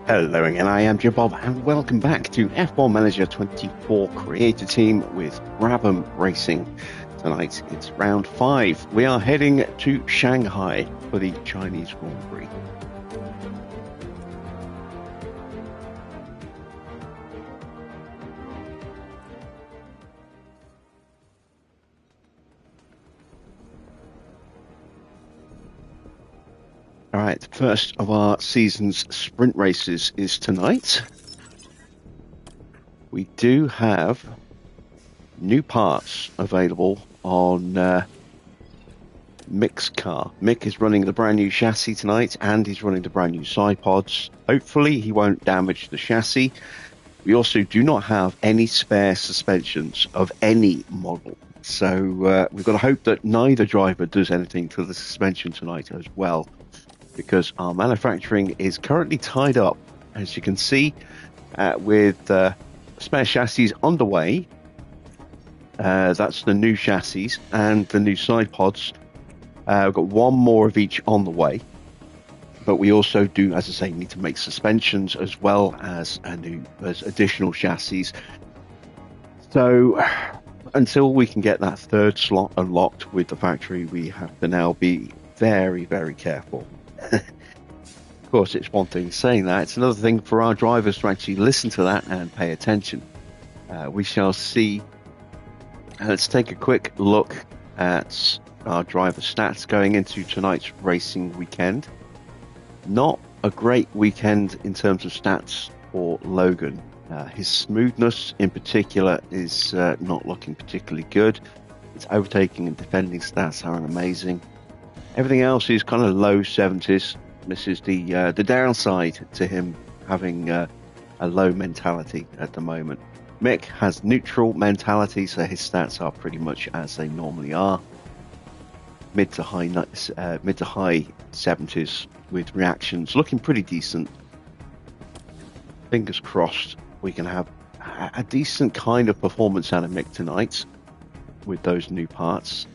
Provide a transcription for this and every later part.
Hello again, I am Bob, and welcome back to F1 Manager 24 Creator Team with Brabham Racing. Tonight it's round 5. We are heading to Shanghai for the Chinese Grand Prix. All right, the first of our season's sprint races is tonight. We do have new parts available on Mick's car. Mick is running the brand new chassis tonight, and he's running the brand new side pods. Hopefully he won't damage the chassis. We also do not have any spare suspensions of any model. So we've got to hope that neither driver does anything to the suspension tonight as well, because our manufacturing is currently tied up, as you can see, with spare chassis underway. That's the new chassis and the new side pods. We've got one more of each on the way, but we also do, as I say, need to make suspensions as well as additional chassis. So until we can get that third slot unlocked with the factory, we have to now be very, very careful. Of course, it's one thing saying that, it's another thing for our drivers to actually listen to that and pay attention. We shall see. Let's take a quick look at our driver stats going into tonight's racing weekend. Not a great weekend in terms of stats for Logan. His smoothness in particular is not looking particularly good. His overtaking and defending stats aren't amazing. Everything else is kind of low 70s. This is the downside to him having a low mentality at the moment. Mick has neutral mentality, so his stats are pretty much as they normally are. Mid to high 70s with reactions looking pretty decent. Fingers crossed we can have a decent kind of performance out of Mick tonight with those new parts.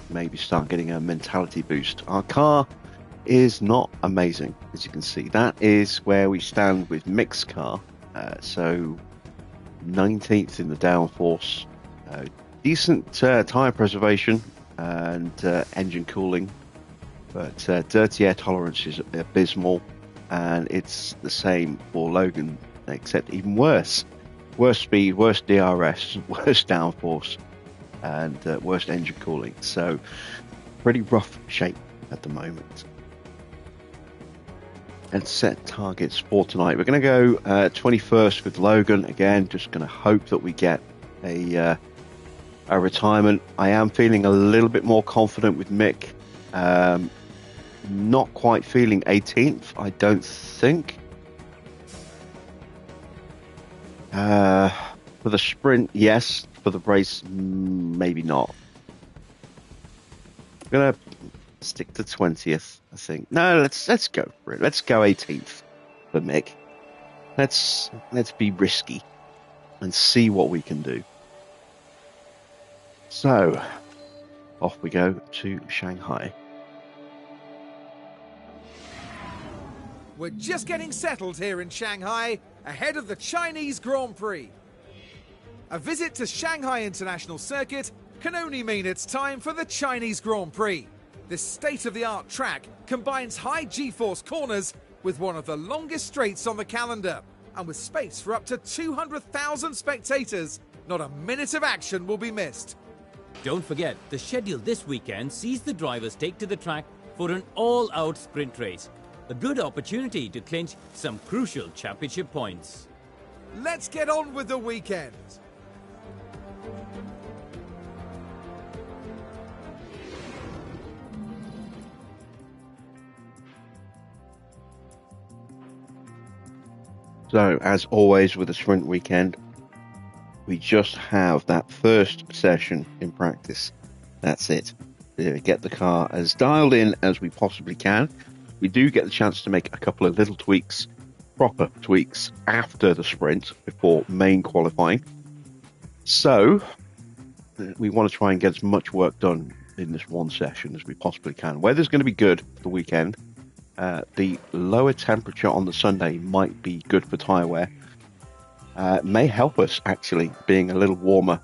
Maybe start getting a mentality boost. Our car is not amazing, as you can see. That is where we stand with Mick's car. So 19th in the downforce. Decent tyre preservation and engine cooling, but dirty air tolerance is abysmal, and it's the same for Logan, except even worse. Worse speed, worse DRS, worse downforce, and worst engine cooling. So pretty rough shape at the moment. And set targets for tonight. We're going to go 21st with Logan. Again, just going to hope that we get a retirement. I am feeling a little bit more confident with Mick. Not quite feeling 18th, I don't think. For the sprint, yes. For the race, maybe not. I'm going to stick to 20th, I think. No, let's go for it. Let's go 18th for Mick. Let's be risky and see what we can do. So, off we go to Shanghai. We're just getting settled here in Shanghai, ahead of the Chinese Grand Prix. A visit to Shanghai International Circuit can only mean it's time for the Chinese Grand Prix. This state-of-the-art track combines high G-force corners with one of the longest straights on the calendar, and with space for up to 200,000 spectators, not a minute of action will be missed. Don't forget, the schedule this weekend sees the drivers take to the track for an all-out sprint race. A good opportunity to clinch some crucial championship points. Let's get on with the weekend. So, as always with a sprint weekend, we just have that first session in practice. That's it. Get the car as dialed in as we possibly can. We do get the chance to make a couple of little tweaks, proper tweaks, after the sprint before main qualifying. So, we want to try and get as much work done in this one session as we possibly can. Weather's going to be good for the weekend. the lower temperature on the Sunday might be good for tyre wear. May help us actually, being a little warmer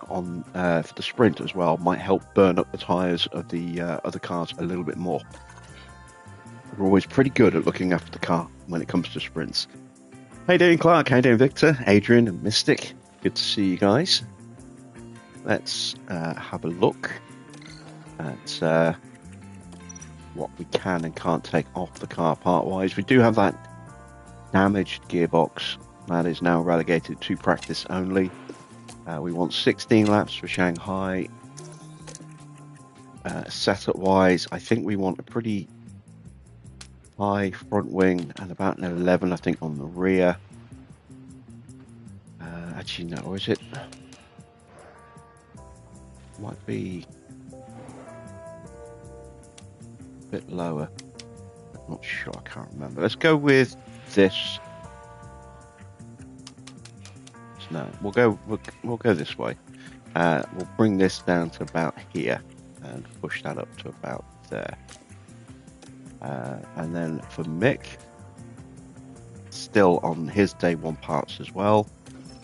on for the sprint as well, might help burn up the tyres of the other cars a little bit more. We're always pretty good at looking after the car when it comes to sprints. How you doing, Clark? How you doing, Victor, Adrian, and Mystic? Good to see you guys. Let's have a look at what we can and can't take off the car part-wise. We do have that damaged gearbox that is now relegated to practice only. We want 16 laps for Shanghai. Setup-wise, I think we want a pretty high front wing and about an 11, I think, on the rear. Actually, no, or is it? Might be a bit lower. Not sure, I can't remember. Let's go with this. No, we'll go this way. We'll bring this down to about here and push that up to about there. And then for Mick, still on his day one parts as well.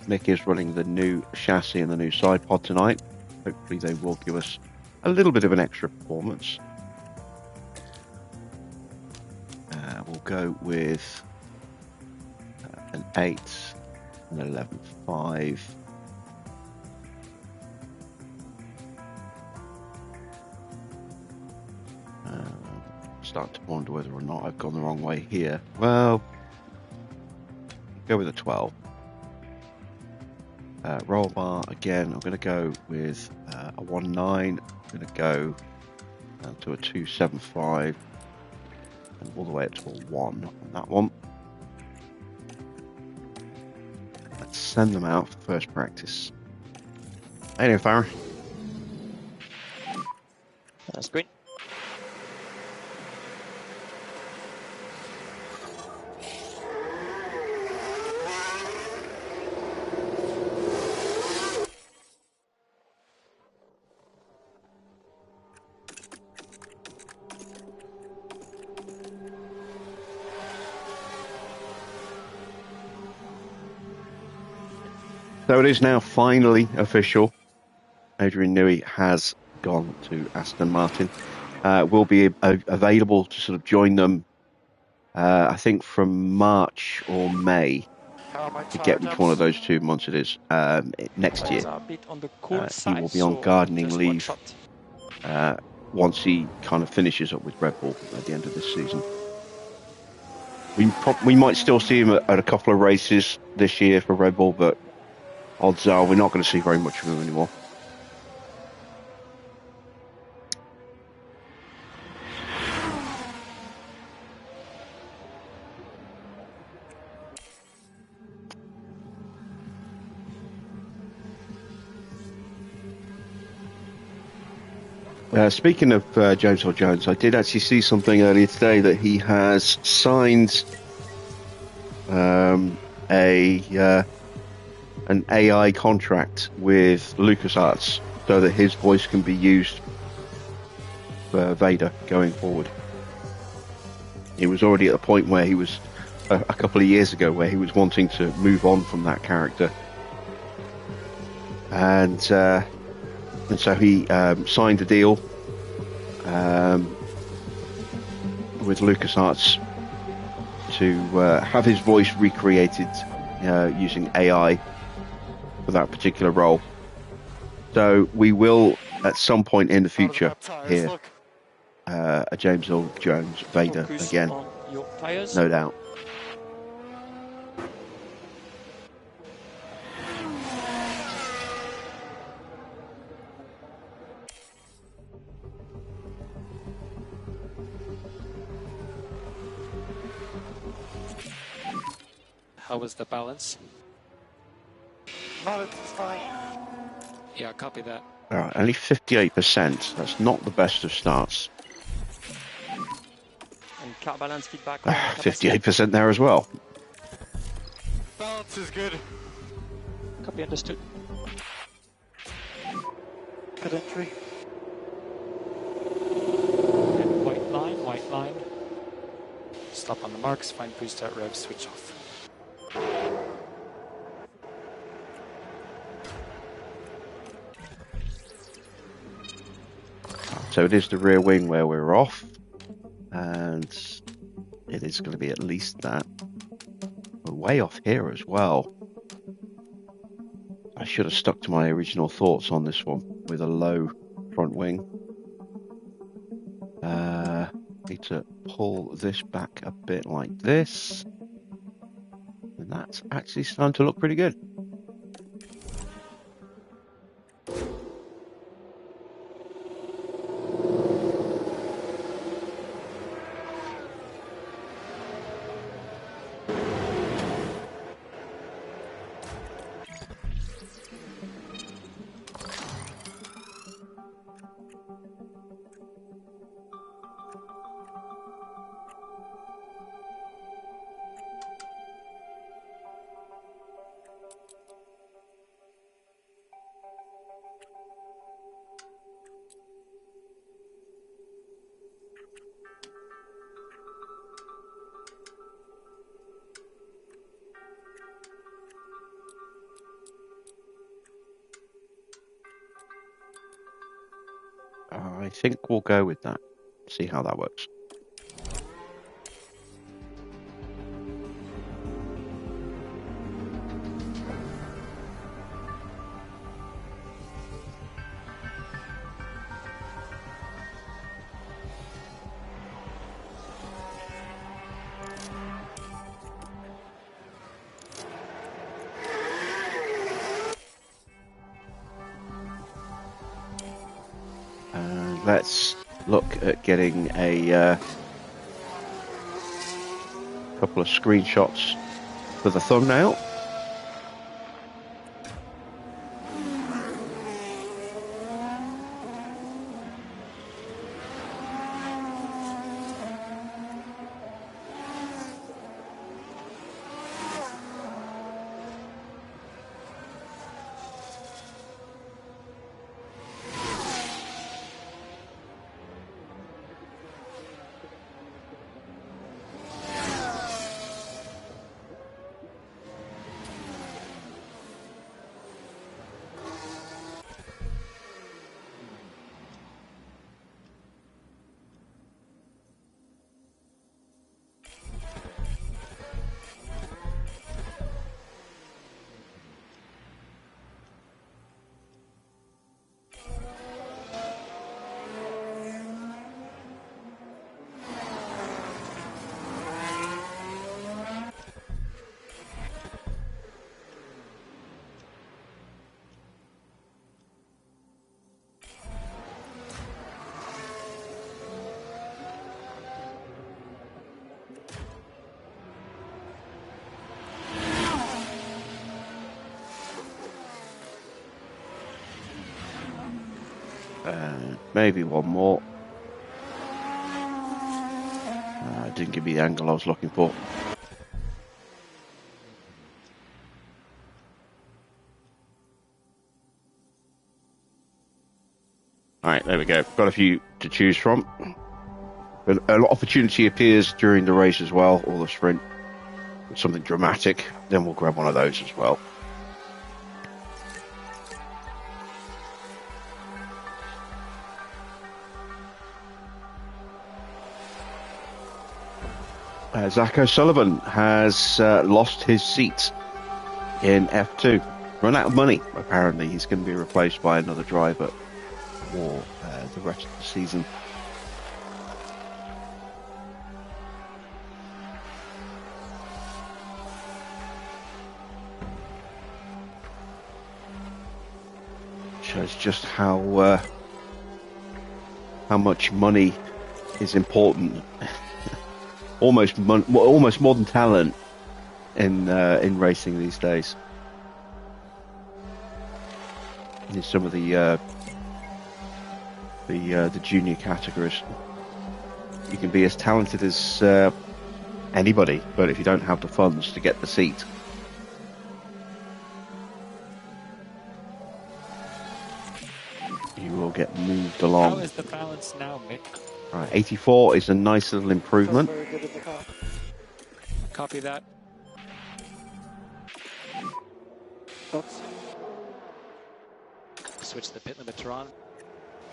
Mick is running the new chassis and the new side pod tonight. Hopefully they will give us a little bit of an extra performance. We'll go with an 8, an 11.5. Start to wonder whether or not I've gone the wrong way here. Well, go with a 12. Roll bar again. I'm going to go with a 1.9. I'm going to go to a 2.75 and all the way up to a 1 on that one. Let's send them out for first practice. Hey there, Farron. That's great. So it is now finally official. Adrian Newey has gone to Aston Martin. Will be available to sort of join them, I think, from March or May. Forget which one of those 2 months it is. Next year. He will be on gardening leave once he kind of finishes up with Red Bull at the end of this season. We might still see him at a couple of races this year for Red Bull, but odds are we're not going to see very much of him anymore. Speaking of James Earl Jones, I did actually see something earlier today that he has signed an AI contract with LucasArts so that his voice can be used for Vader going forward. He was already at the point where he was a couple of years ago where he was wanting to move on from that character, and so he signed a deal with LucasArts to have his voice recreated using AI for that particular role. So we will at some point in the future hear a James Earl Jones Vader again, no doubt. How was the balance? Balance is fine. Yeah, copy that. All right, only 58%. That's not the best of starts. And car balance feedback. 58% there as well. Balance is good. Copy, understood. Good entry. And white line, white line. Stop on the marks, find boost out rev, switch off. So it is the rear wing where we're off, and it is going to be at least that. We're way off here as well. I should have stuck to my original thoughts on this one with a low front wing. Need to pull this back a bit like this, and that's actually starting to look pretty good. I think we'll go with that. See how that works. Let's look at getting a couple of screenshots for the thumbnail. Maybe one more. Didn't give me the angle I was looking for. Alright, there we go. Got a few to choose from. But an opportunity appears during the race as well, or the sprint. With something dramatic, then we'll grab one of those as well. Zach O'Sullivan has lost his seat in F2. Run out of money, apparently. He's going to be replaced by another driver for the rest of the season. Shows just how much money is important. Almost more than talent in racing these days. In some of the junior categories, you can be as talented as anybody, but if you don't have the funds to get the seat, you will get moved along. How is the balance now, Mick? Right, 84 is a nice little improvement. Very good in the car. Copy that. Box. Switch to the pit limiter on.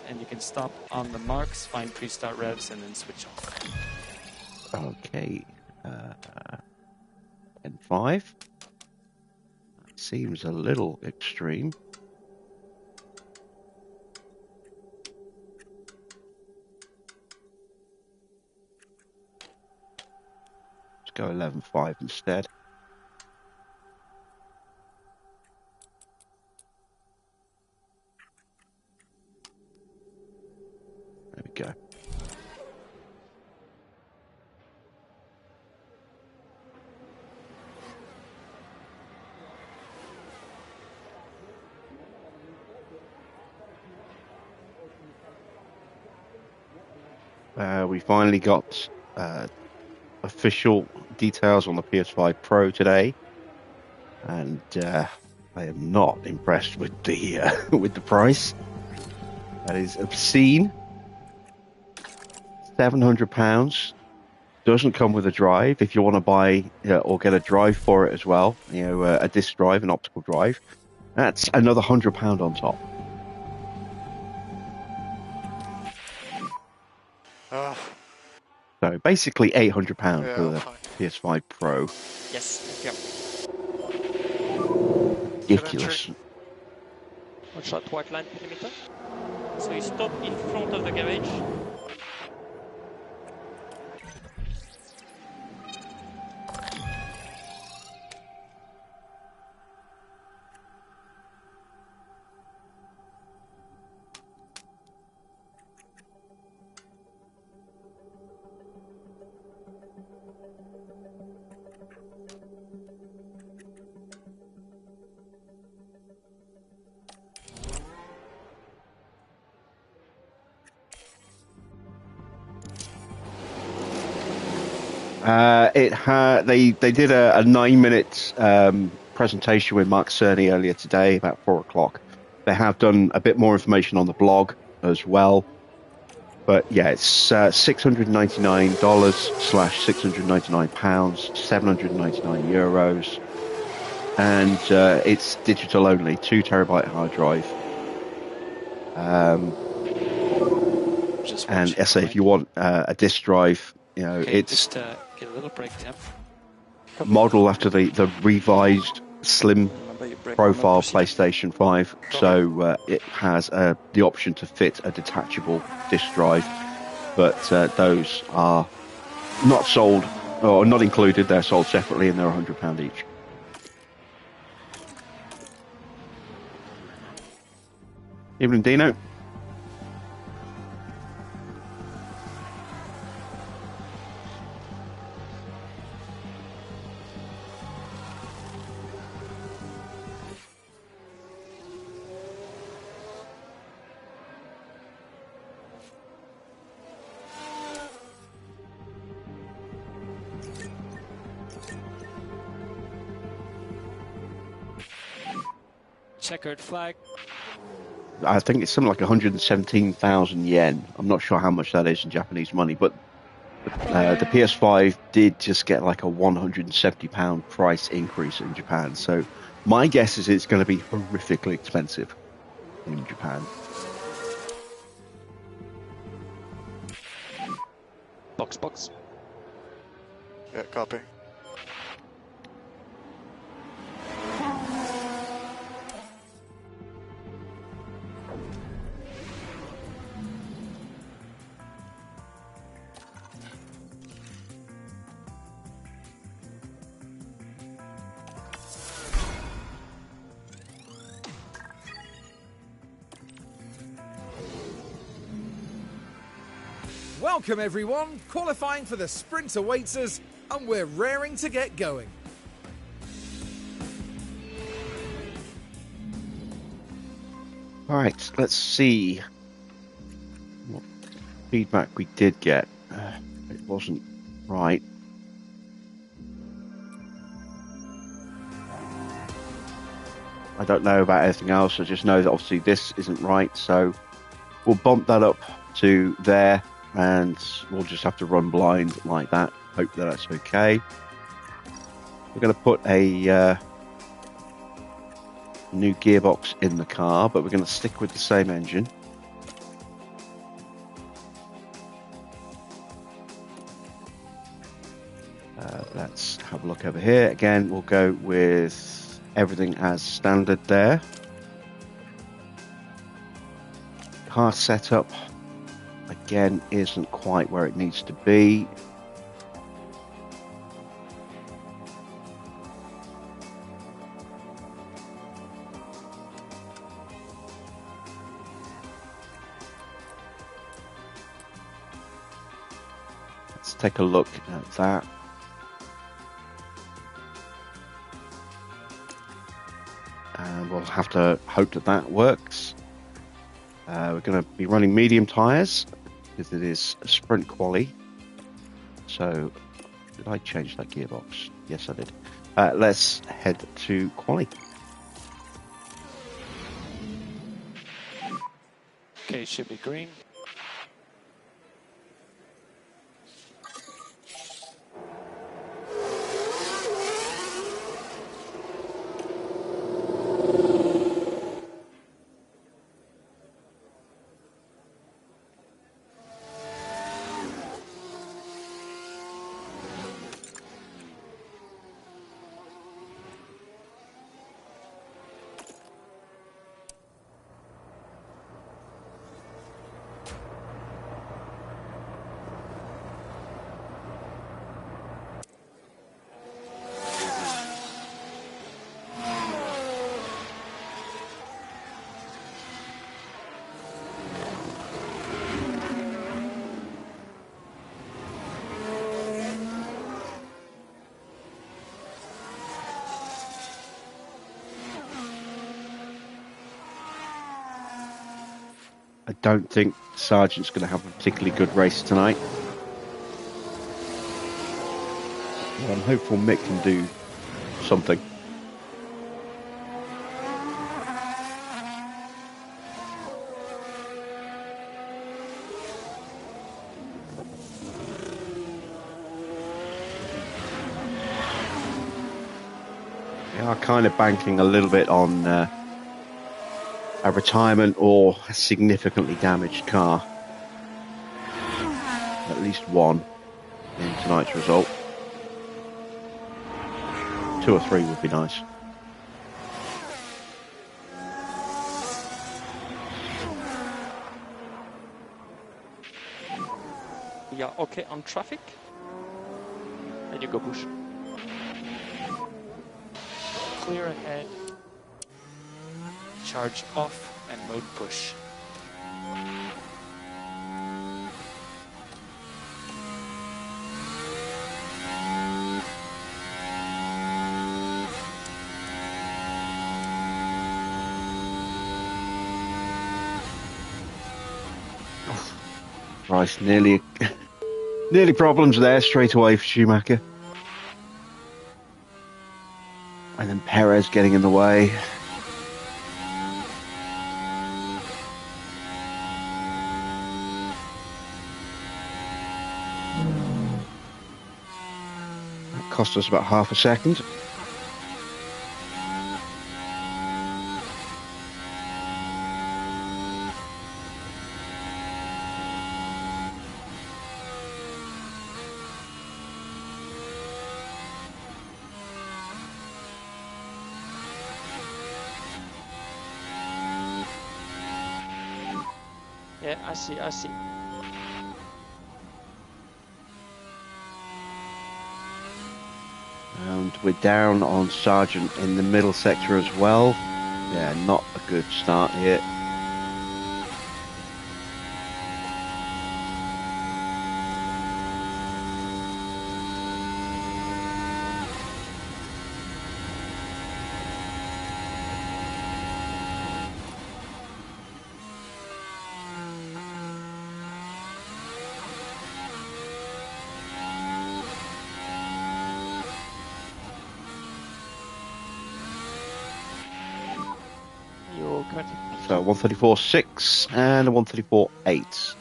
And you can stop on the marks, find pre-start revs, and then switch off. Okay. N5. Seems a little extreme. Let's go 11.5 instead. There we go. We finally got official details on the PS5 Pro today, and I am not impressed with the with the price. That is obscene. £700. Doesn't come with a drive. If you want to buy or get a drive for it as well, a disc drive, an optical drive, that's another £100 on top. So basically £800 for the PS5 Pro. Yes, thank Ridiculous. One shot, white line perimeter. So you stop in front of the garage. They did a 9-minute presentation with Mark Cerny earlier today, about 4 o'clock. They have done a bit more information on the blog as well. But yeah, it's $699/£699, €799, and it's digital only, 2 terabyte hard drive. And I say if you want a disc drive, it's just get a little break, Tim. model after the revised slim profile PlayStation 5, so it has the option to fit a detachable disc drive, but those are not sold or not included. They're sold separately, and they're £100 each. Evening, Dino. Checkered flag. I think it's something like 117,000 yen. I'm not sure how much that is in Japanese money, but the PS5 did just get like a £170 price increase in Japan. So my guess is it's going to be horrifically expensive in Japan. Box. Yeah, copy. Welcome everyone, qualifying for the sprint awaits us, and we're raring to get going. All right, let's see what feedback we did get. It wasn't right. I don't know about anything else. I just know that obviously this isn't right, so we'll bump that up to there, and we'll just have to run blind like that. Hope that that's okay. We're going to put a new gearbox in the car, but we're going to stick with the same engine. Let's have a look over here. Again, we'll go with everything as standard there. Car setup, again, isn't quite where it needs to be. Let's take a look at that. And we'll have to hope that that works. We're going to be running medium tyres because it is a sprint quali. So, did I change that gearbox? Yes, I did. Let's head to quali. Okay, should be green. I don't think Sargent's going to have a particularly good race tonight. Well, I'm hopeful Mick can do something. We are kind of banking a little bit on a retirement or a significantly damaged car. At least one in tonight's result. 2 or 3 would be nice. Yeah, okay, on traffic. And you go push. Clear ahead. Charge off and mode push. Christ, nearly problems there straight away for Schumacher. And then Perez getting in the way. That cost us about half a second. Yeah, I see. And we're down on Sargent in the middle sector as well. Yeah, not a good start here. You're good. So 134.6 and a 134.8.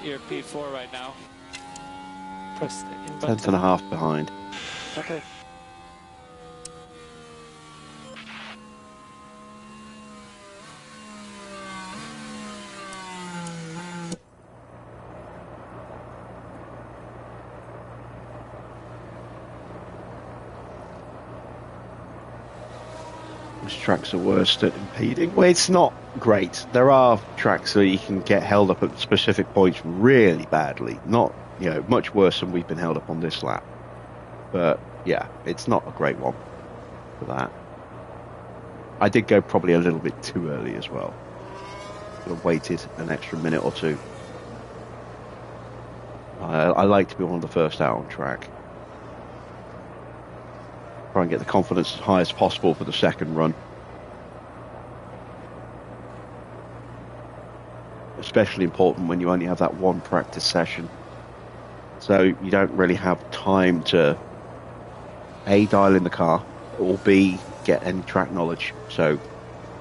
You're P4 right now. Press the in button. Tenth and a half behind. Okay. Which tracks are worst at impeding? Well, it's not great. There are tracks where you can get held up at specific points really badly. Not, much worse than we've been held up on this lap. But yeah, it's not a great one for that. I did go probably a little bit too early as well. Could have waited an extra minute or two. I like to be one of the first out on track. Try and get the confidence as high as possible for the second run. Especially important when you only have that one practice session. So you don't really have time to A, dial in the car, or B, get any track knowledge. So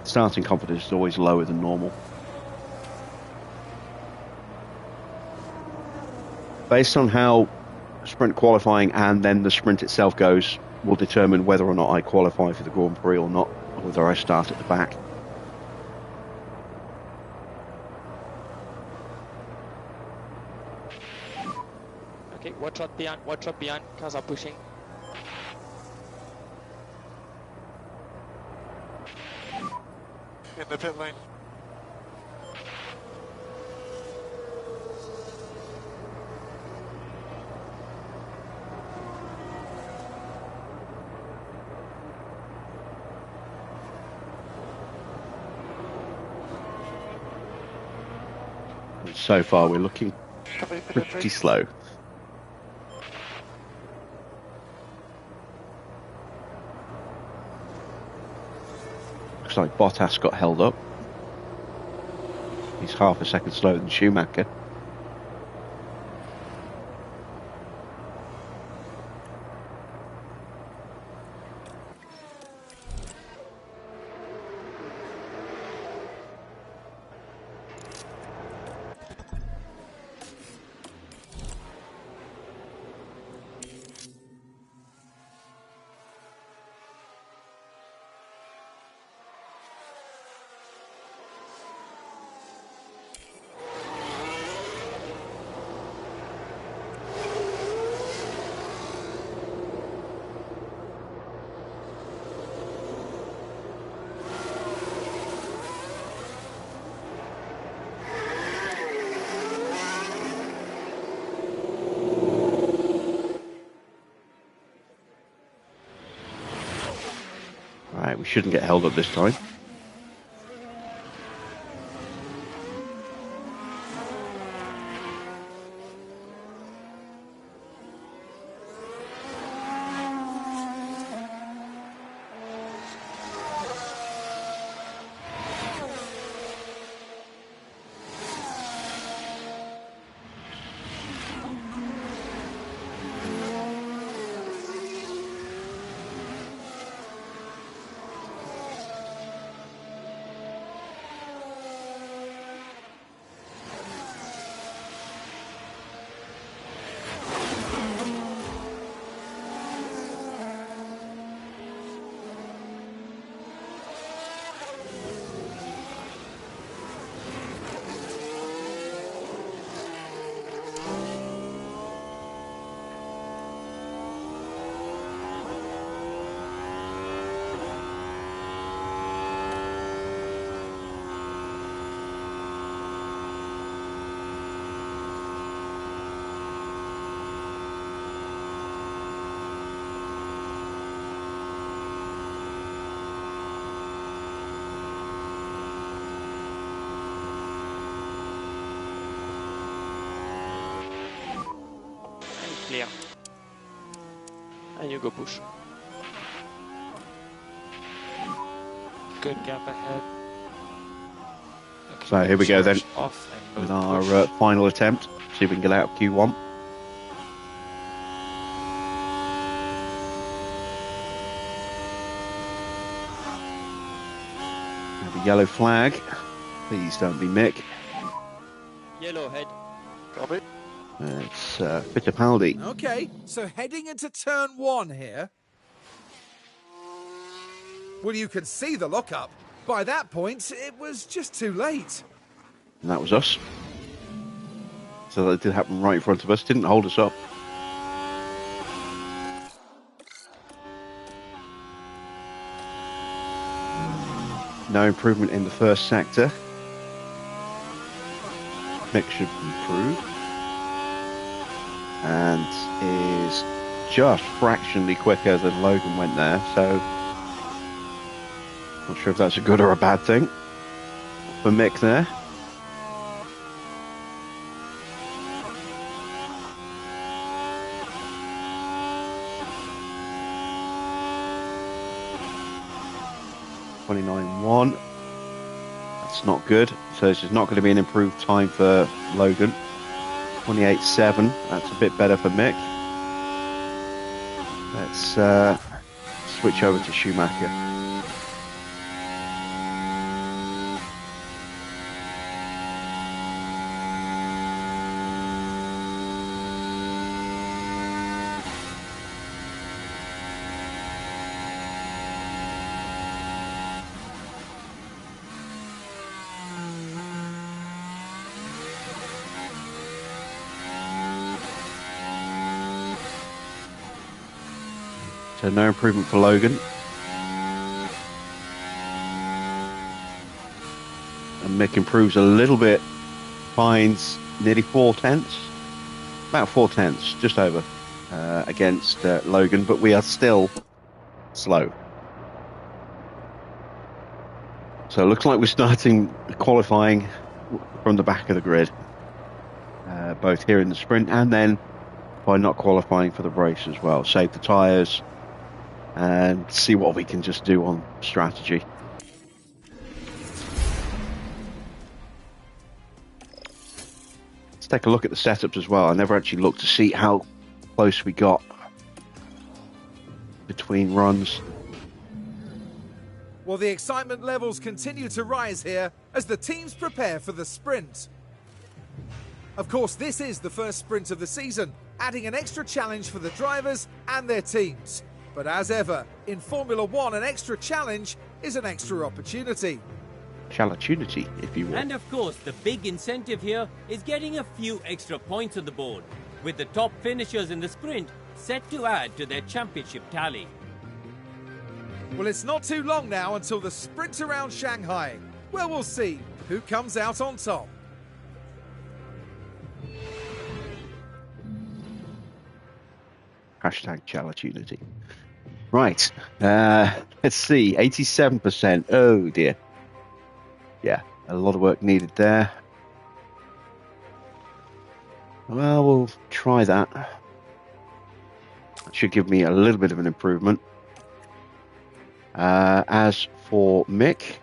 starting confidence is always lower than normal. Based on how sprint qualifying and then the sprint itself goes, will determine whether or not I qualify for the Grand Prix or not, or whether I start at the back. Okay, watch out behind, cars are pushing. In the pit lane. So far we're looking pretty slow. Looks like Bottas got held up. He's half a second slower than Schumacher. Right, we shouldn't get held up this time. Clear. And you go push. Good gap ahead. Okay, So here we go then, off and with go our push. final attempt. See if we can get out of Q1. Have a yellow flag. Please don't be Mick. Yellow head. Copy. It's Fittipaldi. Okay, so heading into turn 1 here. Well, you can see the lockup. By that point, it was just too late. And that was us. So that did happen right in front of us. Didn't hold us up. No improvement in the first sector. Mick should improve. And is just fractionally quicker than Logan went there. So, not sure if that's a good or a bad thing for Mick there. .29.1. That's not good. So this is not going to be an improved time for Logan. 28.7. That's a bit better for Mick. Let's switch over to Schumacher. So no improvement for Logan. And Mick improves a little bit, finds nearly 4/10, about 4/10, just over, against Logan, but we are still slow. So it looks like we're starting qualifying from the back of the grid, both here in the sprint and then by not qualifying for the race as well. Save the tyres and see what we can just do on strategy. Let's take a look at the setups as well. I never actually looked to see how close we got between runs. Well, the excitement levels continue to rise here as the teams prepare for the sprint. Of course, this is the first sprint of the season, adding an extra challenge for the drivers and their teams. But as ever, in Formula One, an extra challenge is an extra opportunity. Chalatunity, if you will. And of course, the big incentive here is getting a few extra points on the board, with the top finishers in the sprint set to add to their championship tally. Well, it's not too long now until the sprint around Shanghai, where we'll see who comes out on top. Hashtag Chalatunity. Right, let's see, 87%. Oh dear. Yeah, a lot of work needed there. Well, we'll try that. That should give me a little bit of an improvement. As for Mick,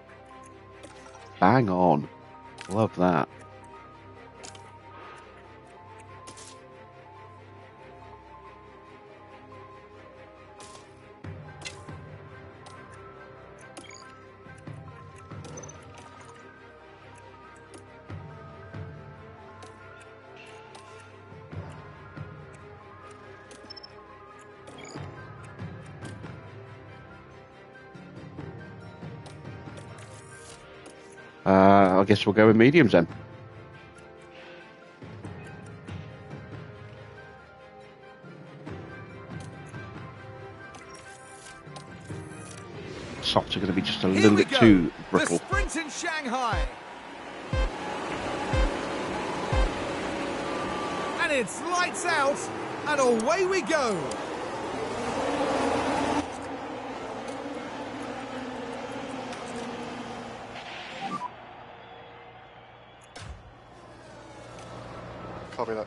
bang on. Love that. I guess we'll go with mediums then. Softs are going to be just a little bit too brittle. The sprint in Shanghai. And it's lights out, and away we go. Copy that.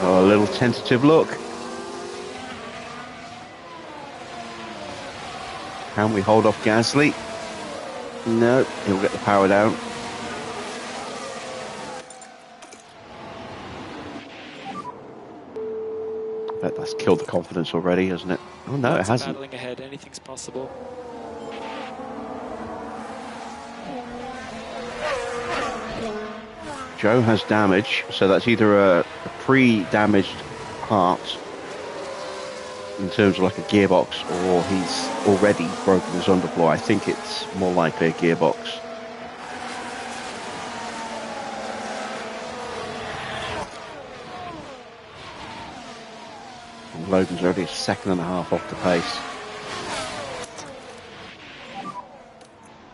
Oh, a little tentative look. Can we hold off Gasly? No, he'll get the power down. I bet that's killed the confidence already, hasn't it? Oh no, it hasn't. Battling ahead, anything's possible. Joe has damage, so that's either a pre-damaged part in terms of like a gearbox, or he's already broken his underfloor. I think it's more likely a gearbox. And Logan's already a second and a half off the pace.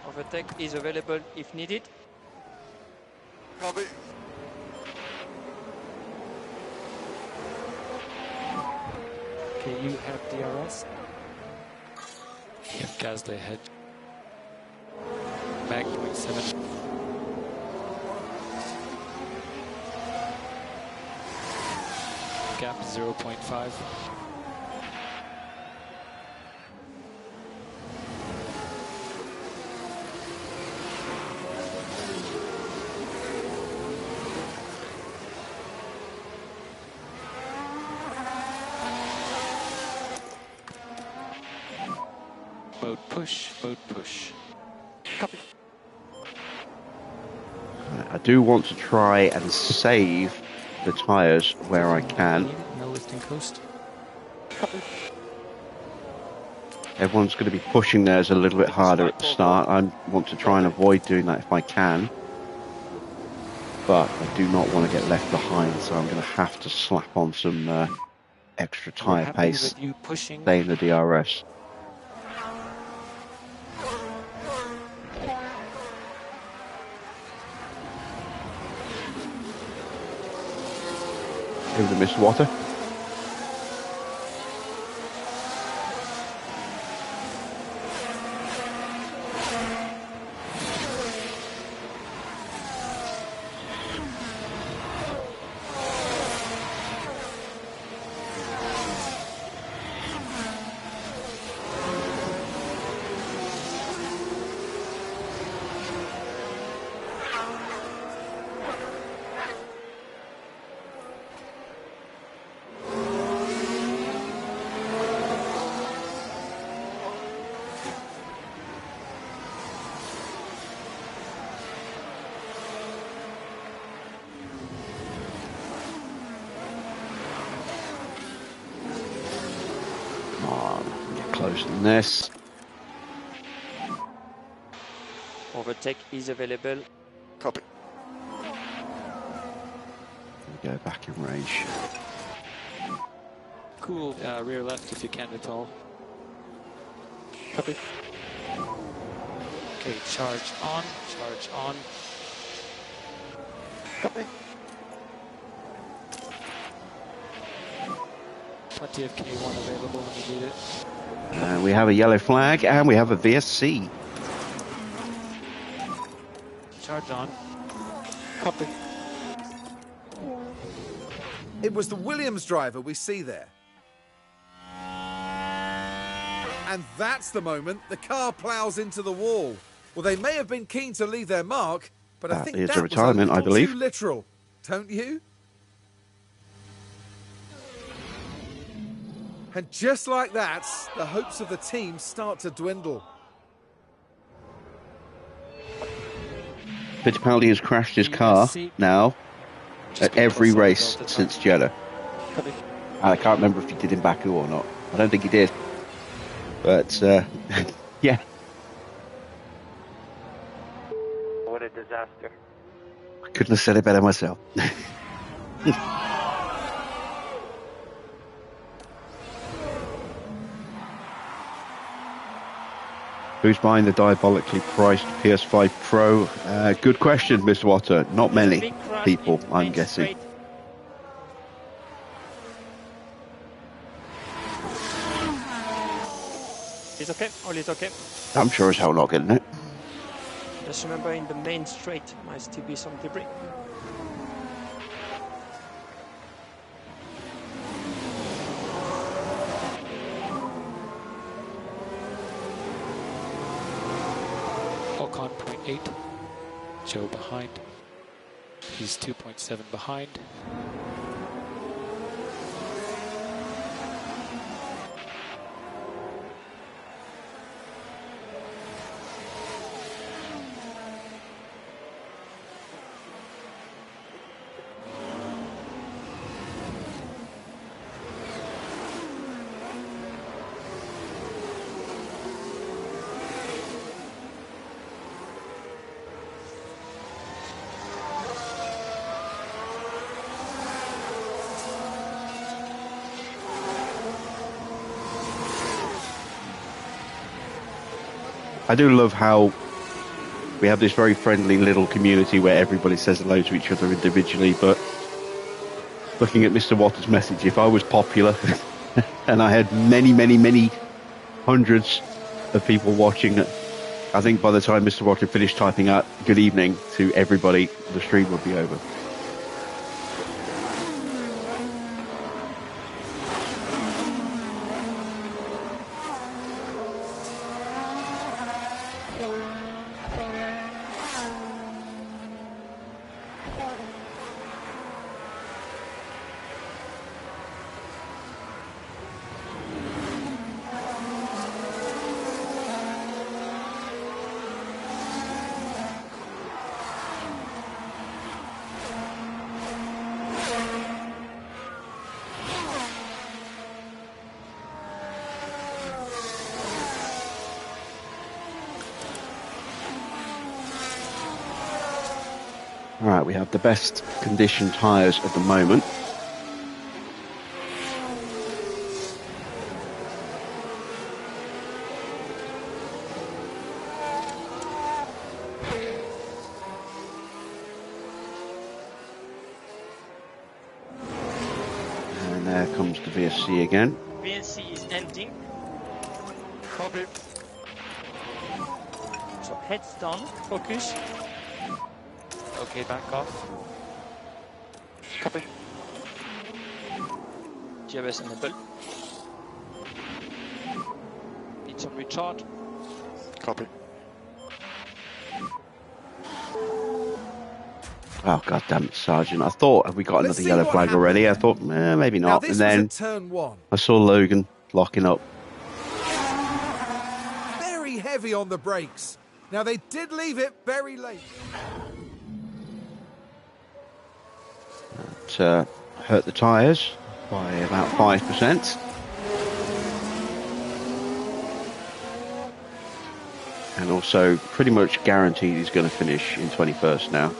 Overtake is available if needed. Copy. Okay, you have DRS. You have Gasly ahead. Back 0.7. Gap 0.5. Boat push, boat push. Copy. I do want to try and save the tyres where I can. No lifting coast. Copy. Everyone's going to be pushing theirs a little bit harder at the start. I want to try and avoid doing that if I can. But I do not want to get left behind, so I'm going to have to slap on some extra tyre pace, You pushing. stay in the DRS. Over to Mr. Water. Closer than this. Overtake is available. Copy. We go back in range. Cool. Rear left if you can at all. Copy. Okay, charge on, charge on. Copy. Plenty of K1 available when you need it. We have a yellow flag and we have a VSC. Charge on. Copy. It was the Williams driver we see there. And that's the moment the car ploughs into the wall. Well, they may have been keen to leave their mark, but I That think is that a retirement, was a I little believe. too literal, don't you? And just like that, the hopes of the team start to dwindle. Fittipaldi has crashed his car now at every race since Jeddah. Copy. And I can't remember if he did in Baku or not. I don't think he did. But, yeah. What a disaster. I couldn't have said it better myself. Who's buying the diabolically priced PS5 Pro? Good question, Mr. Water. Not many people, I'm guessing. It's okay, all is okay. I'm sure as hell not getting it. Just remember, in the main straight might still be some debris. Ocon 2.8. Joe behind. He's 2.7 behind. I do love how we have this very friendly little community where everybody says hello to each other individually, but looking at Mr. Waters' message, if I was popular and I had many, many, many hundreds of people watching, I think by the time Mr. Waters finished typing out good evening to everybody, the stream would be over. All right, we have the best conditioned tyres at the moment. And there comes the VSC again. VNC is ending. Copy. So heads down, focus. Okay, back off. Copy. GBS enable. Need some recharge. Copy. Oh, God damn it, Sergeant. I thought, have we got Let's another see yellow what flag happened already? I then. thought, maybe Now not. this And was then at turn 1. I saw Logan locking up. Very heavy on the brakes. Now they did leave it very late. It hurt the tyres by about 5%. And also pretty much guaranteed he's going to finish in 21st now.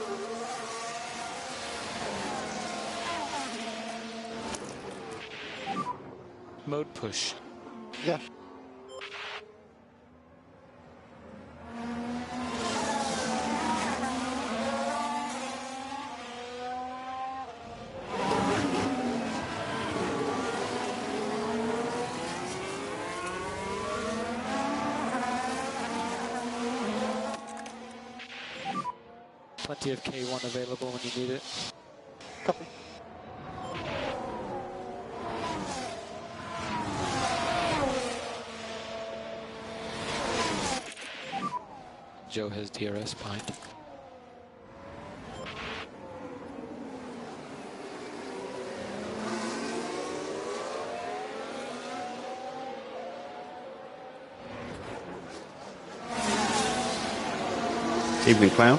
Mode push. Yeah. Plenty of K1 available when you need it. Copy. Joe has DRS behind. Evening, Clown.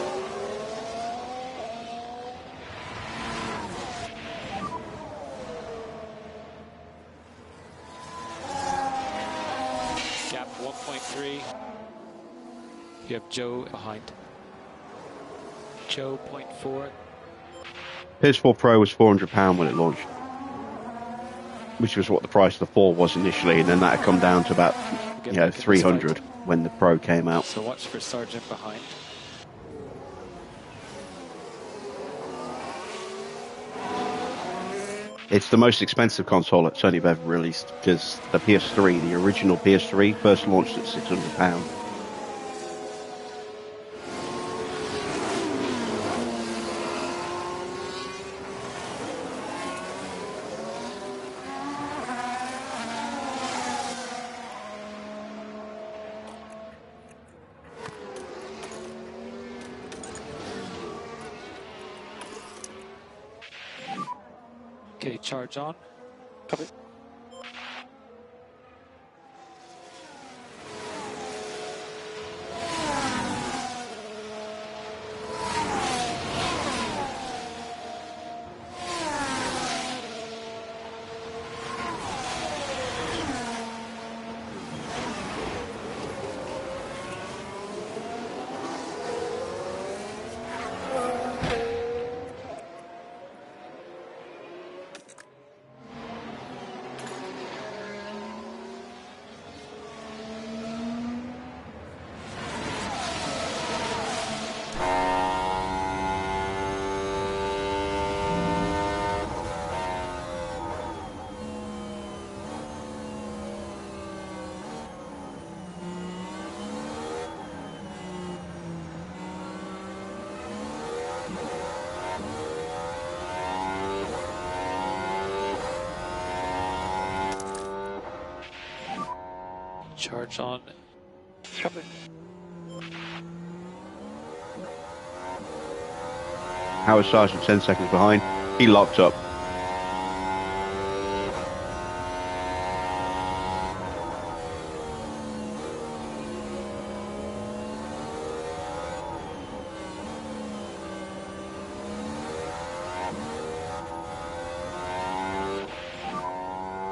Gap 1.3. You have Joe behind. Joe 0.4. PS4 Pro was £400 when it launched, which was what the price of the 4 was initially, and then that had come down to about 300 when the Pro came out. So watch for Sergeant behind. It's the most expensive console that Sony have ever released, because the PS3, the original PS3, first launched at £600. charge on. Copy. Charge on. Copy. Howard Sargent 10 seconds behind. He locked up.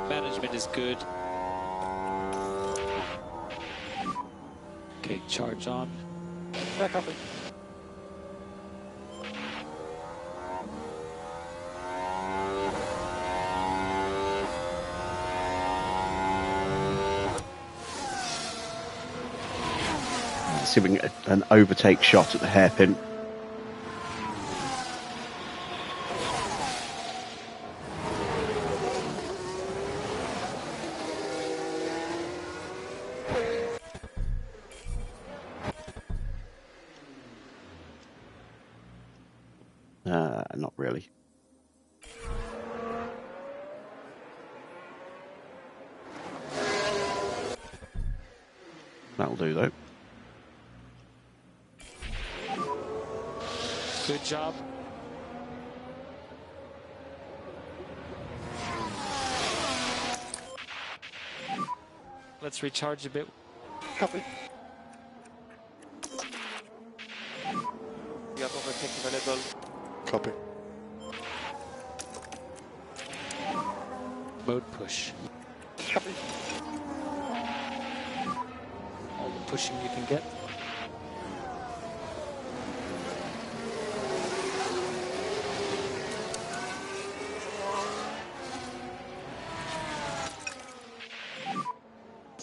Management is good. Okay, charge on. Yeah, copy. See if we can get an overtake shot at the hairpin. Not really. That'll do though. Good job. Let's recharge a bit. Copy. You have overtake available. Copy. Mode push. Copy. All the pushing you can get.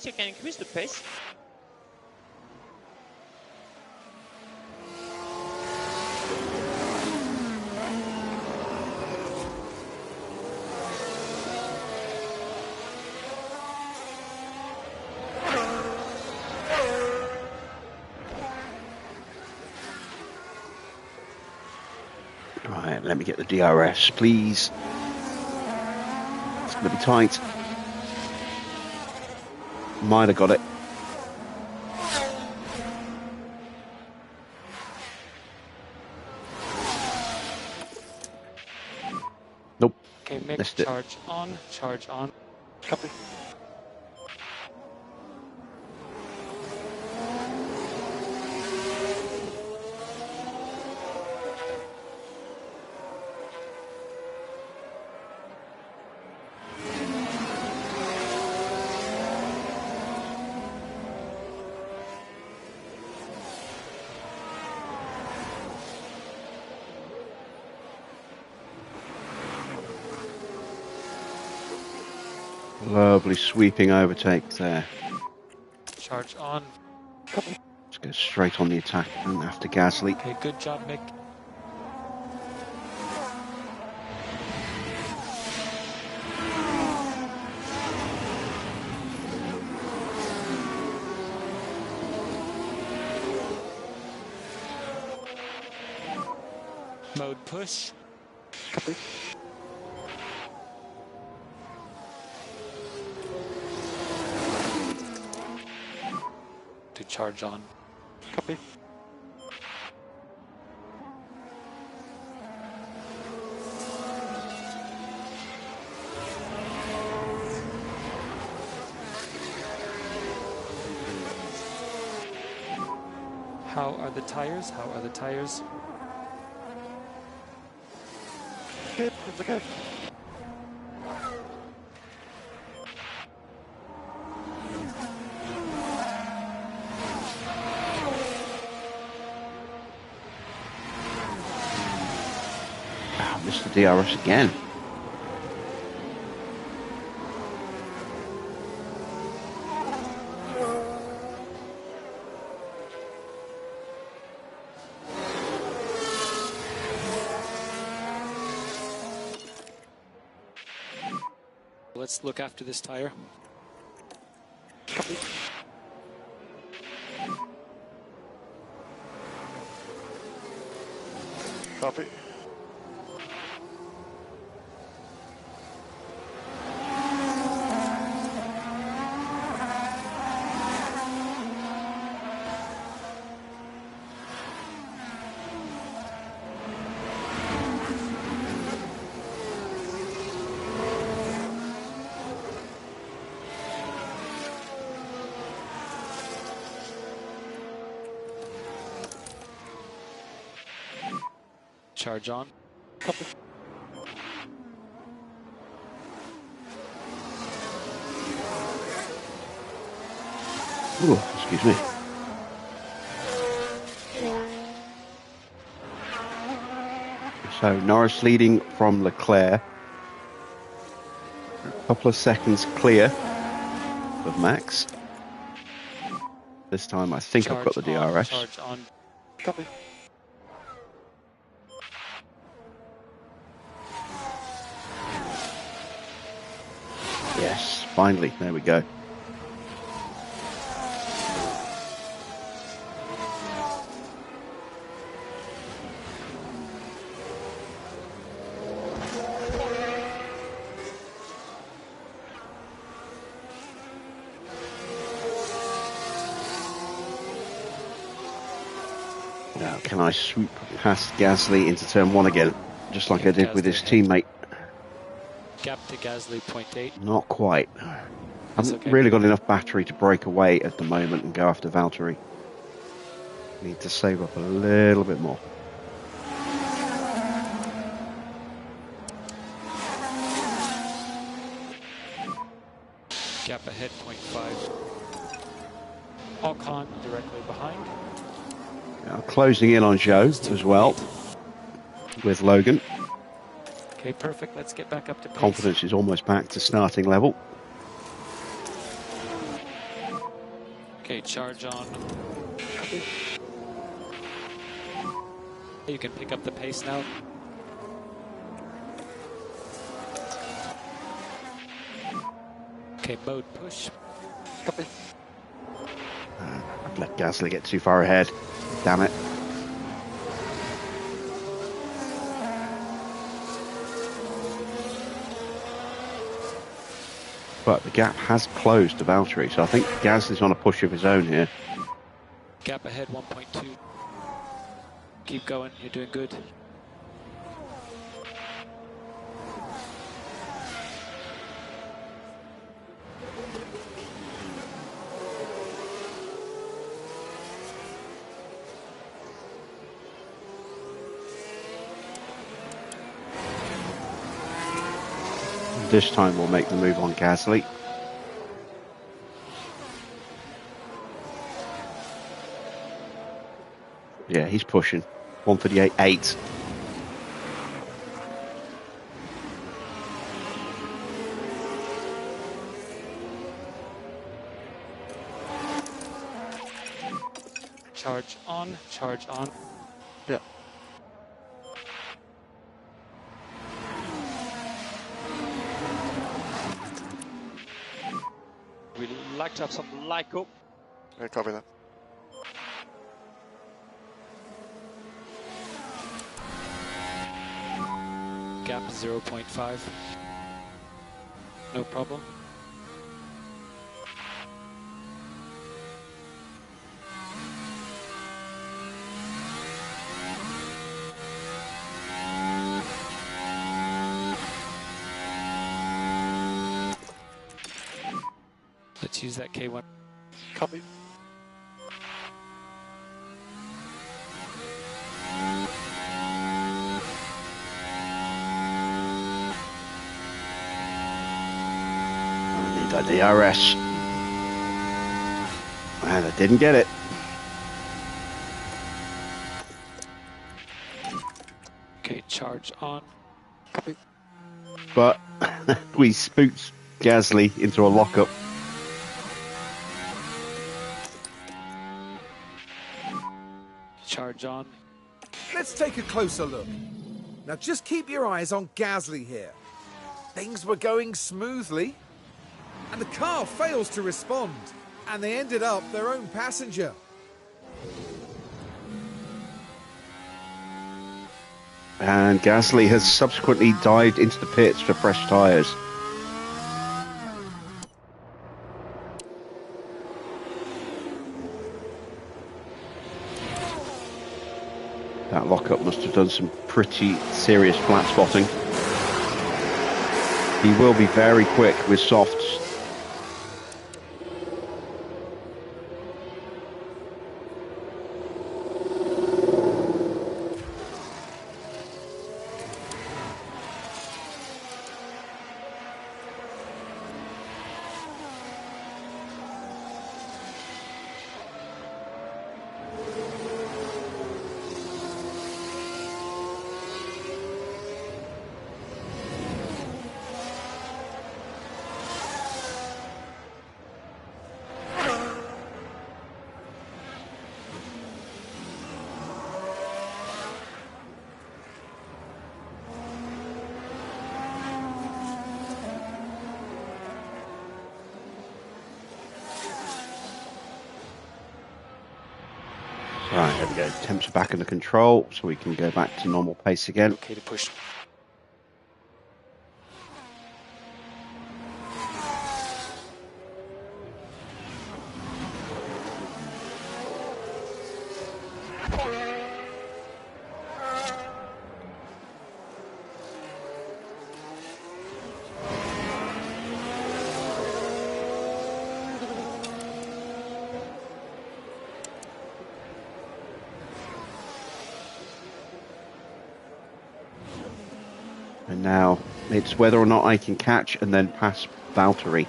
You can increase the pace. Right, let me get the DRS, please. It's going to be tight. Might have got it. Nope. Okay, Mick, Missed it. charge on, charge on. Copy. Lovely sweeping overtake there. Charge on. Let's go straight on the attack and after Gasly. Okay, good job, Mick. Mode push. Copy. To charge on. Copy. How are the tires? How are the tires? Okay, it's okay. Ah, missed the DRS again. Let's look after this tire. Copy. Copy. Charge on. Copy. Ooh, excuse me. So Norris leading from Leclerc. A couple of seconds clear of Max. This time I think I've got the DRS. Charge on. Copy. Yes, finally, there we go. Now, can I swoop past Gasly into turn one again, just like I did with his teammate? Gap to Gasly, 0.8. Not quite. That's Haven't okay. really got enough battery to break away at the moment and go after Valtteri. Need to save up a little bit more. Gap ahead, 0.5. Ocon directly behind. Now, closing in on Zhou as well with Logan. Okay, perfect. Let's get back up to pace. Confidence is almost back to starting level. Okay, charge on. You can pick up the pace now. Okay, mode push. Copy. I've let Gasly get too far ahead. Damn it. But the gap has closed to Valtteri, so I think Gasly's on a push of his own here. Gap ahead, 1.2. Keep going, you're doing good. This time we'll make the move on Gasly. Yeah, he's pushing. 138.8. Charge on, charge on. Yeah. We'd like to have some LICO. I copy that. Gap 0.5. No problem. Let's use that K1. Copy. And he got the DRS. And I didn't get it. Okay, charge on. Copy. But we spooked Gasly into a lockup. Charge on. Let's take a closer look. Now just keep your eyes on Gasly here. Things were going smoothly, and the car fails to respond, and they ended up their own passenger. And Gasly has subsequently dived into the pits for fresh tyres. That lockup must have done some pretty serious flat spotting. He will be very quick with softs. Right, there we go. Temps are back under control, so we can go back to normal pace again. Okay to push. And now it's whether or not I can catch and then pass Valtteri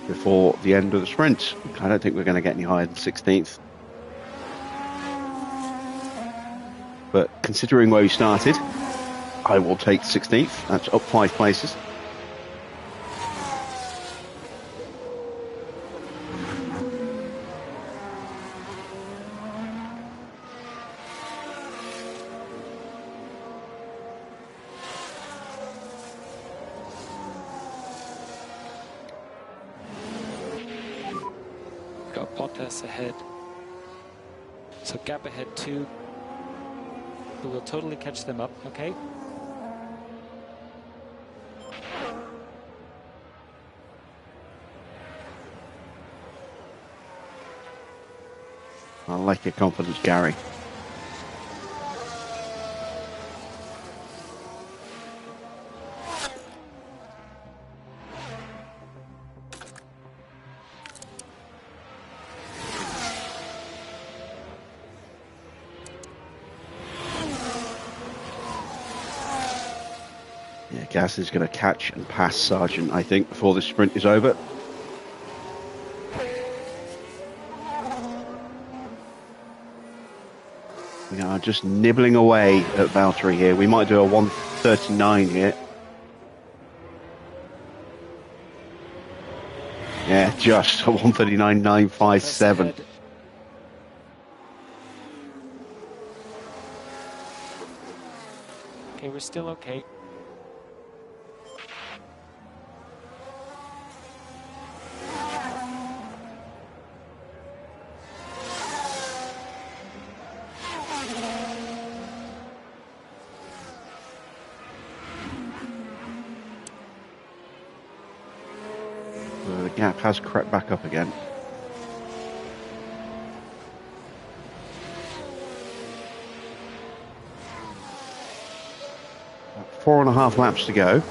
before the end of the sprint. I don't think we're going to get any higher than 16th. But considering where we started, I will take 16th. That's up 5 places. Got Bottas ahead. So gap ahead 2. We will totally catch them up, okay? I like your confidence, Gary. Yeah, Gas is going to catch and pass Sargent, I think, before this sprint is over. We are just nibbling away at Valtteri here. We might do a 1:39 here. Yeah, just a 1:39.957. Okay, we're still okay. The gap has crept back up again. About 4.5 laps to go.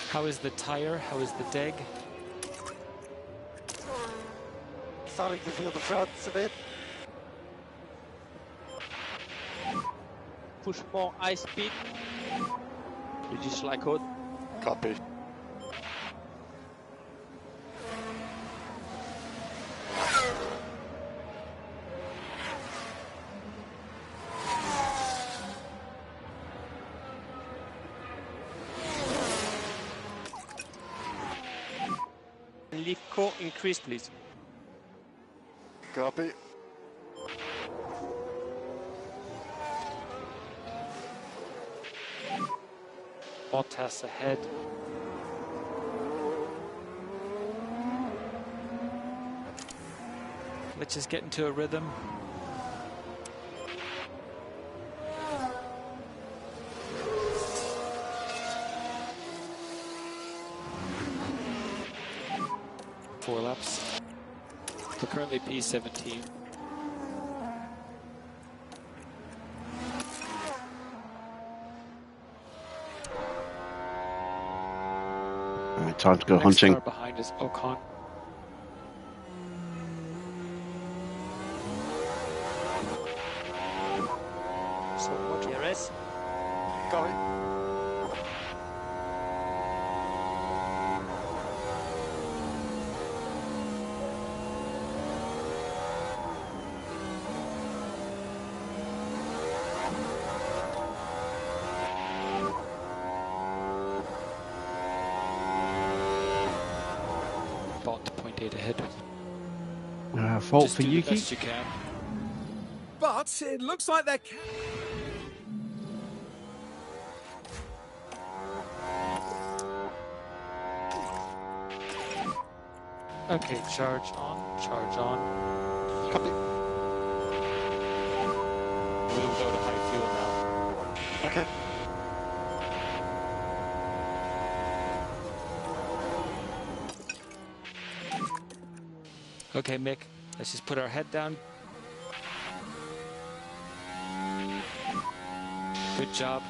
How is the tire? How is the deg? starting to feel the fronts a bit. Push more high speed. Reduce like code. Copy. Leaf core increase, please. Copy. Bottas ahead. Let's just get into a rhythm. Four laps. We're currently P17. All right, time to go Next hunting. car behind is Ocon. So watch DRS. Copy. Bot 0.8 ahead. Fault Just for do the Yuki. best you can. But it looks like they're... Okay, charge on, charge on. Copy. We'll go to high fuel now. Okay. Okay, Mick, let's just put our head down. Good job.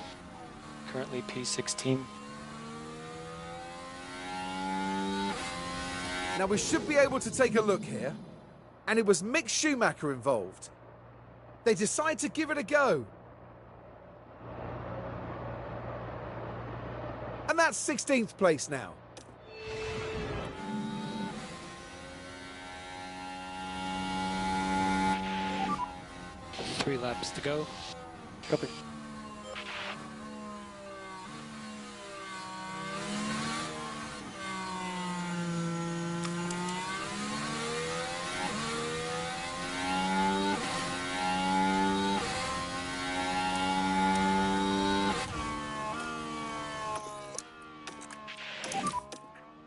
Currently P16. Now we should be able to take a look here. And it was Mick Schumacher involved. They decide to give it a go. And that's 16th place now. Three laps to go. Copy.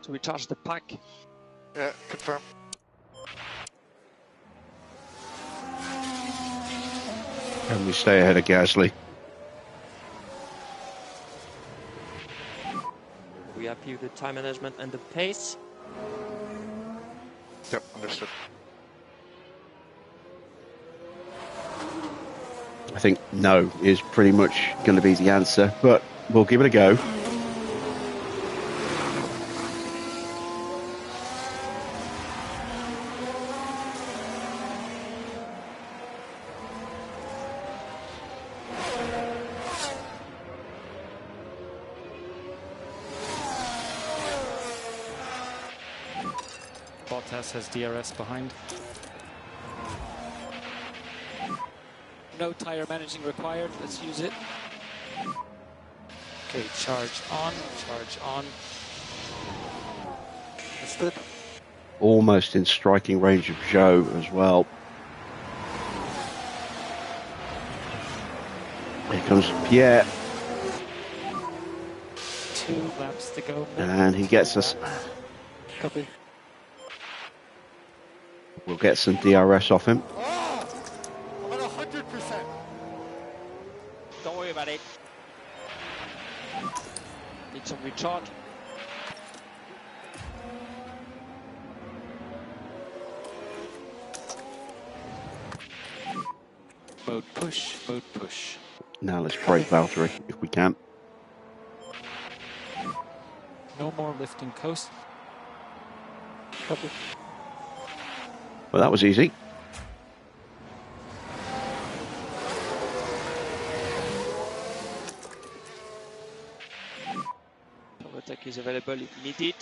So we charge the pack. Yeah, confirm. And we stay ahead of Gasly. We happy with the time management and the pace. Yep, understood. I think no is pretty much going to be the answer, but we'll give it a go. Bottas has DRS behind. No tire managing required. Let's use it. Okay, charge on, charge on. Understood. Almost in striking range of Zhou as well. Here comes Pierre, 2 laps to go. and he gets us. Copy. We'll get some DRS off him. Oh! I'm at 100%. Don't worry about it. Need some recharge. Mode push, mode push. Now let's brake Valtteri if we can. No more lifting coast. Copy. Well, that was easy. Overtake is available if needed.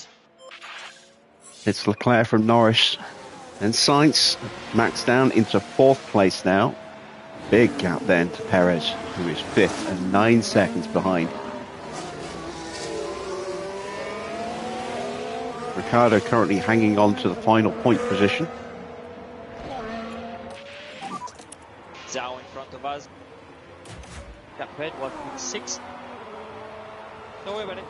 It's Leclerc from Norris. And Sainz, Max down into 4th place now. Big gap then to Perez, who is 5th and 9 seconds behind. Ricciardo currently hanging on to the final point position. Zhao in front of us. Gap ahead, 1.6. Don't worry about it.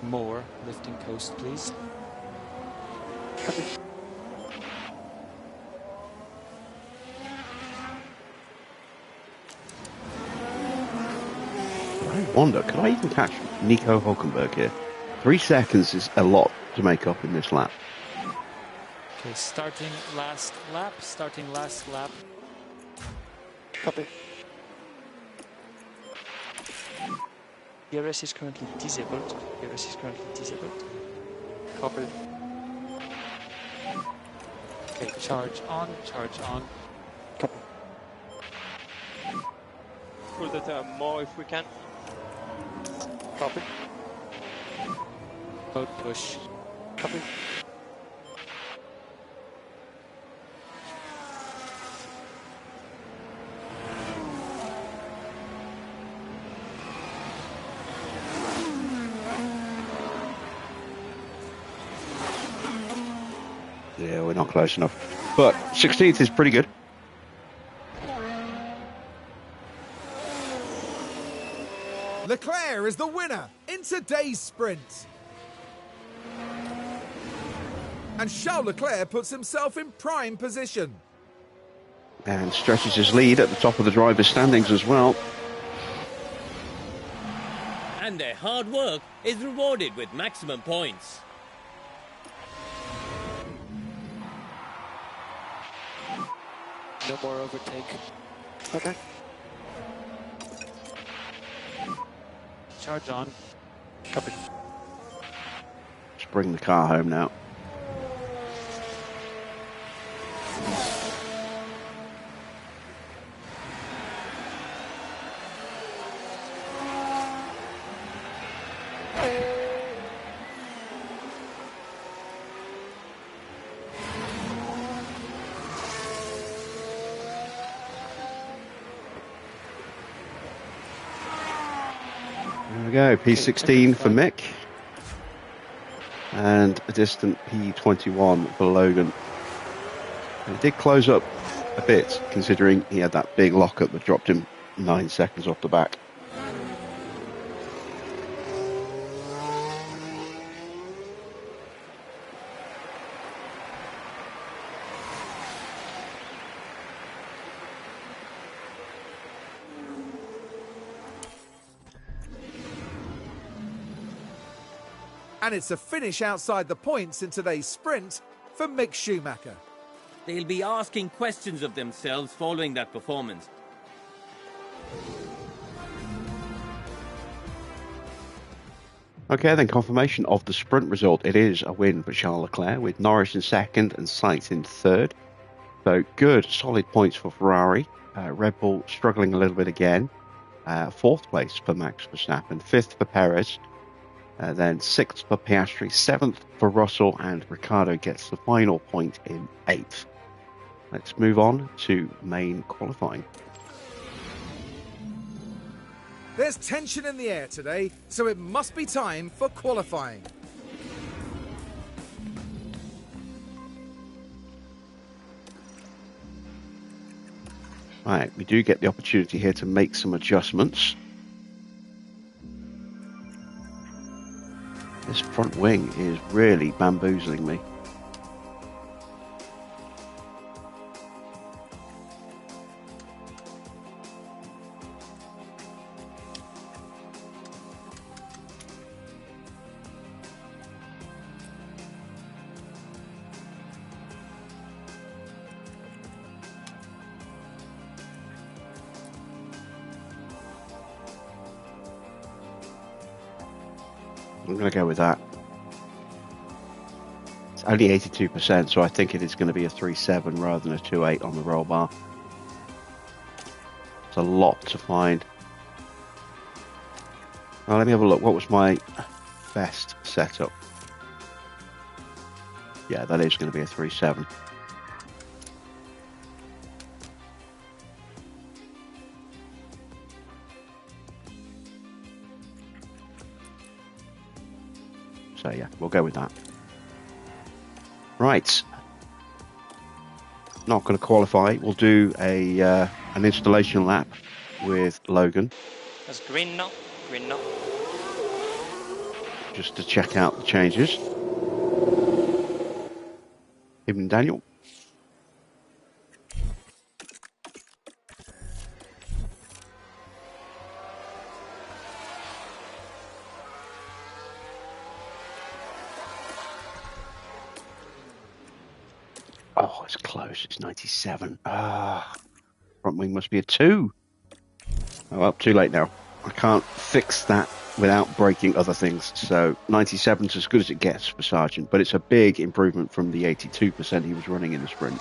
More lifting coast, please. I wonder, could I even catch Nico Hulkenberg here? 3 seconds is a lot to make up in this lap. Okay, starting last lap. Copy. DRS is currently disabled. Copy. Okay, charge on. Copy. Pull the turn more if we can. Copy. Boat push. Copy. Yeah, we're not close enough. But 16th is pretty good. Leclerc is the winner in today's sprint. And Charles Leclerc puts himself in prime position. And stretches his lead at the top of the driver's standings as well. And their hard work is rewarded with maximum points. No more overtake. Okay. Charge on. Copy. Let's bring the car home now. There we go, P16 for Mick. And a distant P21 for Logan. And he did close up a bit, considering he had that big lockup that dropped him 9 seconds off the back. And it's a finish outside the points in today's sprint for Mick Schumacher. They'll be asking questions of themselves following that performance. Okay, then confirmation of the sprint result. It is a win for Charles Leclerc, with Norris in second and Sainz in third. So good, solid points for Ferrari. Red Bull struggling a little bit again. 4th place for Max Verstappen, 5th for Perez. Then 6th for Piastri, 7th for Russell, and Ricciardo gets the final point in 8th. Let's move on to main qualifying. There's tension in the air today, so it must be time for qualifying. Right, we do get the opportunity here to make some adjustments. This front wing is really bamboozling me. I'm going to go with that. only 82%, so I think it is going to be a 3.7 rather than a 2.8 on the roll bar. It's a lot to find. Well, let me have a look. What was my best setup? Yeah, that is going to be a 3.7. So yeah, we'll go with that. Right. Not going to qualify. We'll do a an installation lap with Logan. That's green now. Green now. Just to check out the changes. Even Daniel. Oh, it's close. It's 97. Front wing must be a 2. Oh, well, too late now. I can't fix that without breaking other things. So 97 is as good as it gets for Sargent, but it's a big improvement from the 82% he was running in the sprint.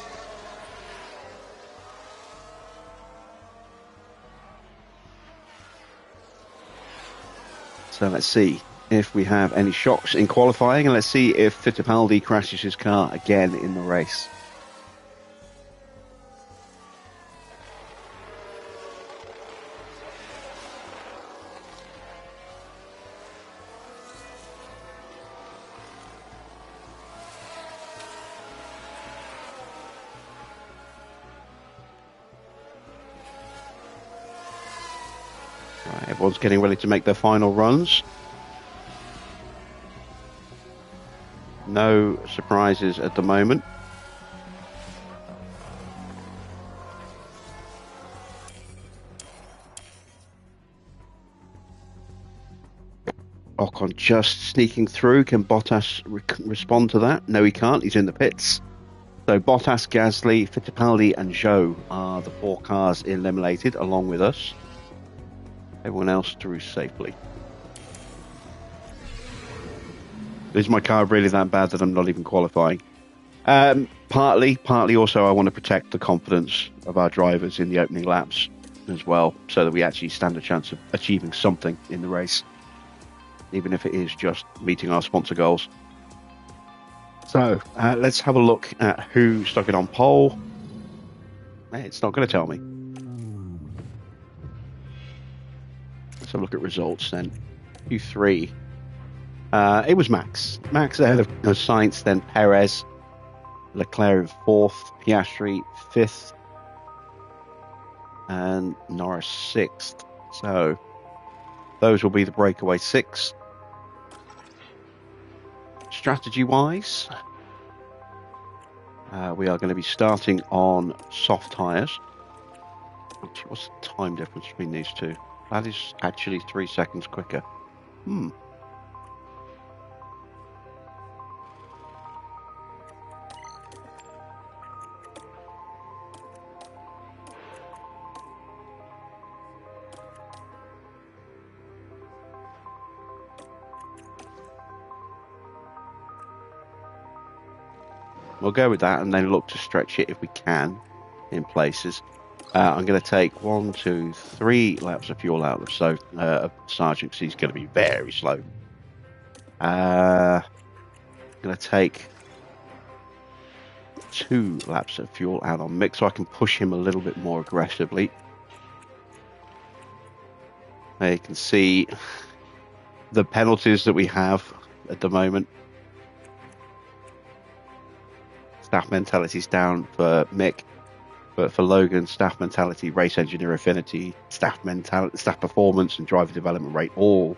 So let's see if we have any shocks in qualifying, and let's see if Fittipaldi crashes his car again in the race. Right, everyone's getting ready to make their final runs. No surprises at the moment. Ocon just sneaking through. Can Bottas respond to that? No, he can't. He's in the pits. So Bottas, Gasly, Fittipaldi and Zhou are the 4 cars eliminated along with us. Everyone else through safely. Is my car really that bad that I'm not even qualifying? Partly also I want to protect the confidence of our drivers in the opening laps as well, so that we actually stand a chance of achieving something in the race, even if it is just meeting our sponsor goals. So let's have a look at who stuck it on pole. It's not going to tell me. Let's have a look at results then. Q3. It was Max. Max ahead of Sainz, then Perez. Leclerc in 4th. Piastri 5th. And Norris 6th. So those will be the breakaway 6. Strategy-wise, we are going to be starting on soft tyres. What's the time difference between these two? That is actually 3 seconds quicker. We'll go with that and then look to stretch it if we can in places. I'm going to take 1, 2, 3 laps of fuel out of Sargent because he's going to be very slow. I'm going to take 2 laps of fuel out on Mick so I can push him a little bit more aggressively. There you can see the penalties that we have at the moment. Staff mentality's down for Mick. But for Logan, staff mentality, race engineer affinity, staff performance and driver development rate all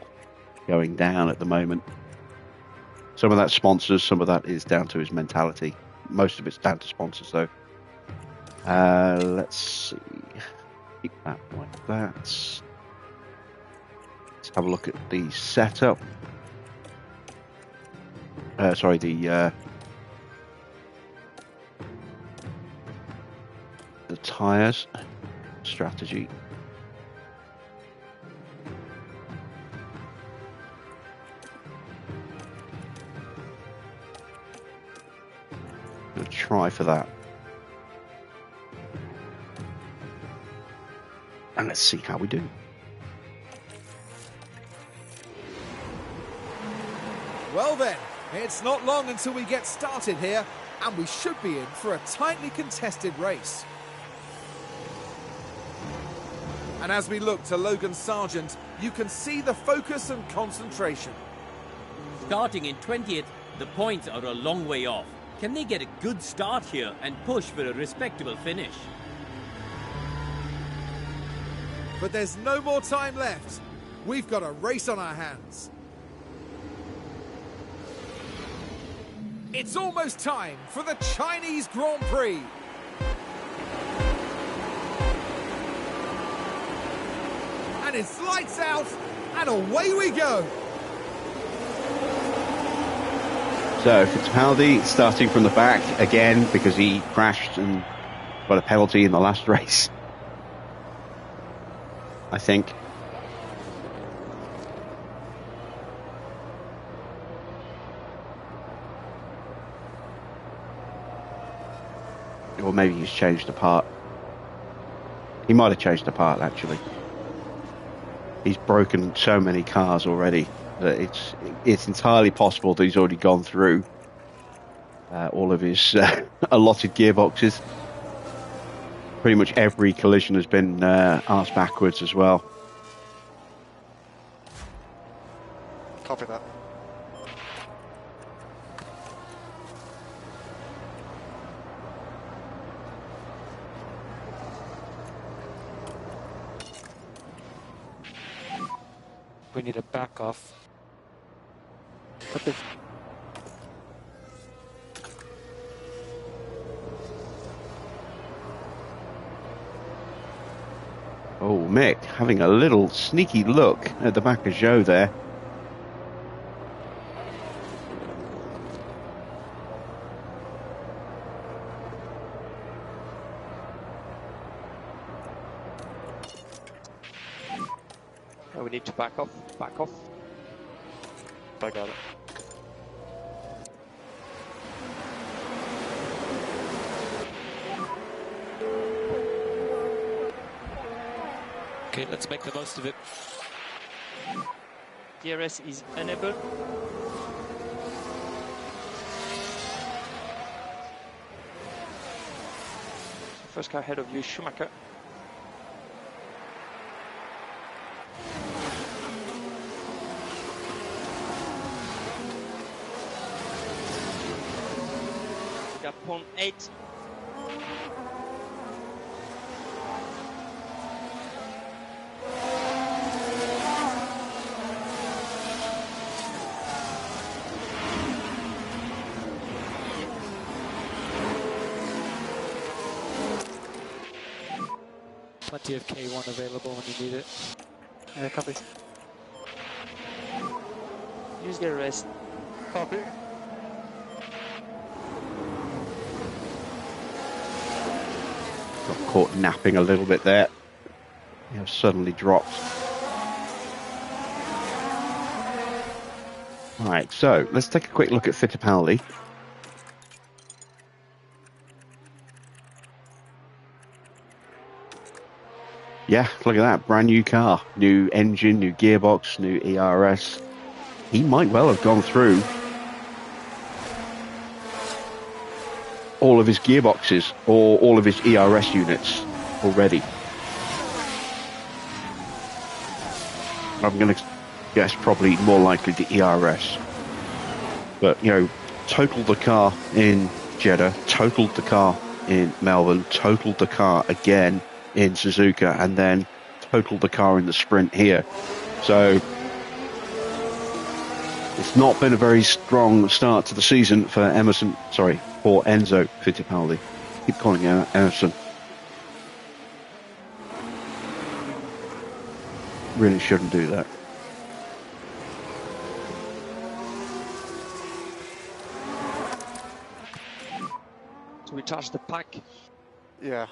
going down at the moment. Some of that's sponsors, some of that is down to his mentality. Most of it's down to sponsors though. Let's see. Keep that like that. Let's have a look at the setup. The tyres strategy. try for that. And let's see how we do. Well then, it's not long until we get started here, and we should be in for a tightly contested race. And as we look to Logan Sargent, you can see the focus and concentration. Starting in 20th, the points are a long way off. Can they get a good start here and push for a respectable finish? But there's no more time left. We've got a race on our hands. It's almost time for the Chinese Grand Prix. And it's lights out, and away we go. So Fittipaldi starting from the back again because he crashed and got a penalty in the last race, I think. Or maybe he's changed the part. He might have changed the part, actually. He's broken so many cars already that it's entirely possible that he's already gone through all of his allotted gearboxes. Pretty much every collision has been arse backwards as well. Copy that. We need a back off. Copy. Oh, Mick having a little sneaky look at the back of Zhou there. Oh, we need to back off. Back off. I got it. Okay, let's make the most of it. DRS is enabled. First car ahead of you, Schumacher. We got 0.8. Plenty of K1 available when you need it. Yeah, copy. Use the rest. Copy. Got caught napping a little bit there. You know, suddenly dropped. Right, so let's take a quick look at Fittipaldi. Yeah, look at that. Brand new car. New engine, new gearbox, new ERS. He might well have gone through all of his gearboxes or all of his ERS units already. I'm going to guess probably more likely the ERS. But, you know, totaled the car in Jeddah, totaled the car in Melbourne, totaled the car again in Suzuka, and then totaled the car in the sprint here. So it's not been a very strong start to the season for Enzo Fittipaldi. Keep calling him Emerson. Really shouldn't do that. So we charge the pack. Yeah.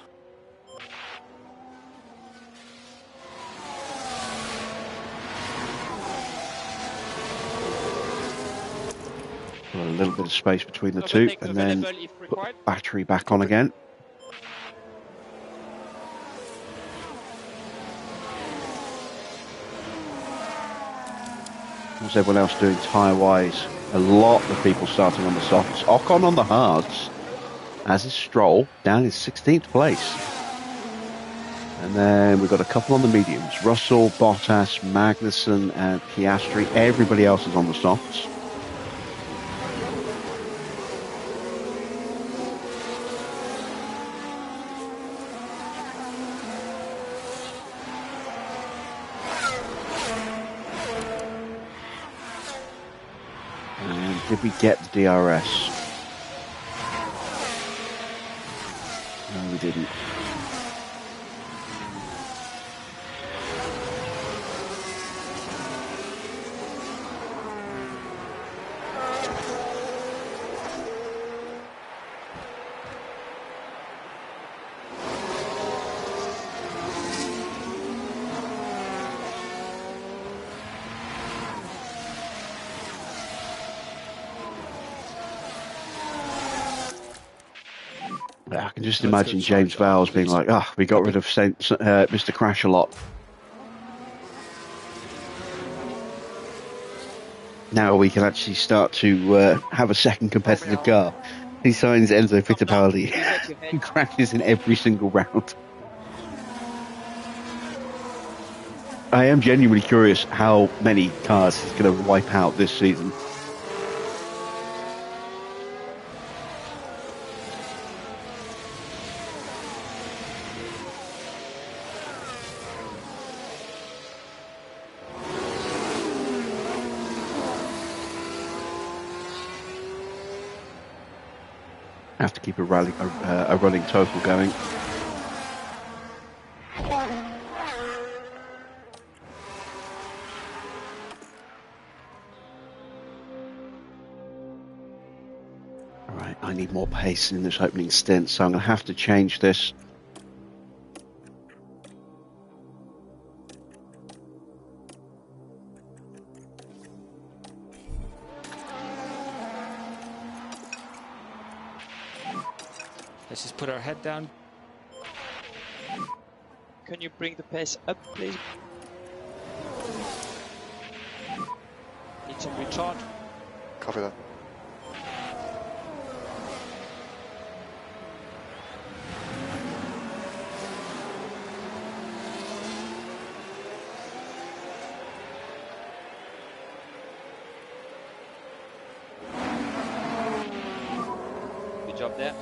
a little bit of space between the two, Overtake and then available if put required. the battery back on again. What's everyone else doing tyre-wise? A lot of people starting on the softs. Ocon on the hards, as is Stroll, down in 16th place. And then we've got a couple on the mediums. Russell, Bottas, Magnussen, and Piastri. Everybody else is on the softs. And did we get the DRS? No, we didn't. I can just imagine James Vowles being like, we got rid of Mr. Crash a lot. Now we can actually start to have a second competitive car. He signs Enzo Fittipaldi and crashes in every single round. I am genuinely curious how many cars he's going to wipe out this season. Have to keep a running total going. Alright, I need more pace in this opening stint, so I'm going to have to change this. Let's just put our head down. Can you bring the pace up, please? Need some recharge. Copy that. Good job there.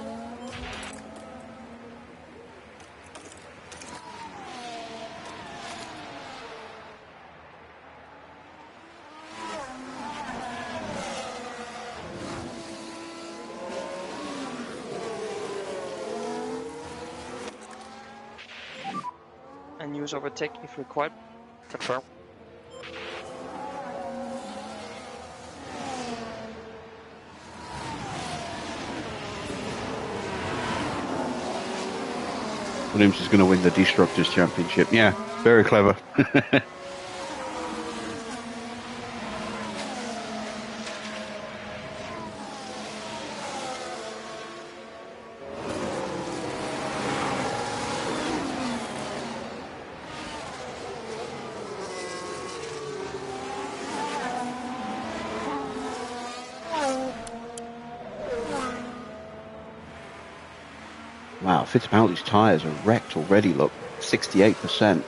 And use overtake if required. Confirm. Williams is going to win the Destructors Championship. Yeah, very clever. Wow, Fittipaldi's tyres are wrecked already, look. 68%.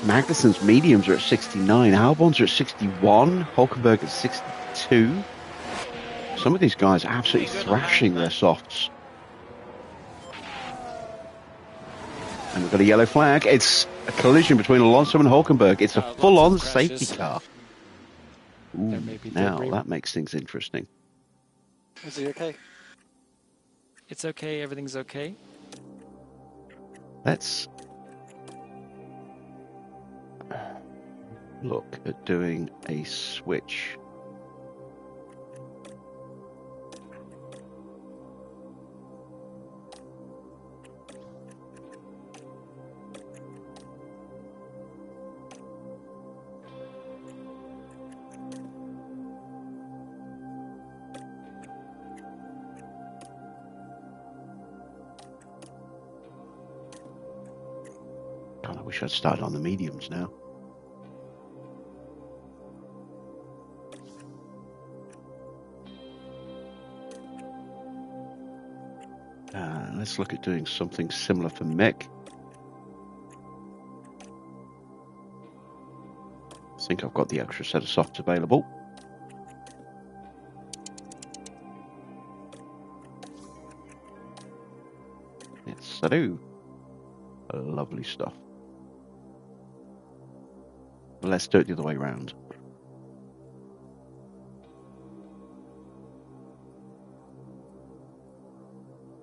Magnussen's mediums are at 69. Albon's are at 61. Hulkenberg at 62. Some of these guys are absolutely thrashing their softs. And we've got a yellow flag. It's a collision between Alonso and Hulkenberg. It's a full-on safety car. Ooh, now that makes things interesting. Is he okay? It's okay, everything's okay. Let's look at doing a switch. wish I'd started on the mediums now. Let's look at doing something similar for Mick. I think I've got the extra set of softs available. Yes, I do. Lovely stuff. Well, let's do it the other way around.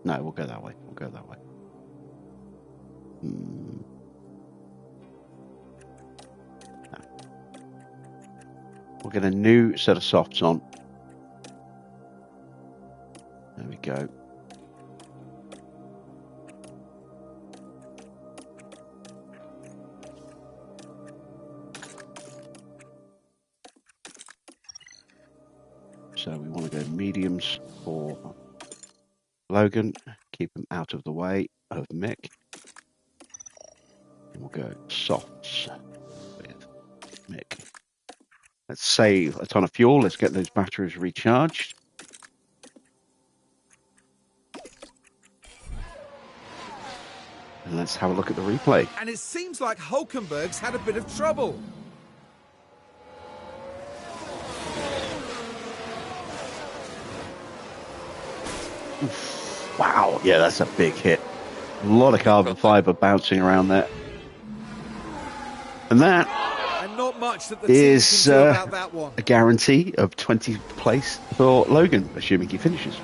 No, we'll go that way. We'll go that way. No. We'll get a new set of softs on. There we go. So we want to go mediums for Logan, keep him out of the way of Mick. And we'll go softs with Mick. Let's save a ton of fuel. Let's get those batteries recharged. And let's have a look at the replay. And it seems like Hulkenberg's had a bit of trouble. Oof. Wow, yeah, that's a big hit. A lot of carbon fiber bouncing around there. And that And not much that the team is can do about that one. a guarantee of 20th place for Logan, assuming he finishes.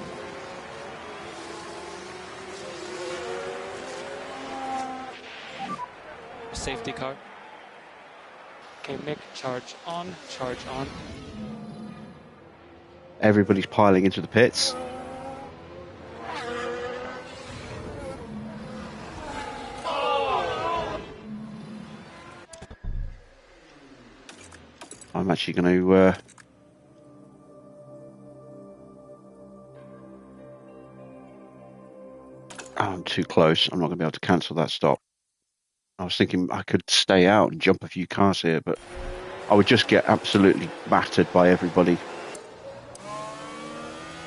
Safety car. Okay, Mick, charge on, charge on. Everybody's piling into the pits. I'm actually going to I'm too close. I'm not going to be able to cancel that stop. I was thinking I could stay out and jump a few cars here, but I would just get absolutely battered by everybody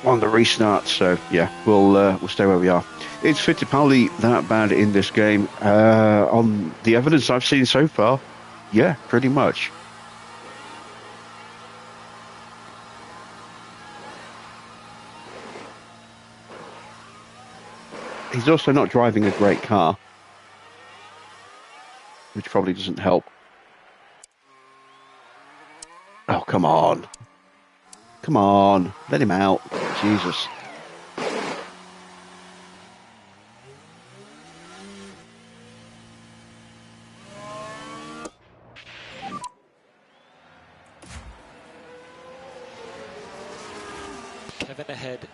on the restart. So yeah, we'll stay where we are. Is Fittipaldi that bad in this game? On the evidence I've seen so far, yeah, pretty much. He's also not driving a great car, which probably doesn't help. Oh, come on. Come on. Let him out. Jesus. Kevin ahead.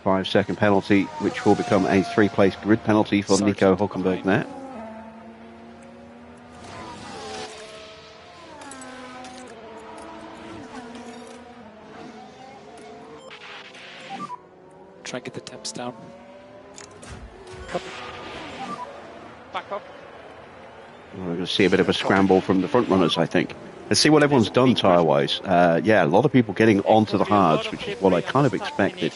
5-second penalty, which will become a 3-place grid penalty for Nico Hulkenberg there. Try and get the temps down. Back up. We're going to see a bit of a scramble from the front runners, I think. Let's see what everyone's done tyre-wise. Yeah, a lot of people getting onto the hards, which is what I kind of expected.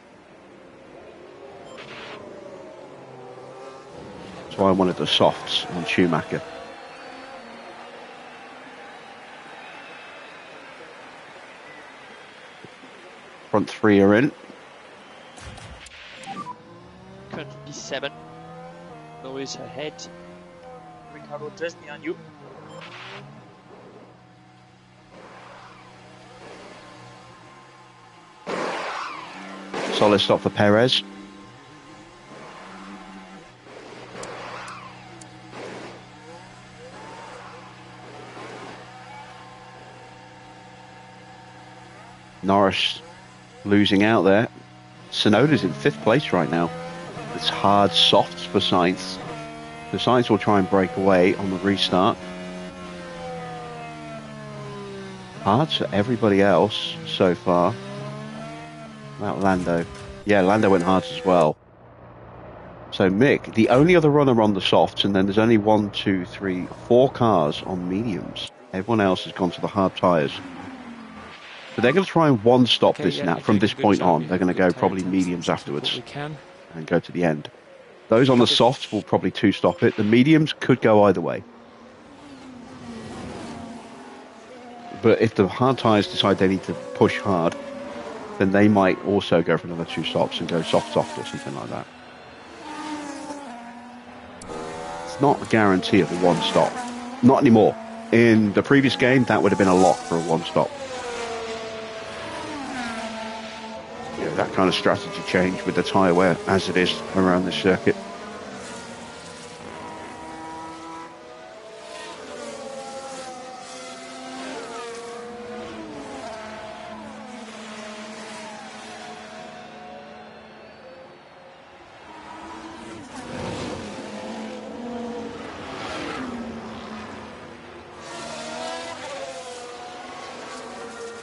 That's why I wanted the softs on Schumacher. Front three are in. Currently 7. Norris ahead. Ricardo just behind you. Solid stop for Perez. Norris losing out there. Tsunoda's in 5th place right now. It's hard softs for Sainz. The Sainz will try and break away on the restart. Hards for everybody else so far. About Lando. Yeah, Lando went hard as well. So Mick, the only other runner on the softs, and then there's only 1, 2, 3, 4 cars on mediums. Everyone else has gone to the hard tyres. So they're going to try and one-stop this now. From this point on, they're going to go probably mediums afterwards and go to the end. Those on the softs will probably two-stop it. The mediums could go either way. But if the hard tyres decide they need to push hard, then they might also go for another 2 stops and go soft or something like that. It's not a guarantee of a one-stop. Not anymore. In the previous game, that would have been a lock for a one-stop. That kind of strategy change with the tyre wear as it is around this circuit.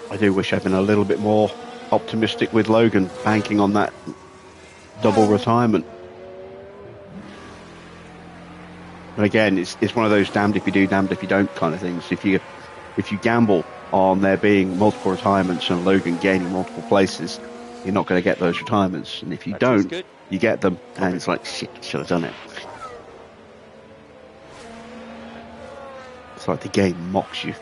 I do wish I'd been a little bit more optimistic with Logan, banking on that double retirement. And again, it's one of those damned if you do, damned if you don't kind of things. If you gamble on there being multiple retirements and Logan gaining multiple places, you're not going to get those retirements. And if you don't, you get them, and it's like, shit, should have done it. It's like the game mocks you.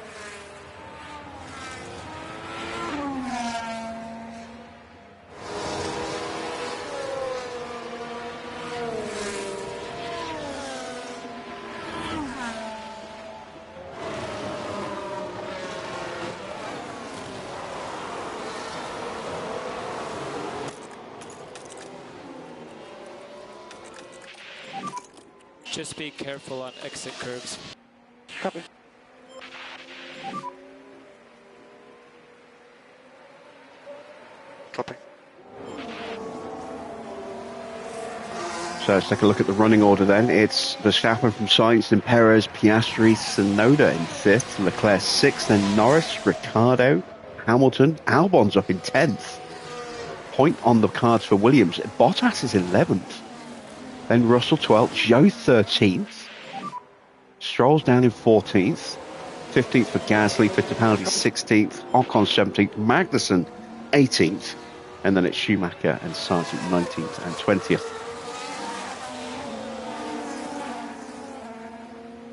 Just be careful on exit curves. Copy. Copy. So let's take a look at the running order then. It's Verstappen from Sainz, then Perez, Piastri, Tsunoda in 5th, Leclerc 6th, then Norris, Ricciardo, Hamilton, Albon's up in 10th. Point on the cards for Williams. Bottas is 11th. Then Russell 12th, Joe 13th. Stroll's down in 14th. 15th for Gasly, Fittipaldi 16th, Ocon 17th, Magnussen 18th. And then it's Schumacher and Sargent 19th and 20th.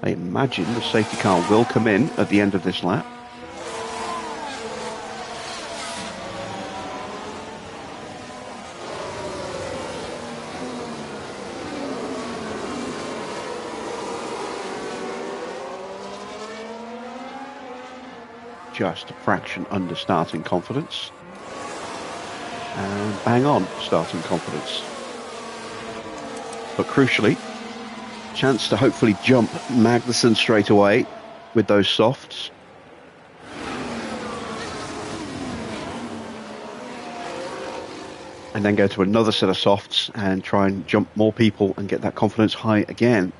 I imagine the safety car will come in at the end of this lap. Just a fraction under starting confidence. And bang on starting confidence. But crucially, chance to hopefully jump Magnussen straight away with those softs. And then go to another set of softs and try and jump more people and get that confidence high again.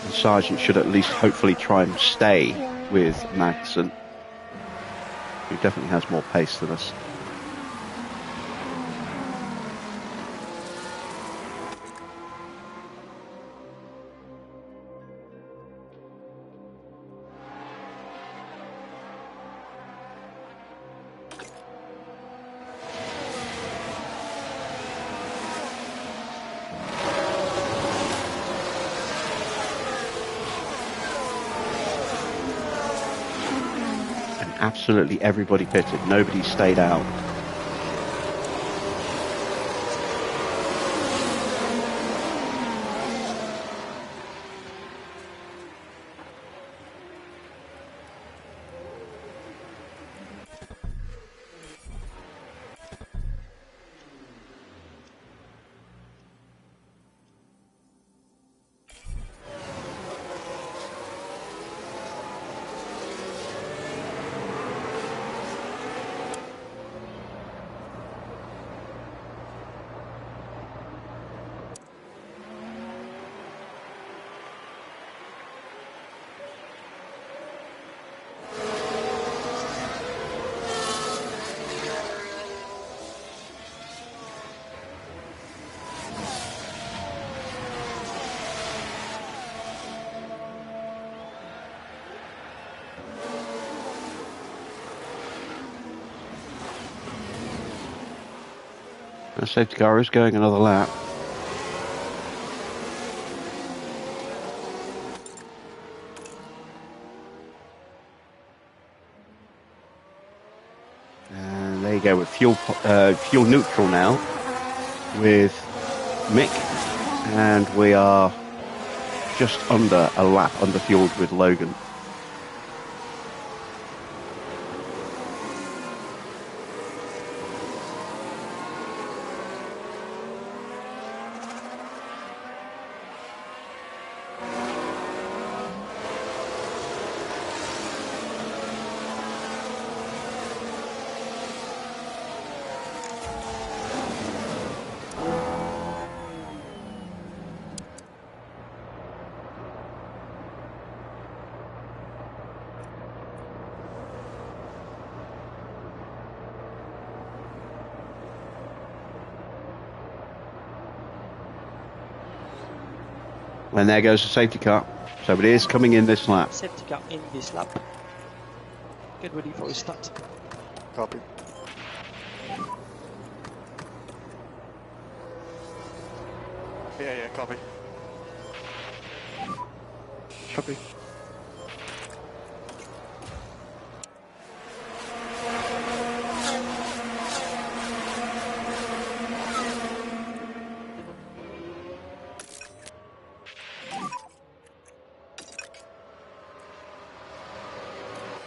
And Sargent should at least hopefully try and stay with Magnussen, who definitely has more pace than us. Absolutely everybody pitted. Nobody stayed out. The safety car is going another lap. And there you go, with fuel neutral now with Mick, and we are just under a lap under fueled with Logan. And there goes the safety car. So it is coming in this lap. Safety car in this lap. Get ready for a start. Copy. Yeah, copy. Copy.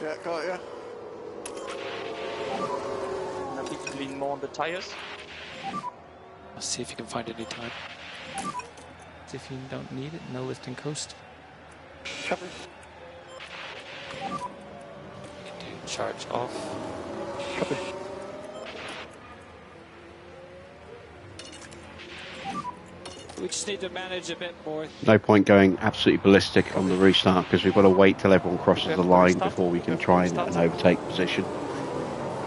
Yeah, got it, yeah. And a bit to lean more on the tires. Let's see if you can find any time. If you don't need it, no lift and coast. Copy. Charge off. Copy. We just need to manage a bit more. No point going absolutely ballistic on the restart because we've got to wait till everyone crosses the line before we can try and get an overtake position.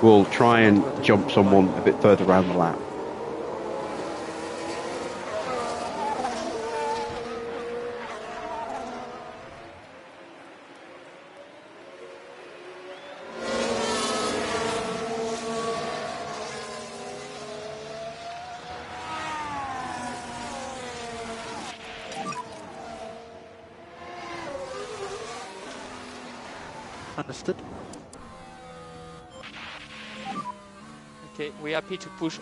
We'll try and jump someone a bit further around the lap. Understood. Okay, we're happy to push,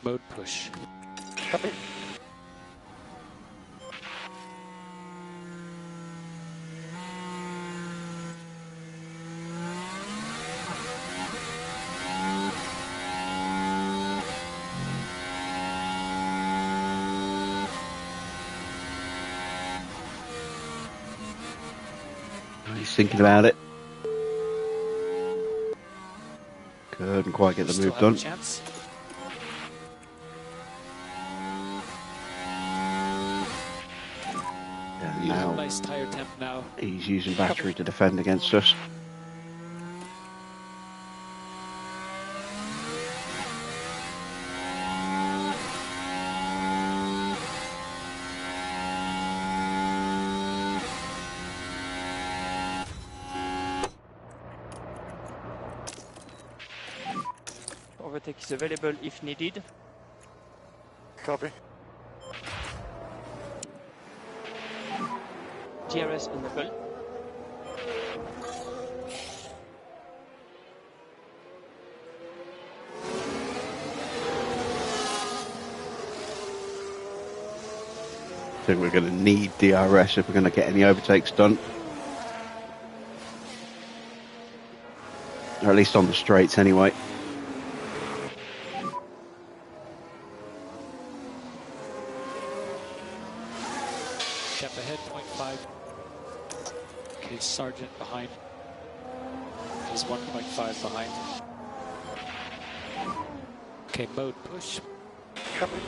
Mode push. Copy. He's thinking about it. Couldn't quite get the Still move have a done. chance. And You have now a nice tire temp now. he's using battery to defend against us. overtake is available if needed. Copy. DRS enabled. I think we're going to need DRS if we're going to get any overtakes done. Or at least on the straights anyway. Gap ahead, 0.5. Okay, Sergeant behind. He's 1.5 behind. Okay, mode push. Copy.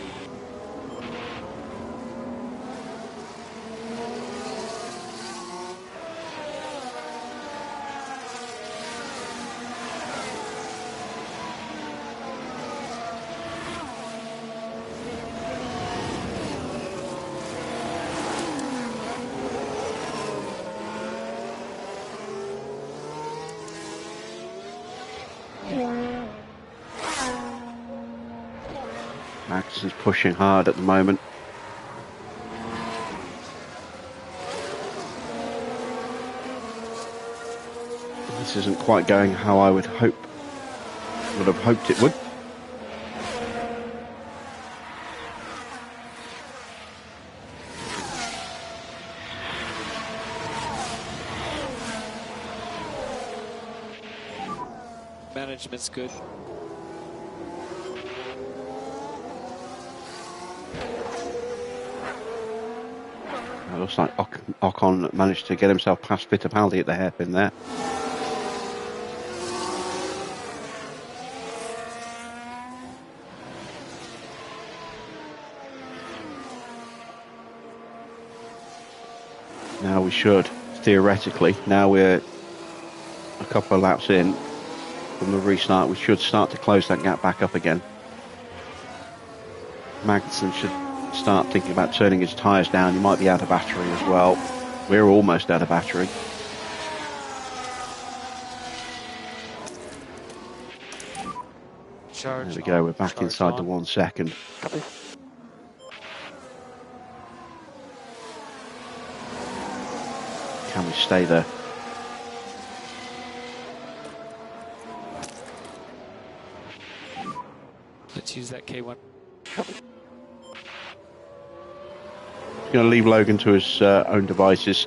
Magnussen's pushing hard at the moment. This isn't quite going how I would have hoped it would. Management's good. It looks like Ocon managed to get himself past Fittipaldi at the hairpin there. Now we should, theoretically, now we're a couple of laps in from the restart, we should start to close that gap back up again. Magnussen should start thinking about turning his tyres down. He might be out of battery as well. We're almost out of battery. Charge There we go, on, we're back charge inside on. the 1 second. Copy. Can we stay there? Let's use that K1. Going to leave Logan to his own devices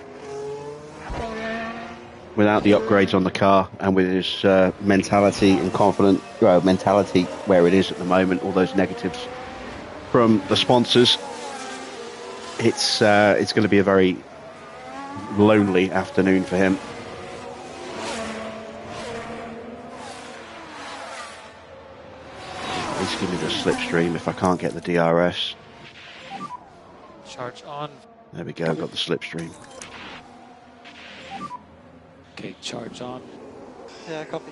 without the upgrades on the car and with his mentality and mentality where it is at the moment, all those negatives from the sponsors. It's going to be a very lonely afternoon for him. Please give me the slipstream if I can't get the DRS. Charge on. There we go, got the slipstream. Okay, charge on. Yeah, copy.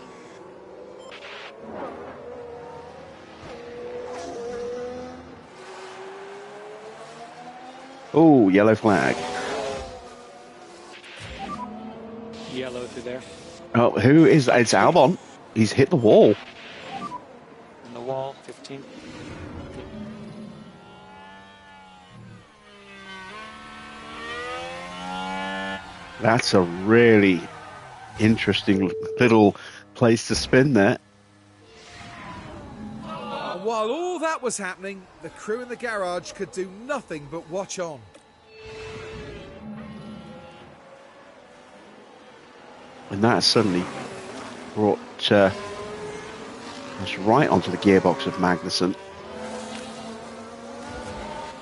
Oh, yellow flag. Yellow through there. Oh, who is that? It's Albon. He's hit the wall. On the wall, 15. That's a really interesting little place to spin there. And while all that was happening, the crew in the garage could do nothing but watch on. And that suddenly brought us right onto the gearbox of Magnussen.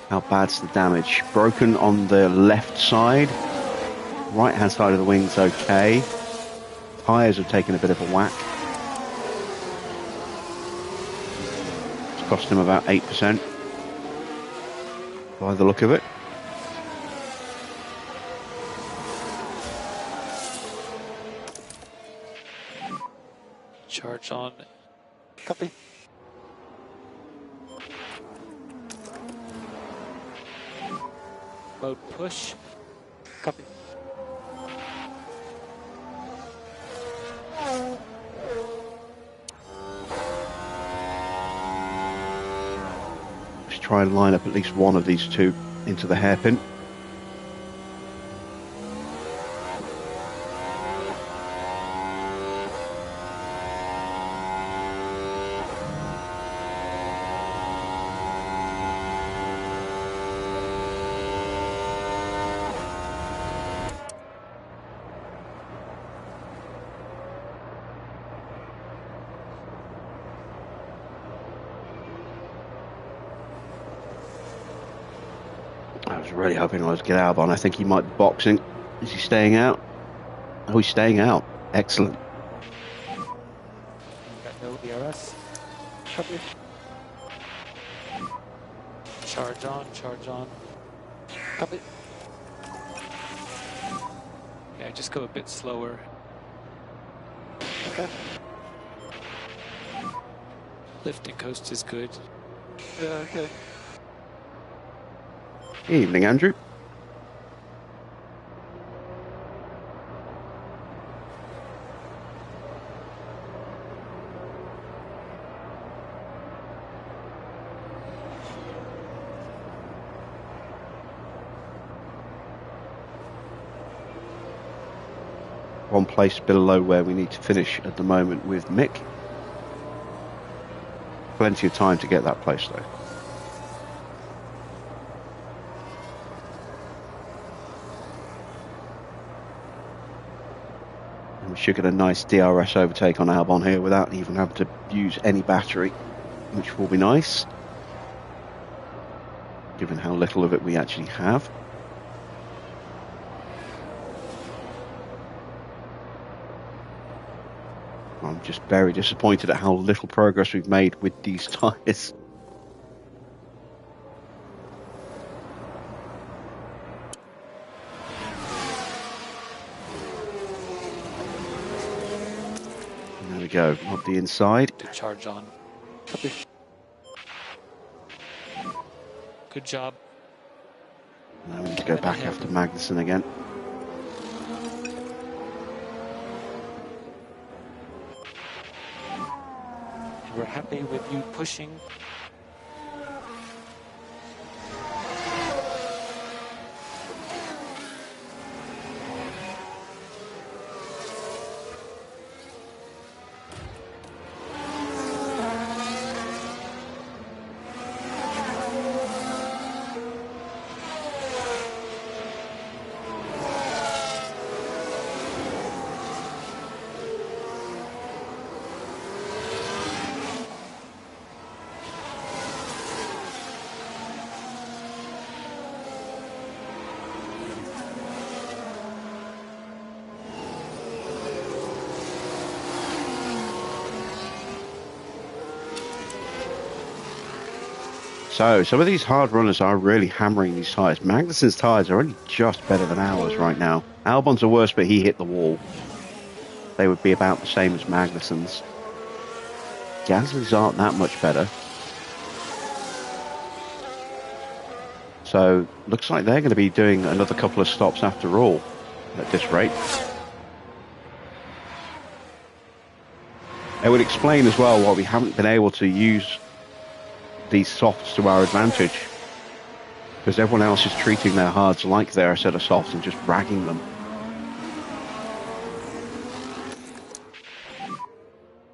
How bad's the damage? Broken on the left side. Right hand side of the wing's okay. Tyres have taken a bit of a whack. It's cost him about 8% by the look of it. Charge on. Copy. Mode push. Copy. Let's try and line up at least one of these two into the hairpin. I was really hoping I was get Albon. I think he might be boxing. Is he staying out? Oh, he's staying out. Excellent. Got no DRS. Copy. Charge on, charge on. Copy. Yeah, just go a bit slower. Okay. Lift and coast is good. Yeah, okay. Evening, Andrew. one place below where we need to finish at the moment with Mick. Plenty of time to get that place though. And we should get a nice DRS overtake on Albon here without even having to use any battery, which will be nice, given how little of it we actually have. I'm just very disappointed at how little progress we've made with these tyres. There we go, up the inside. To charge on. Copy. Good job. Now we need to go back after Magnussen again. We're happy with you pushing. So, some of these hard runners are really hammering these tyres. Magnussen's tyres are only just better than ours right now. Albon's are worse, but he hit the wall. They would be about the same as Magnussen's. Gasly's aren't that much better. So, looks like they're going to be doing another couple of stops after all, at this rate. It would explain as well why we haven't been able to use these softs to our advantage, because everyone else is treating their hards like they're a set of softs and just ragging them.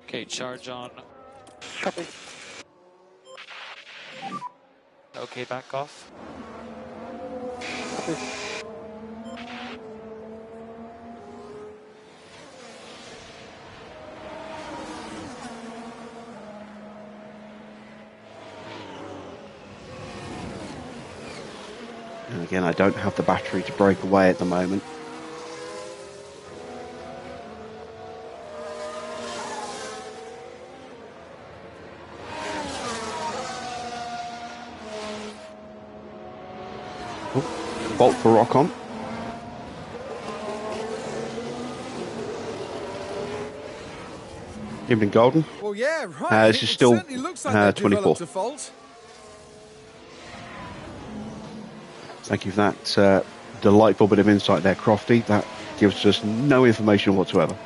Okay, charge on. Copy. Okay, back off. Copy. And again, I don't have the battery to break away at the moment. Oh, bolt for Rock-On. Evening, Golden. Well, yeah, right. This is still It certainly looks like they've 24. developed a fault. Thank you for that delightful bit of insight there, Crofty. That gives us no information whatsoever.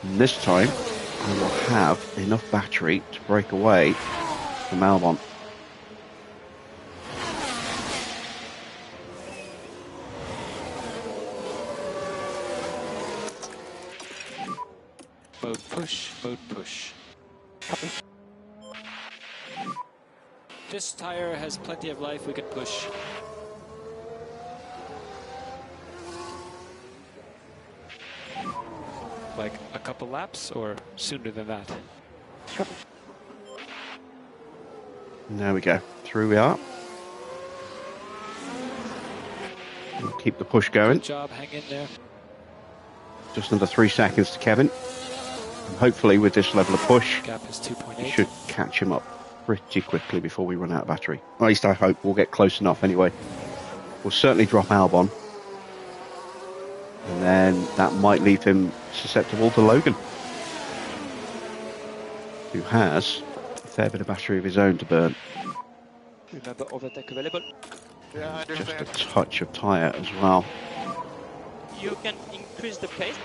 And this time, I will have enough battery to break away from Albon. Mode push, mode push. Copy. This tire has plenty of life, we can push. Like a couple laps or sooner than that? Copy. There we go. Through we are. We'll keep the push going. Good job, hang in there. Just under 3 seconds to Kevin. And hopefully with this level of push, Gap is we 2.8. should catch him up. pretty quickly before we run out of battery. At least I hope we'll get close enough anyway. We'll certainly drop Albon. And then that might leave him susceptible to Logan, who has a fair bit of battery of his own to burn. Remember, overtake available. Yeah, I Just a understand. touch of tyre as well. You can increase the pace.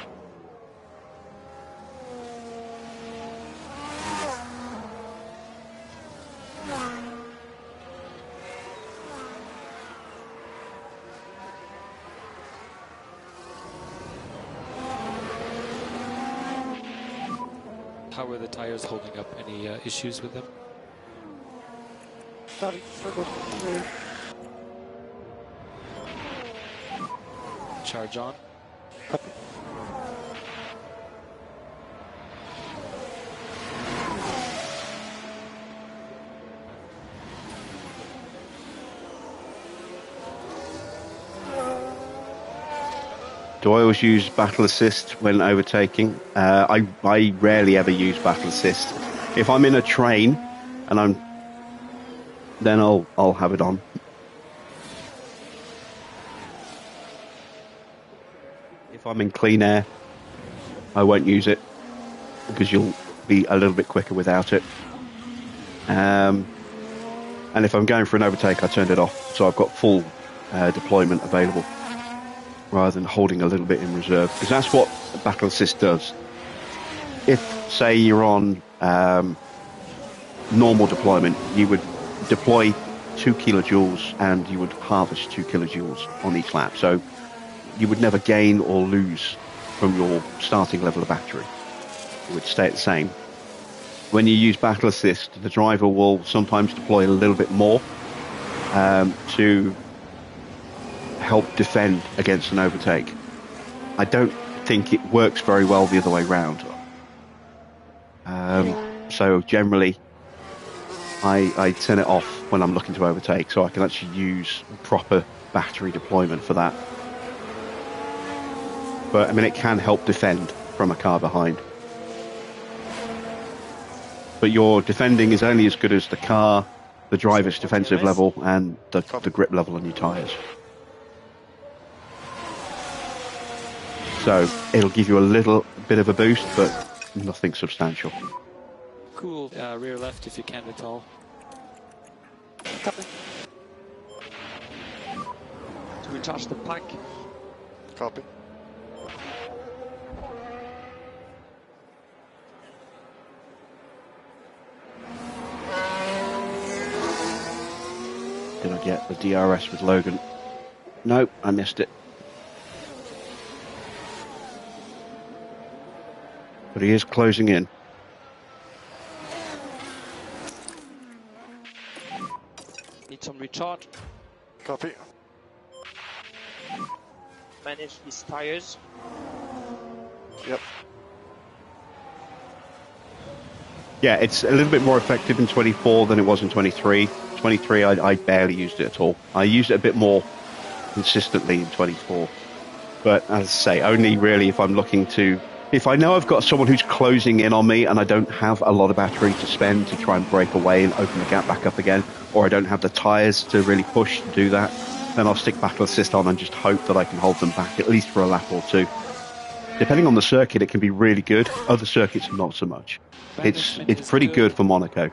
How are the tires holding up? Any issues with them? Sorry, struggle. Charge on. Copy. Do I always use battle assist when overtaking? I rarely ever use battle assist. If I'm in a train and then I'll have it on. If I'm in clean air, I won't use it because you'll be a little bit quicker without it. And if I'm going for an overtake, I turned it off, so I've got full deployment available, rather than holding a little bit in reserve, because that's what battle assist does. If, say, you're on normal deployment, you would deploy 2 kilojoules and you would harvest 2 kilojoules on each lap, so you would never gain or lose from your starting level of battery. It would stay the same. When you use battle assist, the driver will sometimes deploy a little bit more to help defend against an overtake. I don't think it works very well the other way round. So generally, I turn it off when I'm looking to overtake, so I can actually use proper battery deployment for that. But I mean, it can help defend from a car behind. But your defending is only as good as the car, the driver's defensive level, and the grip level on your tyres. So it'll give you a little bit of a boost, but nothing substantial. Cool. Rear left if you can at all. Copy. To recharge the pack. Copy. Did I get the DRS with Logan? Nope, I missed it. But he is closing in. Need some recharge. Copy. Manage his tires. Yep. Yeah, it's a little bit more effective in 24 than it was in 23. 23, I barely used it at all. I used it a bit more consistently in 24. But as I say, only really if I'm looking to... If I know I've got someone who's closing in on me and I don't have a lot of battery to spend to try and break away and open the gap back up again, or I don't have the tyres to really push to do that, then I'll stick battle assist on and just hope that I can hold them back at least for a lap or two. Depending on the circuit, it can be really good. Other circuits, not so much. It's pretty good for Monaco,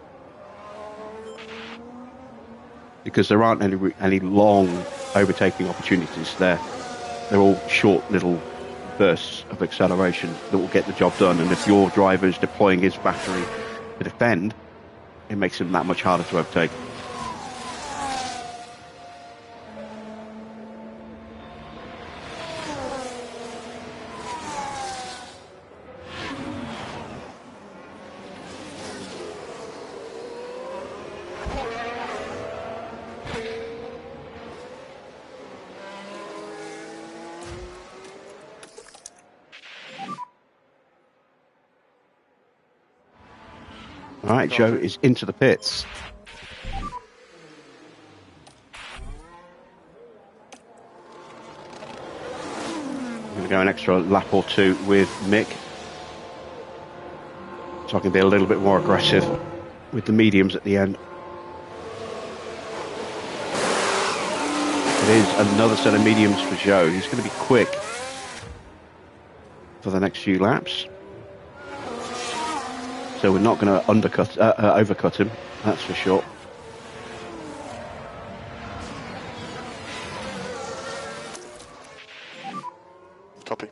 because there aren't any long overtaking opportunities there. They're all short little bursts of acceleration that will get the job done, and if your driver's deploying his battery to defend, it makes him that much harder to overtake. All right, Joe is into the pits. I'm going to go an extra lap or two with Mick, so I can be a little bit more aggressive. with the mediums at the end. It is another set of mediums for Joe. He's going to be quick for the next few laps. So we're not going to overcut him, that's for sure. Copy.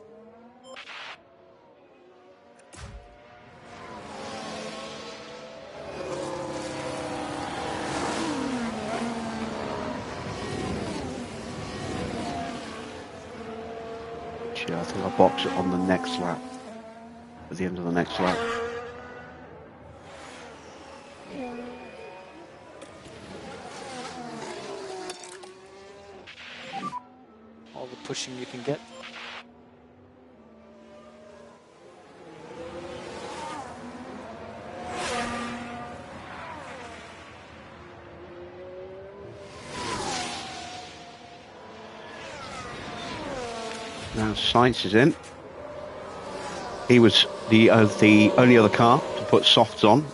Yeah, I think I'll box it on the next lap, at the end of the next lap. All the pushing you can get. Now Sainz is in. He was the only other car to put softs on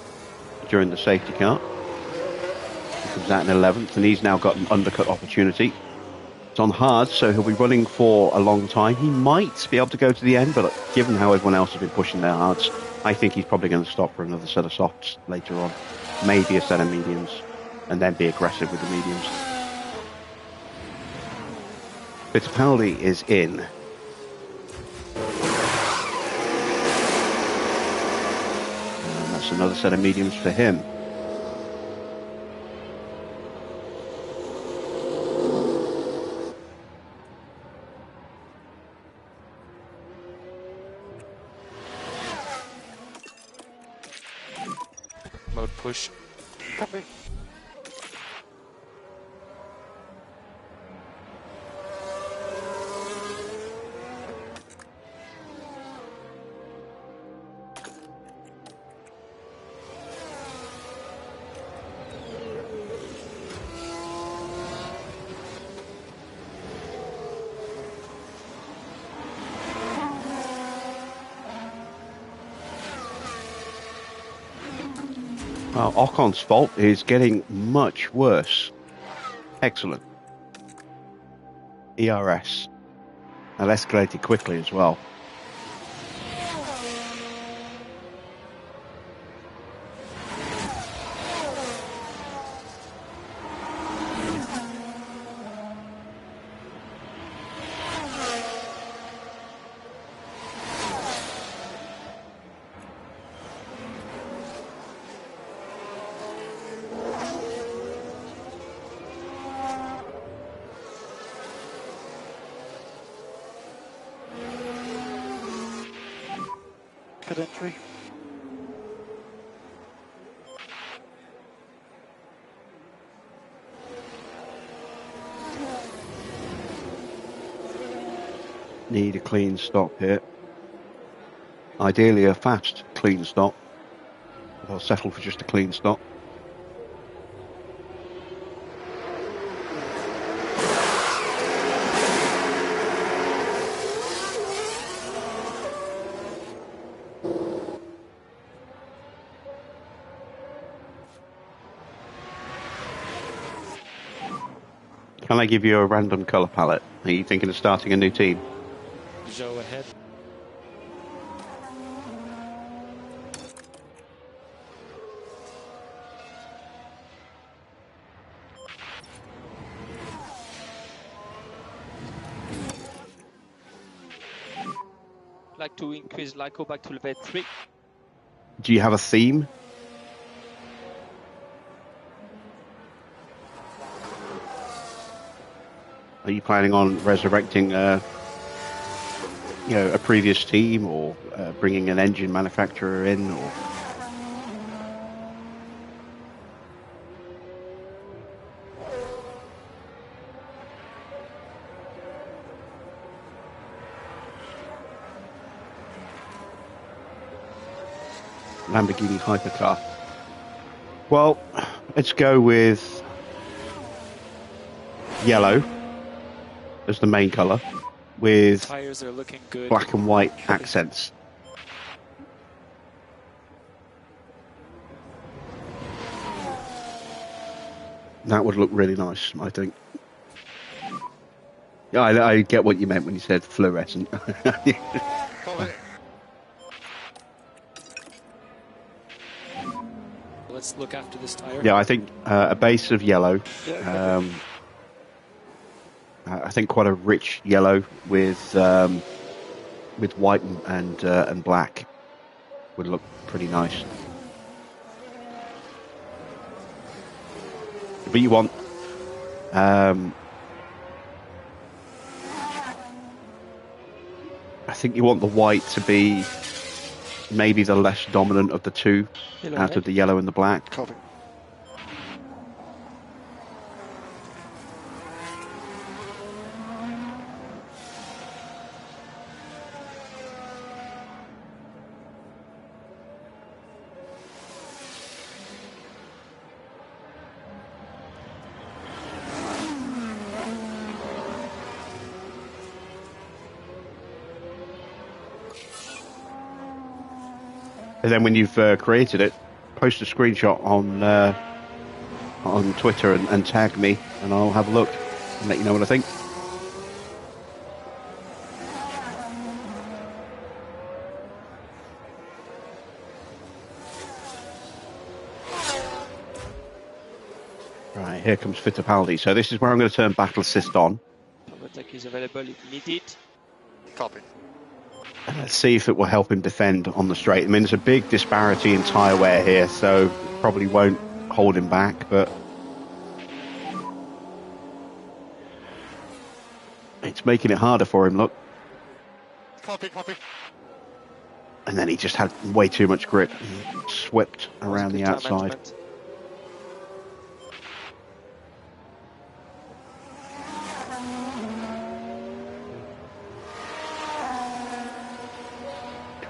during the safety car. He comes out in 11th, and he's now got an undercut opportunity. It's on hard, so he'll be running for a long time. He might be able to go to the end, but given how everyone else has been pushing their hards, I think he's probably going to stop for another set of softs later on. Maybe a set of mediums, and then be aggressive with the mediums. Fittipaldi is in. And that's another set of mediums for him. Mode push. Copy. Well, Ocon's fault is getting much worse. Excellent. ERS. That escalated quickly as well. Good entry. Need a clean stop here. Ideally a fast clean stop. I'll settle for just a clean stop. Can I give you a random colour palette? Are you thinking of starting a new team? Joe ahead. Like to increase Lyco back to level 3. Do you have a theme? Are you planning on resurrecting a previous team, or bringing an engine manufacturer in, or? Lamborghini hypercar. Well, let's go with yellow as the main colour, with Tires are looking good. black and white accents. That would look really nice, I think. Yeah, I get what you meant when you said fluorescent. Copy. Let's look after this tire. Yeah, I think a base of yellow. Yeah, I think quite a rich yellow with white and black would look pretty nice. But you want I think you want the white to be maybe the less dominant of the two Yellow out red. of the yellow and the black. copy. And then when you've created it, post a screenshot on Twitter and tag me, and I'll have a look and let you know what I think. Right, here comes Fittipaldi. So this is where I'm going to turn battle assist on. Power attack is available if needed. Copy. And let's see if it will help him defend on the straight. I mean, there's a big disparity in tyre wear here, so probably won't hold him back, but it's making it harder for him, look. Copy, copy. And then he just had way too much grip. He swept around the Good time outside. management.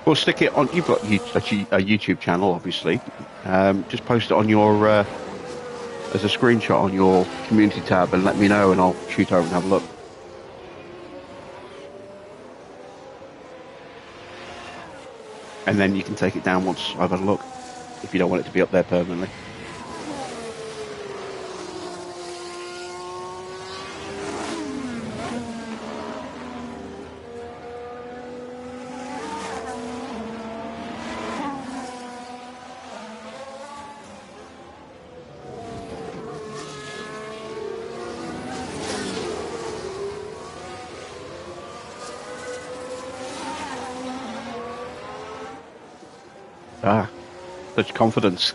We'll stick it on. You've got a YouTube channel, obviously. Just post it on your as a screenshot on your community tab, and let me know, and I'll shoot over and have a look. And then you can take it down once I've had a look, if you don't want it to be up there permanently. Ah, such confidence.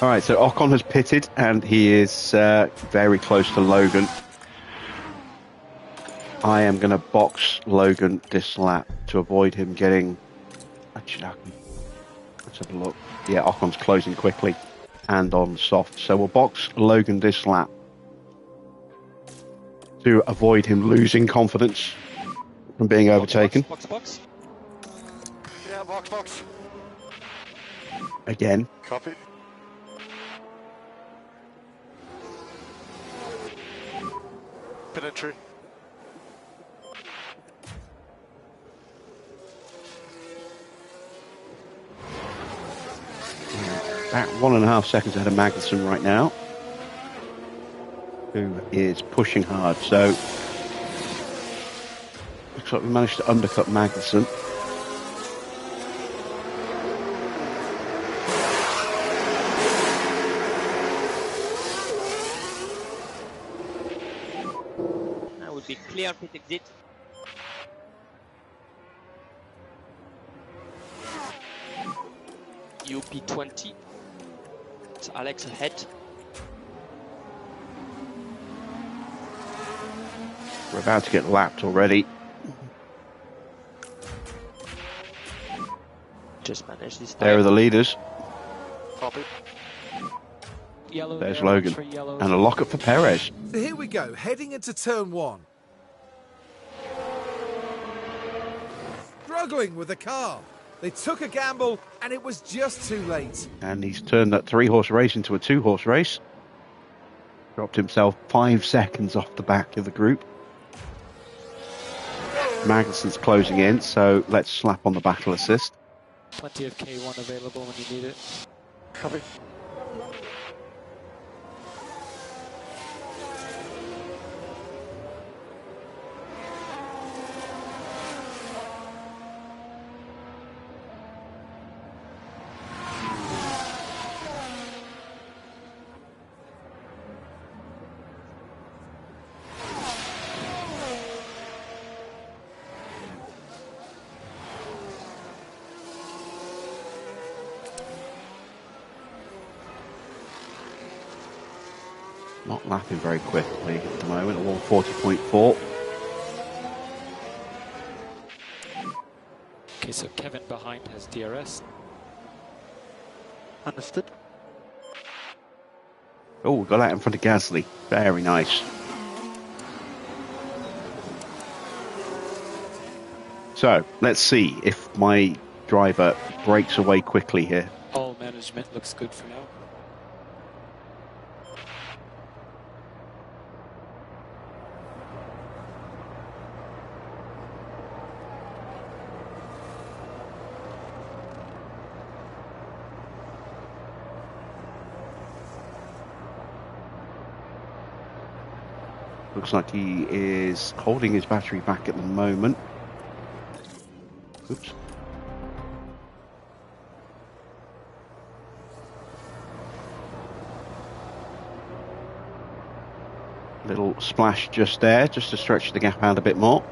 All right, so Ocon has pitted, and he is very close to Logan. I am going to box Logan this lap to avoid him getting... Actually, let's have a look. Yeah, Ocon's closing quickly and on soft. So we'll box Logan this lap to avoid him losing confidence from being overtaken. Box. Yeah, box. Again. Copy. Pin entry. About 1.5 seconds ahead of Magnussen right now, who is pushing hard. So looks like we managed to undercut Magnussen. That would be clear pit exit. UP20. It's Alex ahead. We're about to get lapped already. Just manage this There are time. the leaders. Copy. Yellow There's there, watch Logan. for yellow. And a lockup for Perez. Here we go, heading into turn one. Struggling with the car. They took a gamble and it was just too late. And he's turned that 3-horse race into a 2-horse race. Dropped himself 5 seconds off the back of the group. Magnussen's closing in, so let's slap on the battle assist. Plenty of K1 available when you need it. Copy. Not lapping very quickly at the moment, 140.4. Okay, so Kevin behind has DRS. Understood. Oh, got out in front of Gasly. Very nice. So, let's see if my driver breaks away quickly here. All management looks good for now. Looks like he is holding his battery back at the moment. Oops. Little splash just there, just to stretch the gap out a bit more.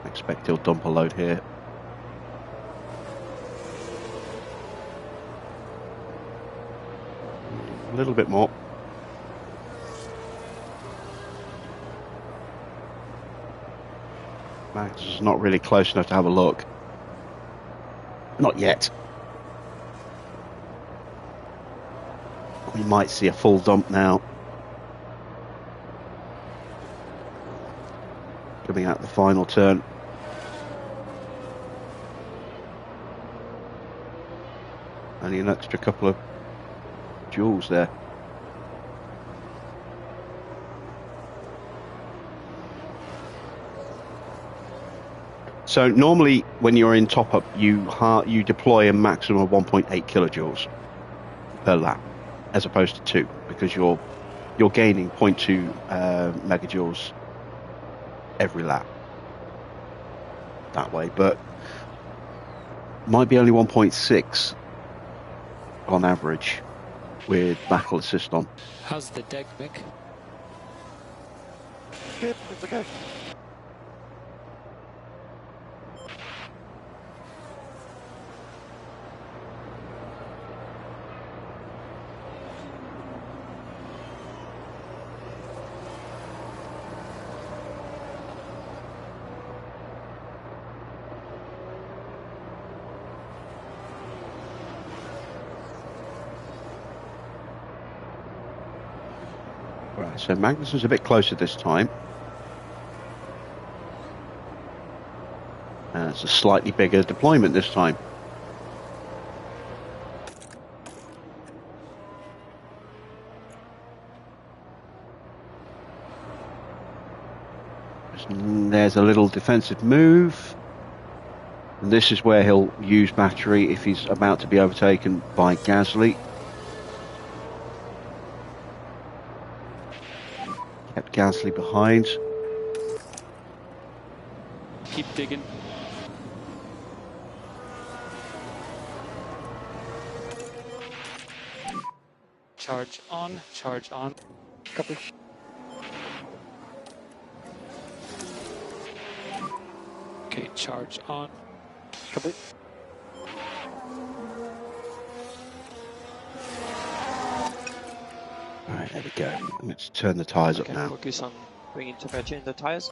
Expect he'll dump a load here. A little bit more. Max is not really close enough to have a look. Not yet. We might see a full dump now. Coming out the final turn. Only an extra couple of joules there. So normally when you're in top up, you deploy a maximum of 1.8 kilojoules per lap, as opposed to 2, because you're gaining 0.2 megajoules every lap that way, but might be only 1.6 on average with battle assist on. How's the deck, Mick? Good, it's okay. Right, so Magnussen's a bit closer this time. And it's a slightly bigger deployment this time. There's a little defensive move. And this is where he'll use battery if he's about to be overtaken by Gasly. Kept Gasly behind. Keep digging. Charge on, charge on. Copy. Okay, charge on. Copy. Alright, there we go. Let's turn the tyres up Okay, now. focus on bringing temperature in the tires.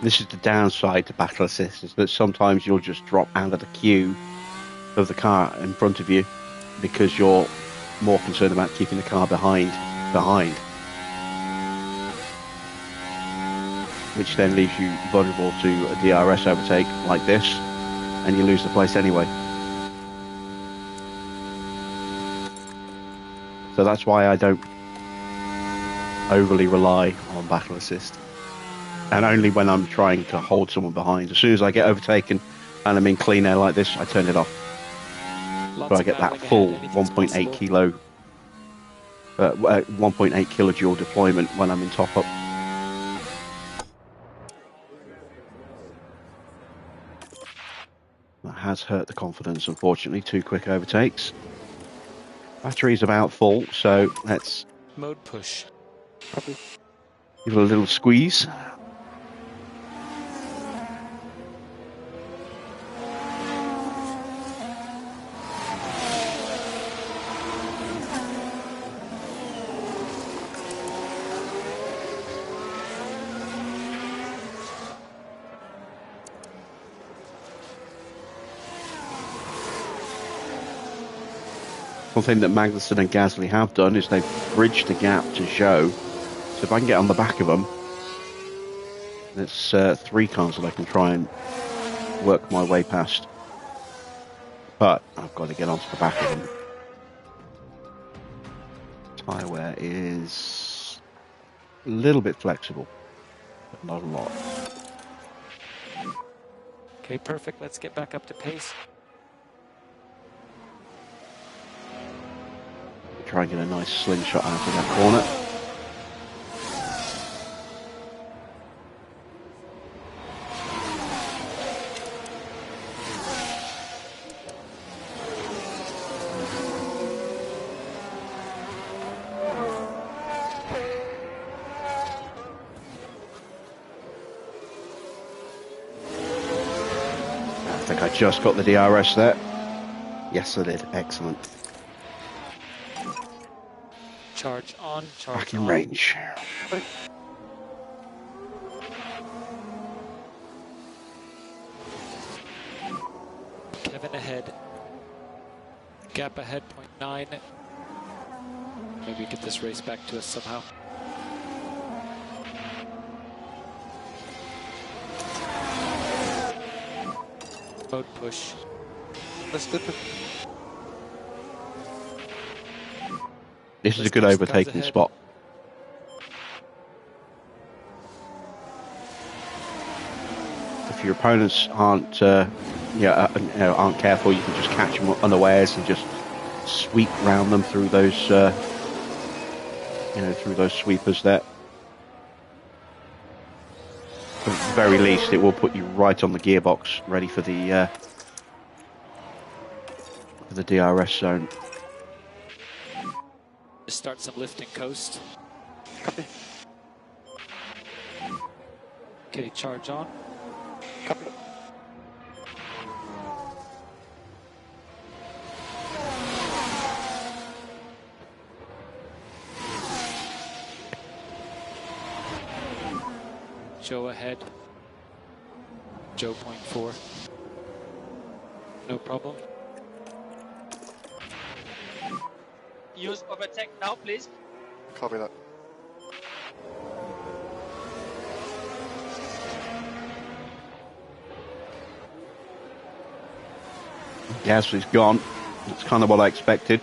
This is the downside to battle assist, is that sometimes you'll just drop out of the queue of the car in front of you because you're more concerned about keeping the car behind, which then leaves you vulnerable to a DRS overtake like this, and you lose the place anyway. So that's why I don't overly rely on battle assist. And only when I'm trying to hold someone behind. As soon as I get overtaken and I'm in clean air like this, I turn it off. Lots I of get that battling full ahead, anything's 1.8 possible. kilo, 1.8 kilojoule deployment when I'm in top up. That has hurt the confidence, unfortunately. 2 quick overtakes. Battery's about full, so let's Mode push. Copy. give it a little squeeze. One thing that Magnussen and Gasly have done is they've bridged the gap to Zhou. So if I can get on the back of them, it's 3 cars that I can try and work my way past. But I've got to get onto the back of them. Tyre wear is a little bit flexible, but not a lot. Okay, perfect. Let's get back up to pace. Try and get a nice slingshot out of that corner. I think I just got the DRS there. Yes, I did. Excellent. Charge on, charge Back in on. range. Kevin ahead. Gap ahead, 0.9. Maybe get this race back to us somehow. Mode push. Listed. This is a Let's good push the guys overtaking ahead. spot. If your opponents aren't, aren't careful, you can just catch them unawares and just sweep round them through those, through those sweepers there. At the very least, it will put you right on the gearbox, ready for the DRS zone. Just start some lift and coast. Copy. Okay, charge on. Copy. Joe ahead. Joe 0.4. No problem. Use overtake now, please. Copy that. Gasly's gone. That's kind of what I expected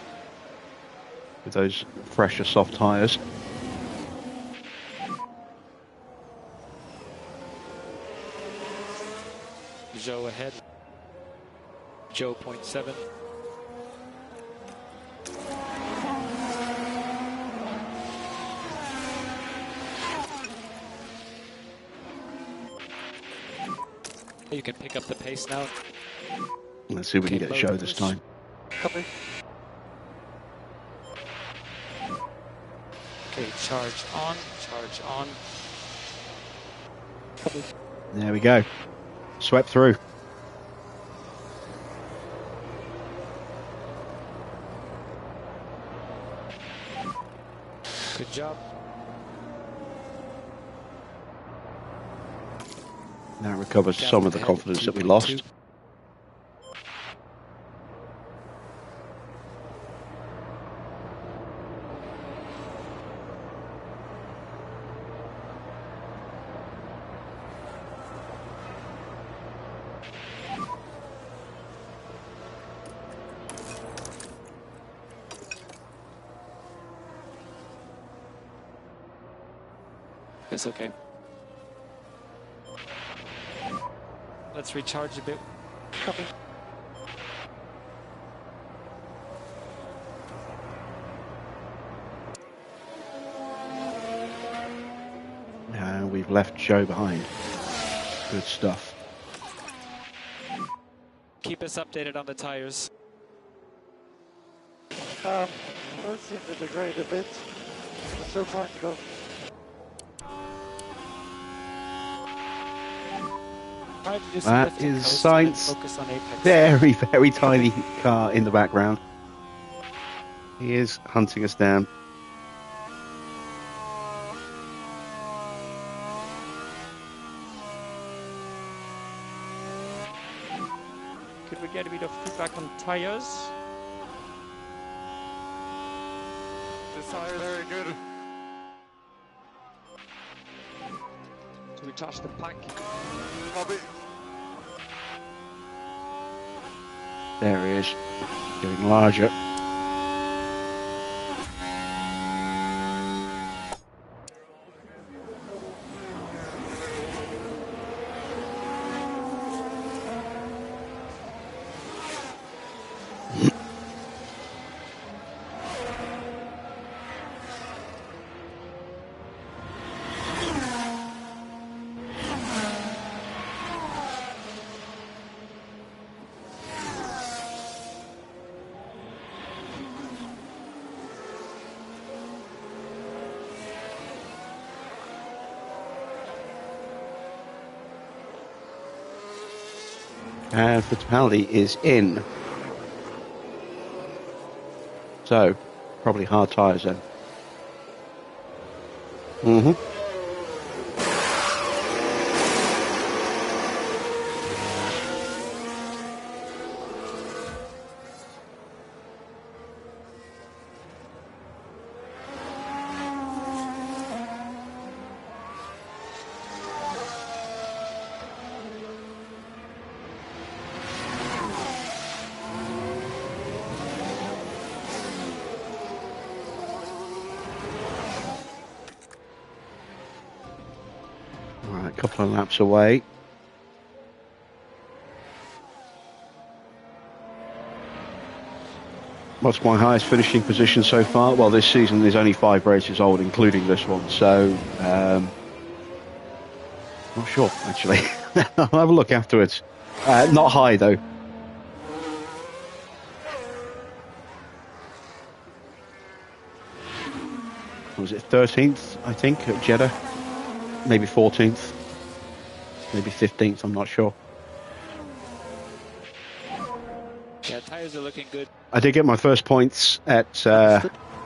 with those fresher soft tyres. Joe ahead. Joe 0.7. You can pick up the pace now. Let's see if we can Okay, get a show this time. Copy. Okay, charge on, charge on. Copy. There we go. Swept through. Good job. That recovers some of the confidence that we lost. It's okay. Let's recharge a bit. Copy. we've left Joe behind. Good stuff. Keep us updated on the tires. Both seem to degrade a bit. We're still fine to go. That is Sainz. Very, very tiny car in the background. He is hunting us down. Could we get a bit of feedback on tires? The tires very good. So we touch the pack. Copy. There he is, getting larger. And Fittipaldi is in. So, probably hard tyres then. Right, a couple of laps away. What's my highest finishing position so far? Well, this season is only 5 races old, including this one, so not sure, actually. I'll have a look afterwards. Not high, though. Was it 13th, I think, at Jeddah? Maybe 14th, maybe 15th, I'm not sure. Yeah, tires are looking good. I did get my first points at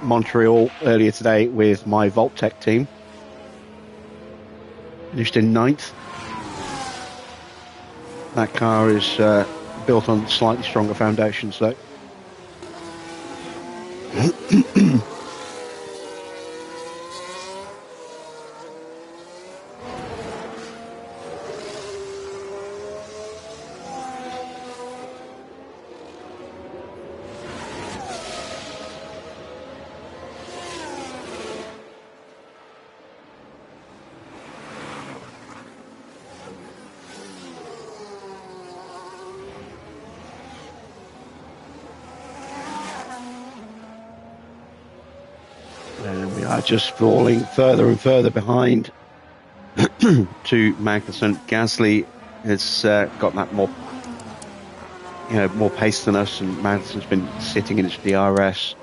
Montreal earlier today with my Voltec team. Finished in 9th. That car is built on slightly stronger foundations, though. And we are just falling further and further behind to Magnussen. Gasly has got that more pace than us, and Magnussen's been sitting in his DRS.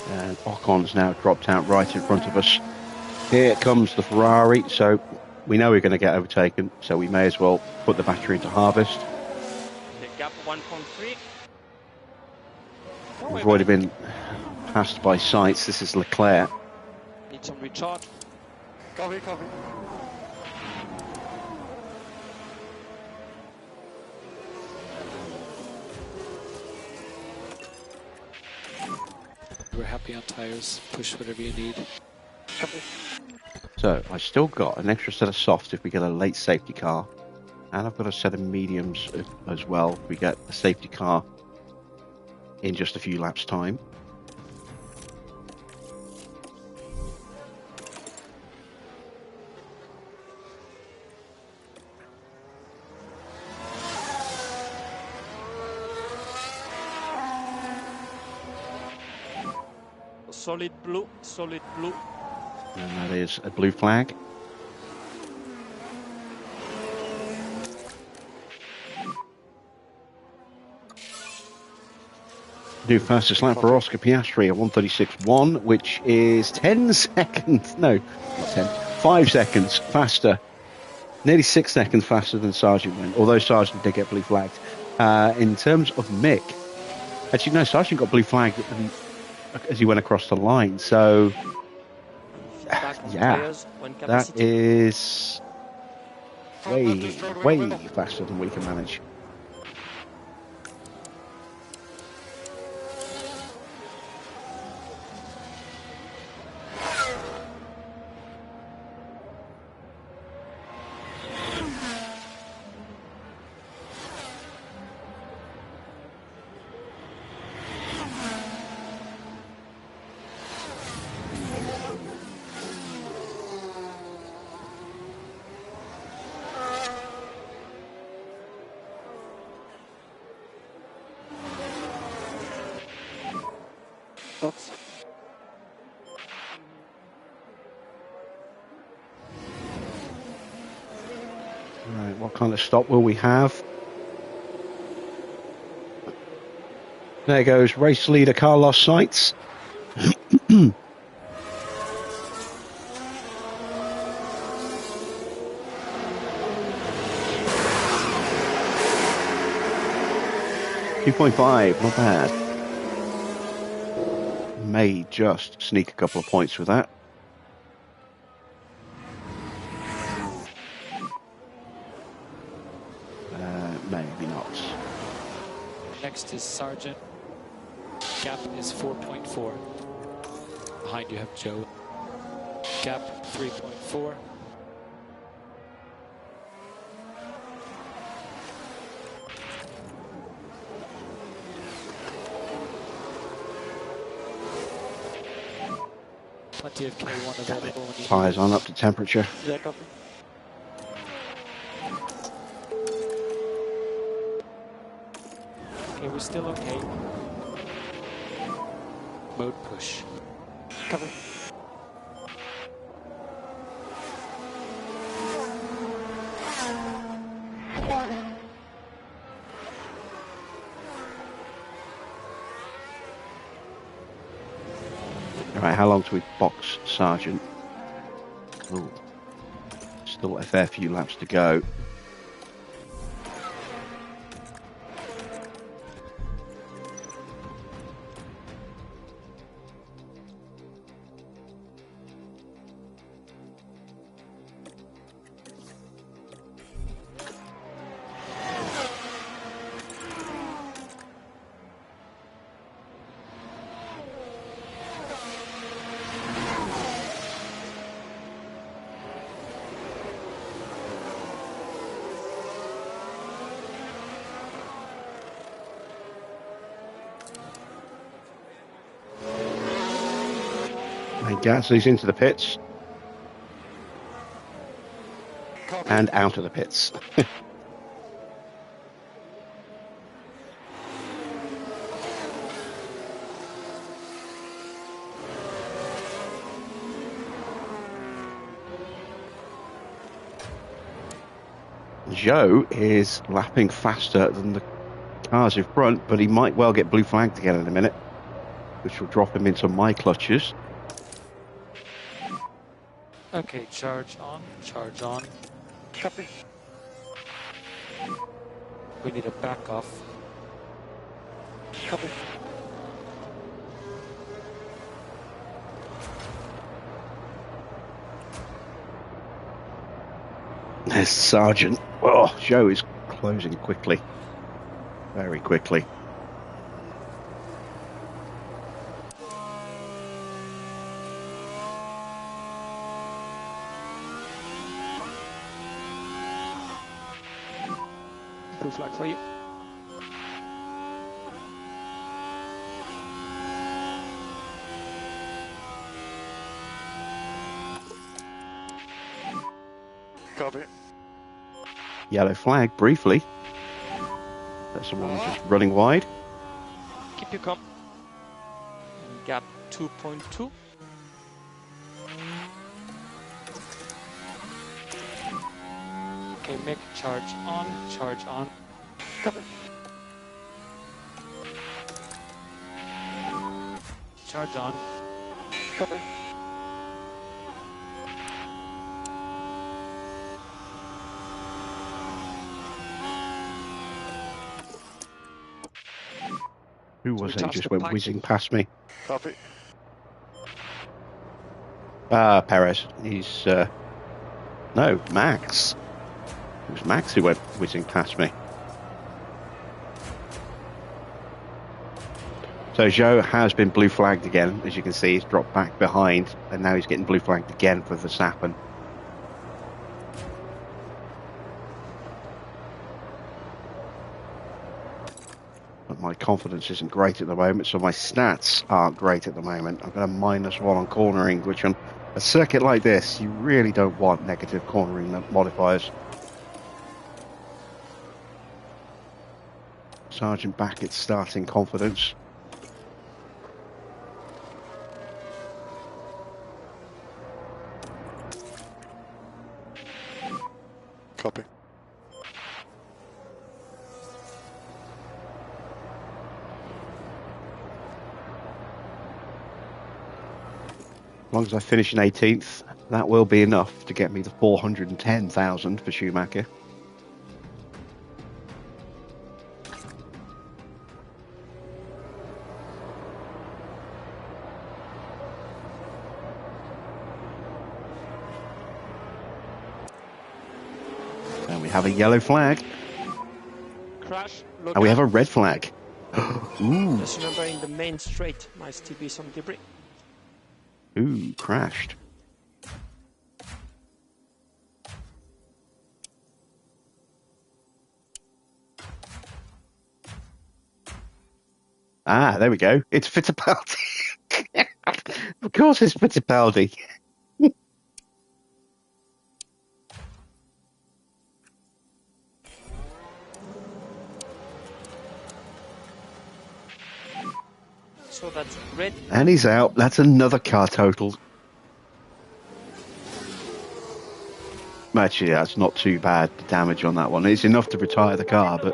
And Ocon's now dropped out right in front of us. Here comes the Ferrari, so we know we're going to get overtaken, so we may as well put the battery into harvest. The gap 1.3. We've already been passed by Sainz. This is Leclerc. Need some recharge. Copy, copy. We're happy on tires. Push whatever you need. Copy. So I still got an extra set of softs if we get a late safety car, and I've got a set of mediums as well if we get a safety car in just a few laps' time. Solid blue, solid blue. And that is a blue flag. New fastest lap for Oscar Piastri, a 1:36.1, which is 10 seconds, no, not 10, 5 seconds faster, nearly 6 seconds faster than Sargent went, although Sargent did get blue flagged. In terms of Mick, actually no, Sargent got blue flagged as he went across the line, so yeah, that is way faster than we can manage. Oops. Right, what kind of stop will we have? There goes race leader Carlos Sainz. .5, not bad. May just sneak a couple of points with that. Maybe not. Next is Sargent. Gap is 4.4. Behind you have Joe. Gap 3.4. Plenty of K1 available when you Tyres on up to temperature. Yeah, copy. Okay, we're still okay. Mode push. Copy. Alright, how long do we box Sargent? Ooh. Still a fair few laps to go. And Gasly's into the pits. Copy. And out of the pits. Joe is lapping faster than the cars in front, but he might well get blue flagged again in a minute, which will drop him into my clutches. Okay, charge on, charge on. Copy. We need a back off. Copy. There's Sergeant. Oh, Joe is closing quickly. Very quickly. Blue flag for you. Copy. Yellow flag, briefly. That's the one just running wide. Keep your calm. Gap 2.2. Okay, Mick, charge on, charge on. Copy. Charge on. Copy. Who was it? toss Just the went plank. whizzing past me. Copy. Perez. He's no, Max. It was Max who went whizzing past me. So Joe has been blue flagged again. As you can see, he's dropped back behind, and now he's getting blue flagged again for Verstappen. But my confidence isn't great at the moment, so my stats aren't great at the moment. I've got a -1 on cornering, which on a circuit like this, you really don't want negative cornering modifiers. Sergeant Beckett's starting confidence. Copy. As long as I finish in 18th, that will be enough to get me the 410,000 for Schumacher. And we have a yellow flag. Crash. Look And we have out. a red flag. Ooh, Just remember in the main straight, might still be some debris. ooh, crashed. Ah, there we go. It's Fittipaldi. Of course it's Fittipaldi. So that's red. And he's out. That's another car total. Actually, that's not too bad, the damage on that one. It's enough to retire the car, but...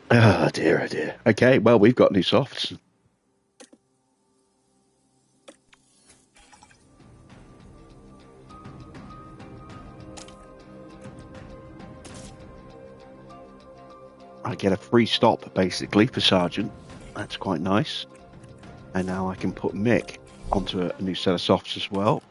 Oh dear, oh dear. Okay, well, we've got new softs. I get a free stop, basically, for Sergeant. That's quite nice. And now I can put Mick onto a new set of softs as well.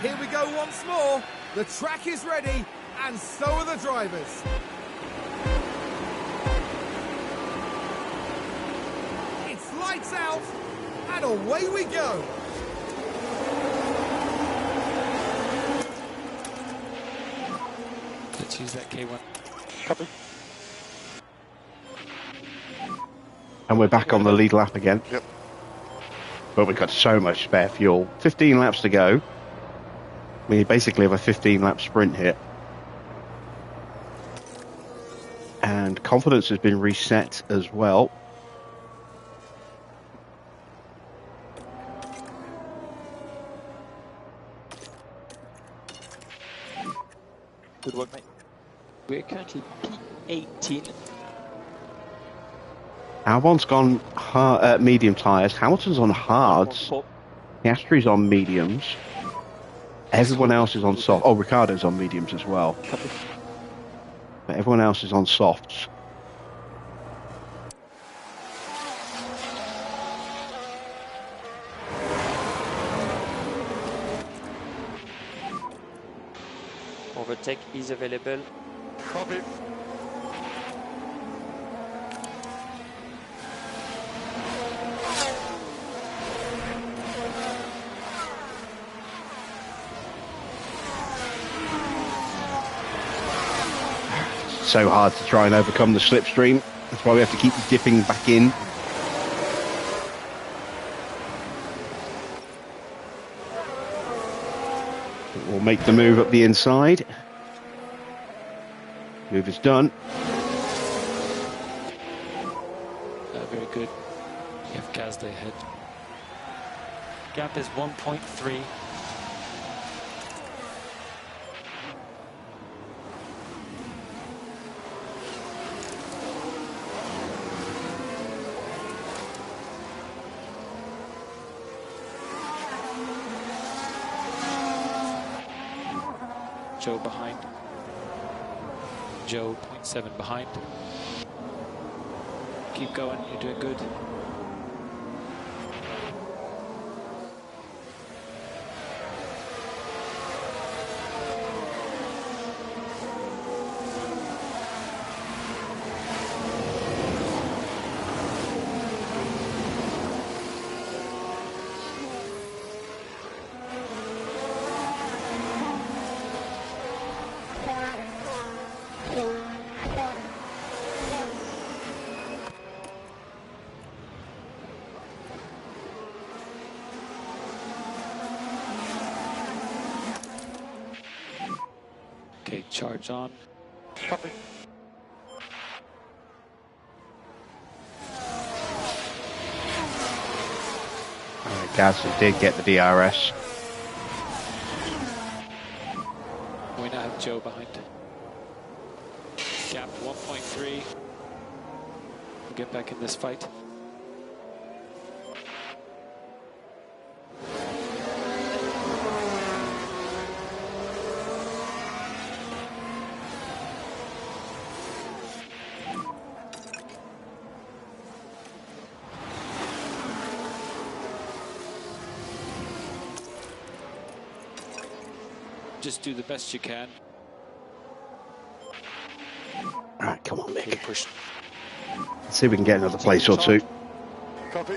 Here we go once more. The track is ready, and so are the drivers. It's lights out, and away we go. Let's use that K1. Copy. And we're back on the lead lap again. Yep. But we've got so much spare fuel. 15 laps to go. We basically have a 15 lap sprint here. And confidence has been reset as well. Good work, mate. We're currently P18. Albon's gone medium tyres. Hamilton's on hards. Piastri's on mediums. Everyone else is on soft. Oh, Ricciardo's on mediums as well. But everyone else is on softs. Overtake is available. Copy. So hard to try and overcome the slipstream. That's why we have to keep dipping back in. We'll make the move up the inside. Move is done. Very good. You have Gasly ahead. Gap is 1.3. Joe behind. Joe 0.7 behind. Keep going, you're doing good. Okay, charge on. Copy. Gasly did get the DRS. We now have Joe behind. Gap 1.3. We'll get back in this fight. Just do the best you can. Alright, come on, Mick. Push. Let's see if we can get another place or two. Copy.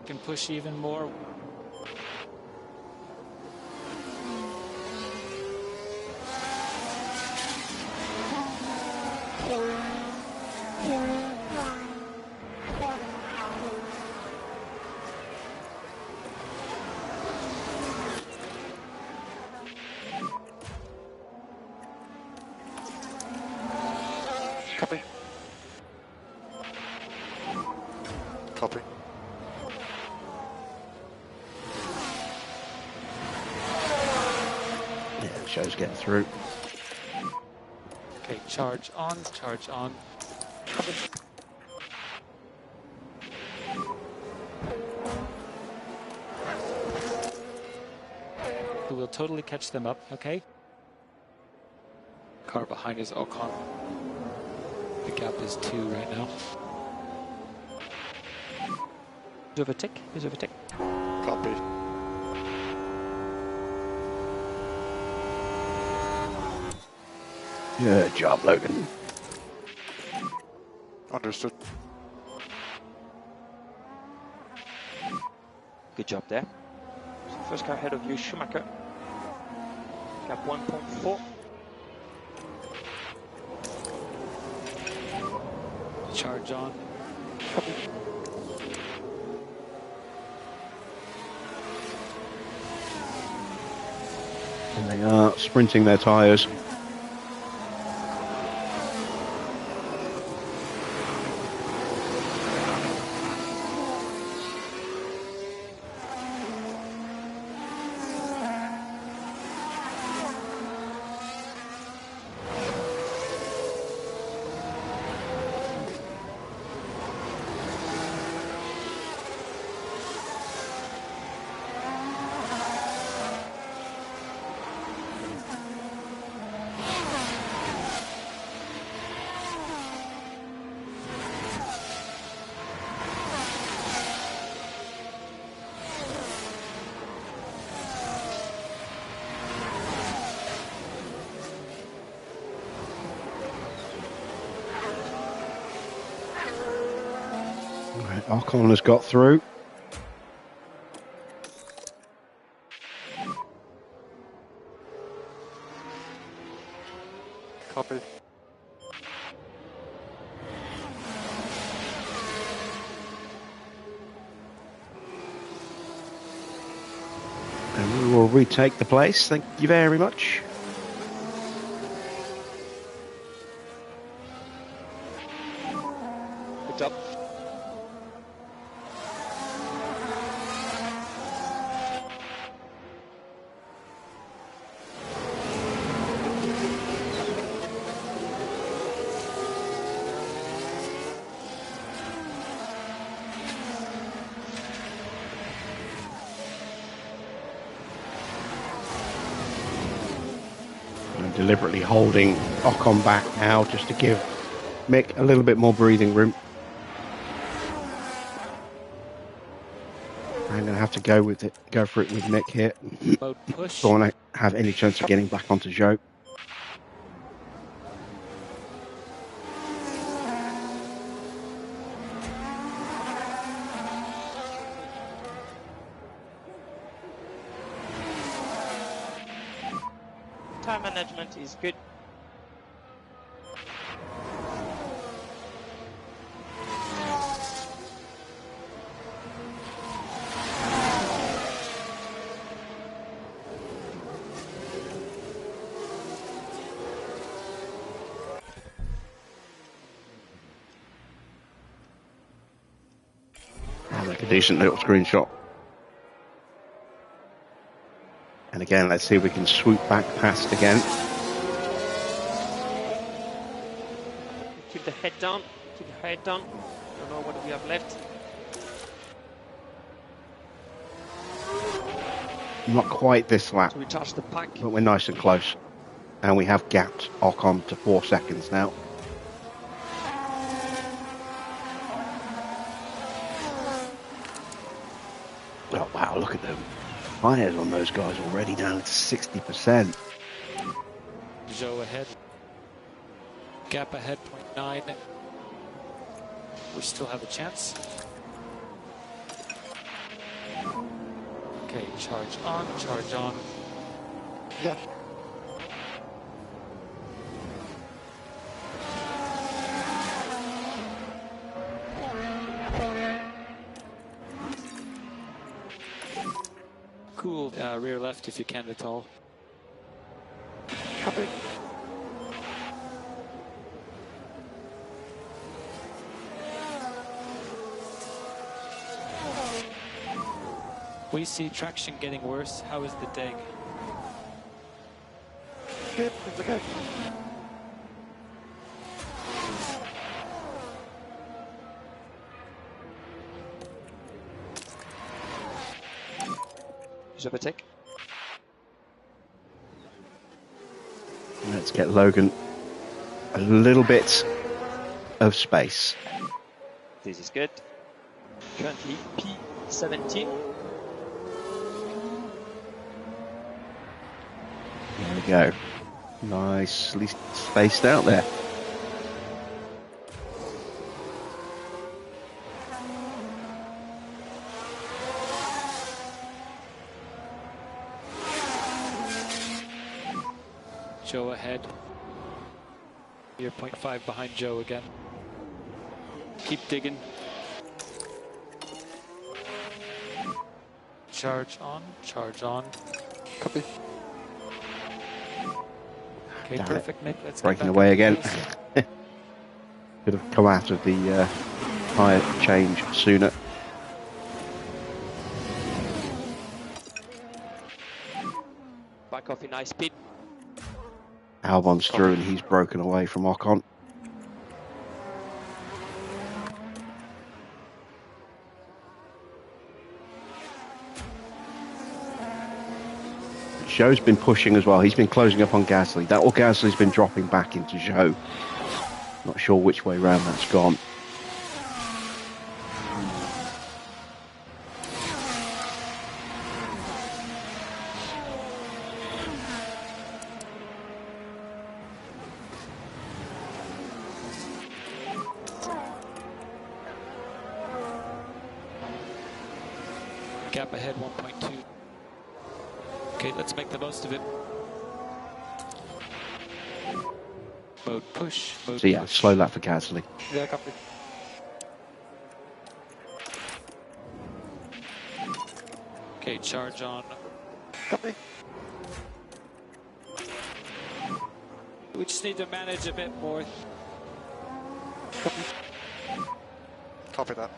Can push even more. Copy. Copy. Yeah, the show's getting through. Okay, charge on, charge on. We'll totally catch them up, okay? Car behind is Ocon. The gap is 2 right now. Is overtake? Is overtake? Copy. Good job, Logan. Understood. Good job there. So first car ahead of you, Schumacher. Gap 1.4. Charge on. Copy. And they are sprinting their tyres. Right, Ocon has got through. Copy. And we will retake the place. Thank you very much. Good job. I'm deliberately holding Ocon back now just to give Mick a little bit more breathing room. I'm going to have to go for it with Mick here. Mode push. Don't want to have any chance of getting back onto Joe. Time management is good. I'll make a decent little screenshot. And again, let's see if we can swoop back past again. Keep the head down. Keep the head down. Don't know what we have left. Not quite this lap, To recharge the pack. but we're nice and close. And we have gapped Ocon to 4 seconds now. Oh, wow, look at them. Tyres on those guys already down to 60%. Joe ahead. Gap ahead, 0.9. We still have a chance. Okay, charge on, charge on. Yeah. Cool. Rear left if you can at all. Copy. We see traction getting worse. How is the dig? Good. It's okay. Overtake. Let's get Logan a little bit of space. This is good. Currently P17. There we go. Nicely spaced out there. Joe ahead. You're 0.5 behind Joe again. Keep digging. Charge on, charge on. Copy. Okay, Damn perfect, Nick. Let's Breaking get back away into again. pace. Could have come out of the tyre change sooner. Back off in high speed. Albon's through and he's broken away from Ocon. Zhou's been pushing as well. He's been closing up on Gasly. That or Gasly's been dropping back into Zhou. Not sure which way round that's gone. Gap ahead 1.2. Okay, let's make the most of it. Mode push. Mode So yeah, push. slow lap for Gasly. Yeah, copy. Okay, charge on. Copy. We just need to manage a bit more. Copy. Copy that.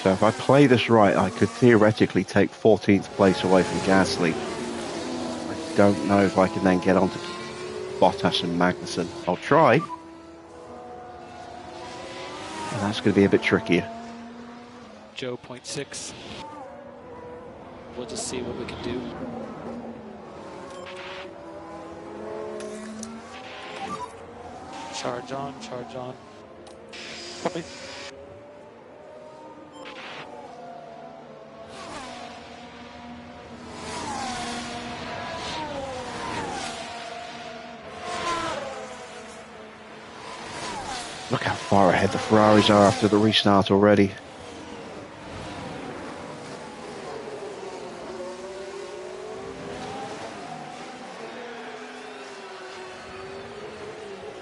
So if I play this right, I could theoretically take 14th place away from Gasly. I don't know if I can then get onto Bottas and Magnussen. I'll try. And that's going to be a bit trickier. Joe 0.6. We'll just see what we can do. Charge on, charge on. Copy. Look how far ahead the Ferraris are after the restart already.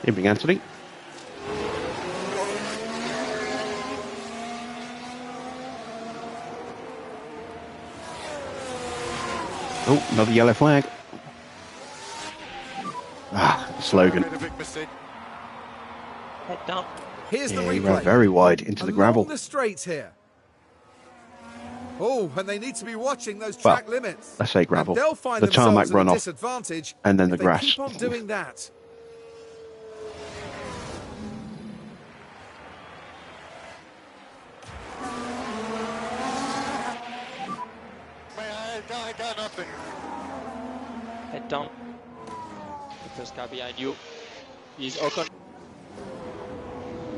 Evening, Anthony. Oh, another yellow flag. Ah, slogan. Made a big mistake. Head down. Here's the Yeah, he ran replay. very wide into the Along gravel. the straights here. Oh, and they need to be watching those Well, track limits. I say gravel. And they'll find The themselves tarmac at a runoff, disadvantage and then if the they grass. keep on doing that. I got nothing. Head down. The first car behind you is Ocon.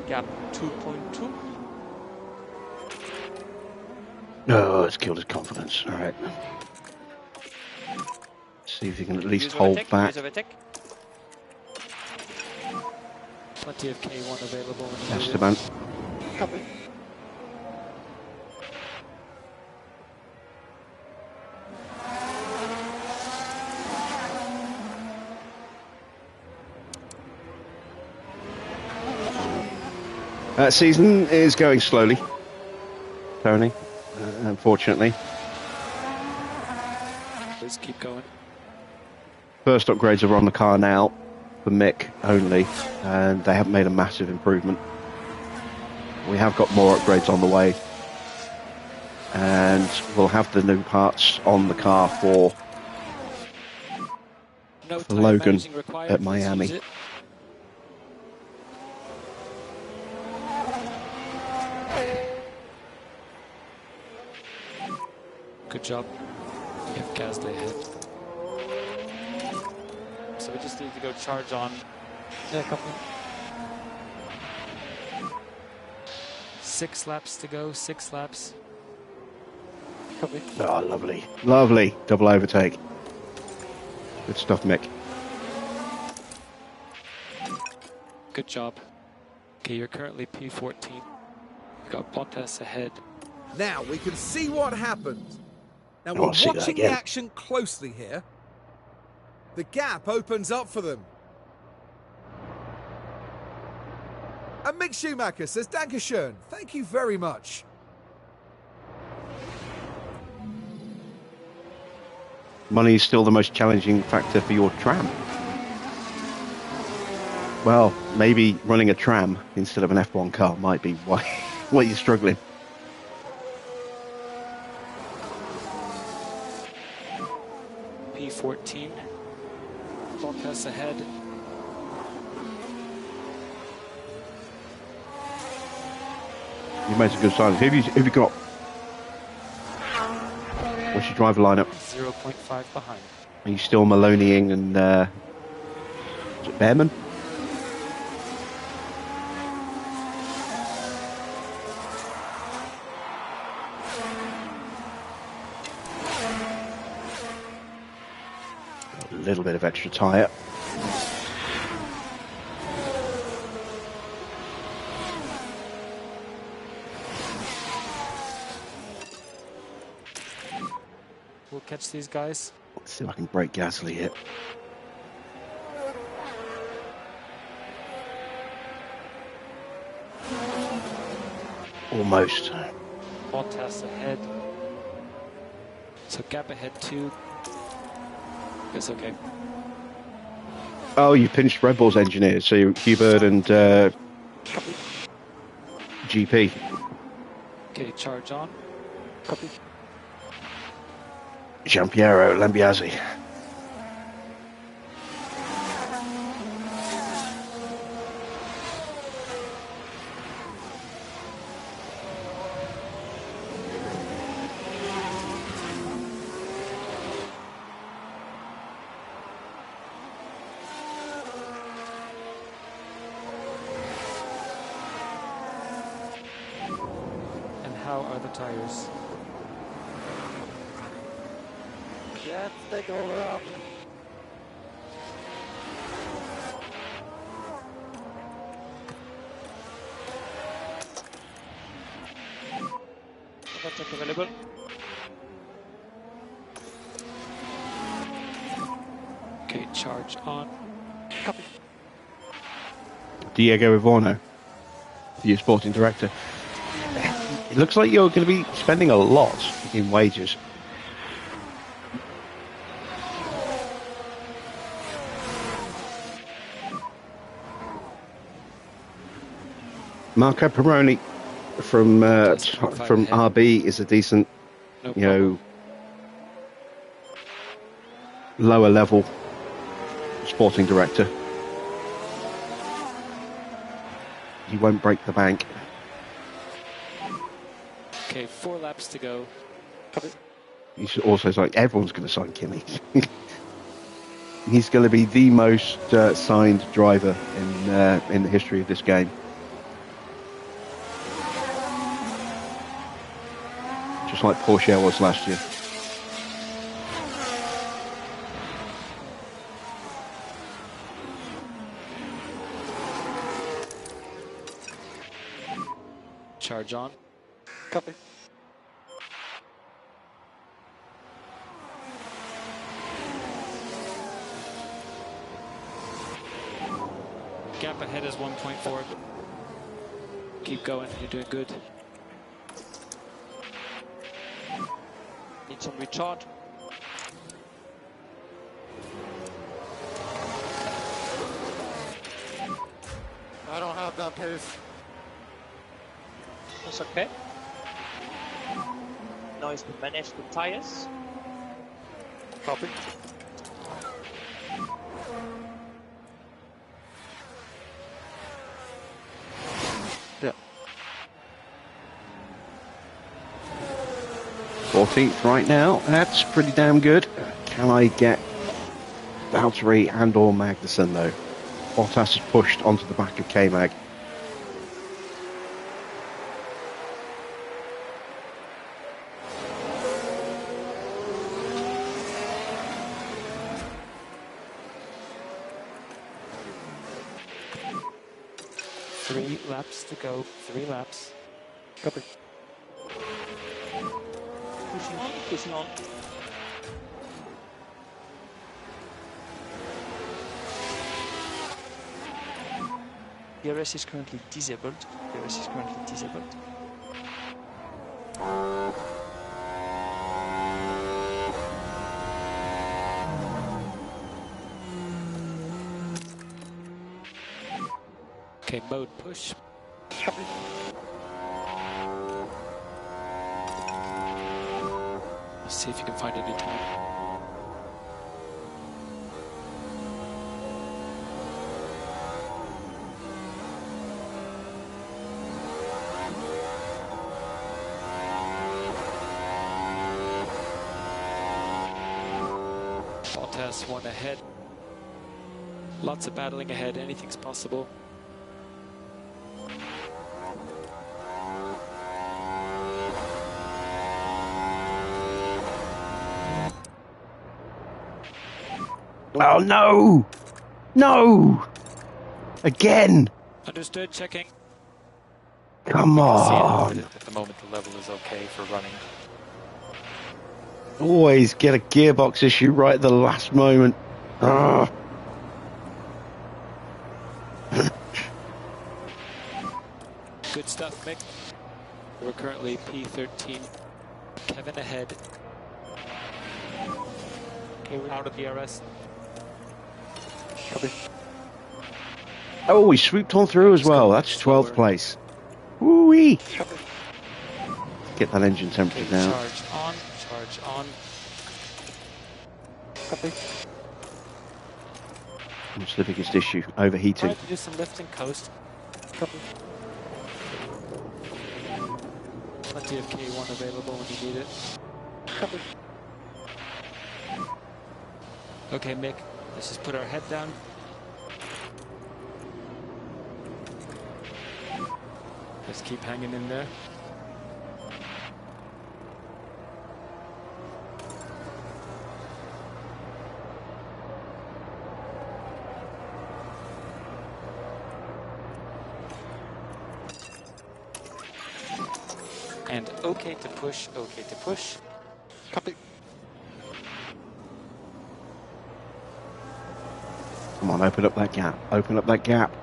Gap 2.2. Oh, it's killed his confidence. All right. See if he can at least Use hold overtake, back. use overtake. Plenty of K1 available. Esteban. Copy. Season is going slowly, Tony, unfortunately. Let's keep going. First upgrades are on the car now, for Mick only, and they haven't made a massive improvement. We have got more upgrades on the way, and we'll have the new parts on the car for No For time Logan managing required. at Let's Miami. use it. Good job. You have Gasly ahead. So we just need to go charge on. Yeah, copy. 6 laps to go, 6 laps. Copy. oh, lovely, lovely double overtake. Good stuff, Mick. Good job. Okay, you're currently P14. You've got Bottas ahead. Now we can see what happened. Now I we're wanna see that watching the again. action closely here. The gap opens up for them. And Mick Schumacher says, Dankeschön, thank you very much. Money is still the most challenging factor for your tram. Well, maybe running a tram instead of an F1 car might be why you're struggling. P14. Bottas ahead. You made some good signs. Who have you got? What's your driver lineup? 0.5 behind. Are you still Maloneying and is it Behrman? A little bit of extra tyre. We'll catch these guys. Let's see if I can break Gasly here. Almost. Bottas ahead. So gap ahead 2. It's okay. Oh, you pinched Red Bull's engineers, so Hubert and GP. Okay, charge on. Copy. Giampiero Lambiase. And how are the tires? Let's take over up. Contact available. Okay, charge on. Copy. Diego Ivorno, the sporting director. It looks like you're going to be spending a lot in wages. Marco Peroni from RB is a decent, No you know, lower level sporting director. He won't break the bank. Okay, 4 laps to go. Copy. He's also like, everyone's going to sign Kimi. He's going to be the most signed driver in the history of this game. Just like Porsche was last year. Charge on. Copy. Gap ahead is 1.4. Keep going, you're doing good. Need some recharge. I don't have that pace. That's okay. Now is to manage the tires. Copy. Yeah. 14th right now. That's pretty damn good. Can I get Valtteri and or Magnussen though? Bottas is pushed onto the back of K-Mag. laps to go. 3 laps. Copy. Pushing on, pushing on. DRS is currently disabled. DRS is currently disabled. Okay, mode push. Copy. Let's see if you can find any time. Bottas one ahead. Lots of battling ahead. Anything's possible. Oh no! No! Again! Understood. Checking. Come See on! it. At the moment, the level is okay for running. Always get a gearbox issue right at the last moment. Ah. Good stuff, Mick. We're currently P13. Kevin ahead. Okay, we're out of DRS. Copy. Oh, he swooped on through as well. That's 12th place. Woo-wee! Copy. Get that engine temperature Okay, down. charge on, charge on. Copy. What's the biggest issue? Overheating. Try to do some lift and coast. Copy. Plenty of K1 available when you need it. Copy. Okay, Mick, let's just put our head down. Just keep hanging in there. And okay to push, okay to push. Copy. Come on, open up that gap. Open up that gap.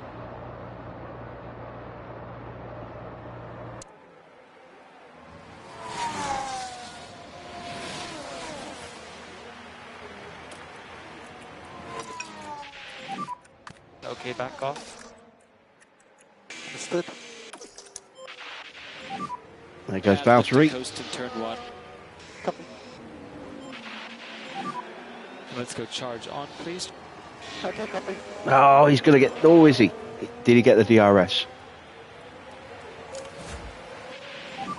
Okay, back off. Understood. There goes And lift to Valtteri. coast in turn 1. Copy. Let's go charge on, please. Okay, copy. Oh, he's going to get... Oh, is he? Did he get the DRS?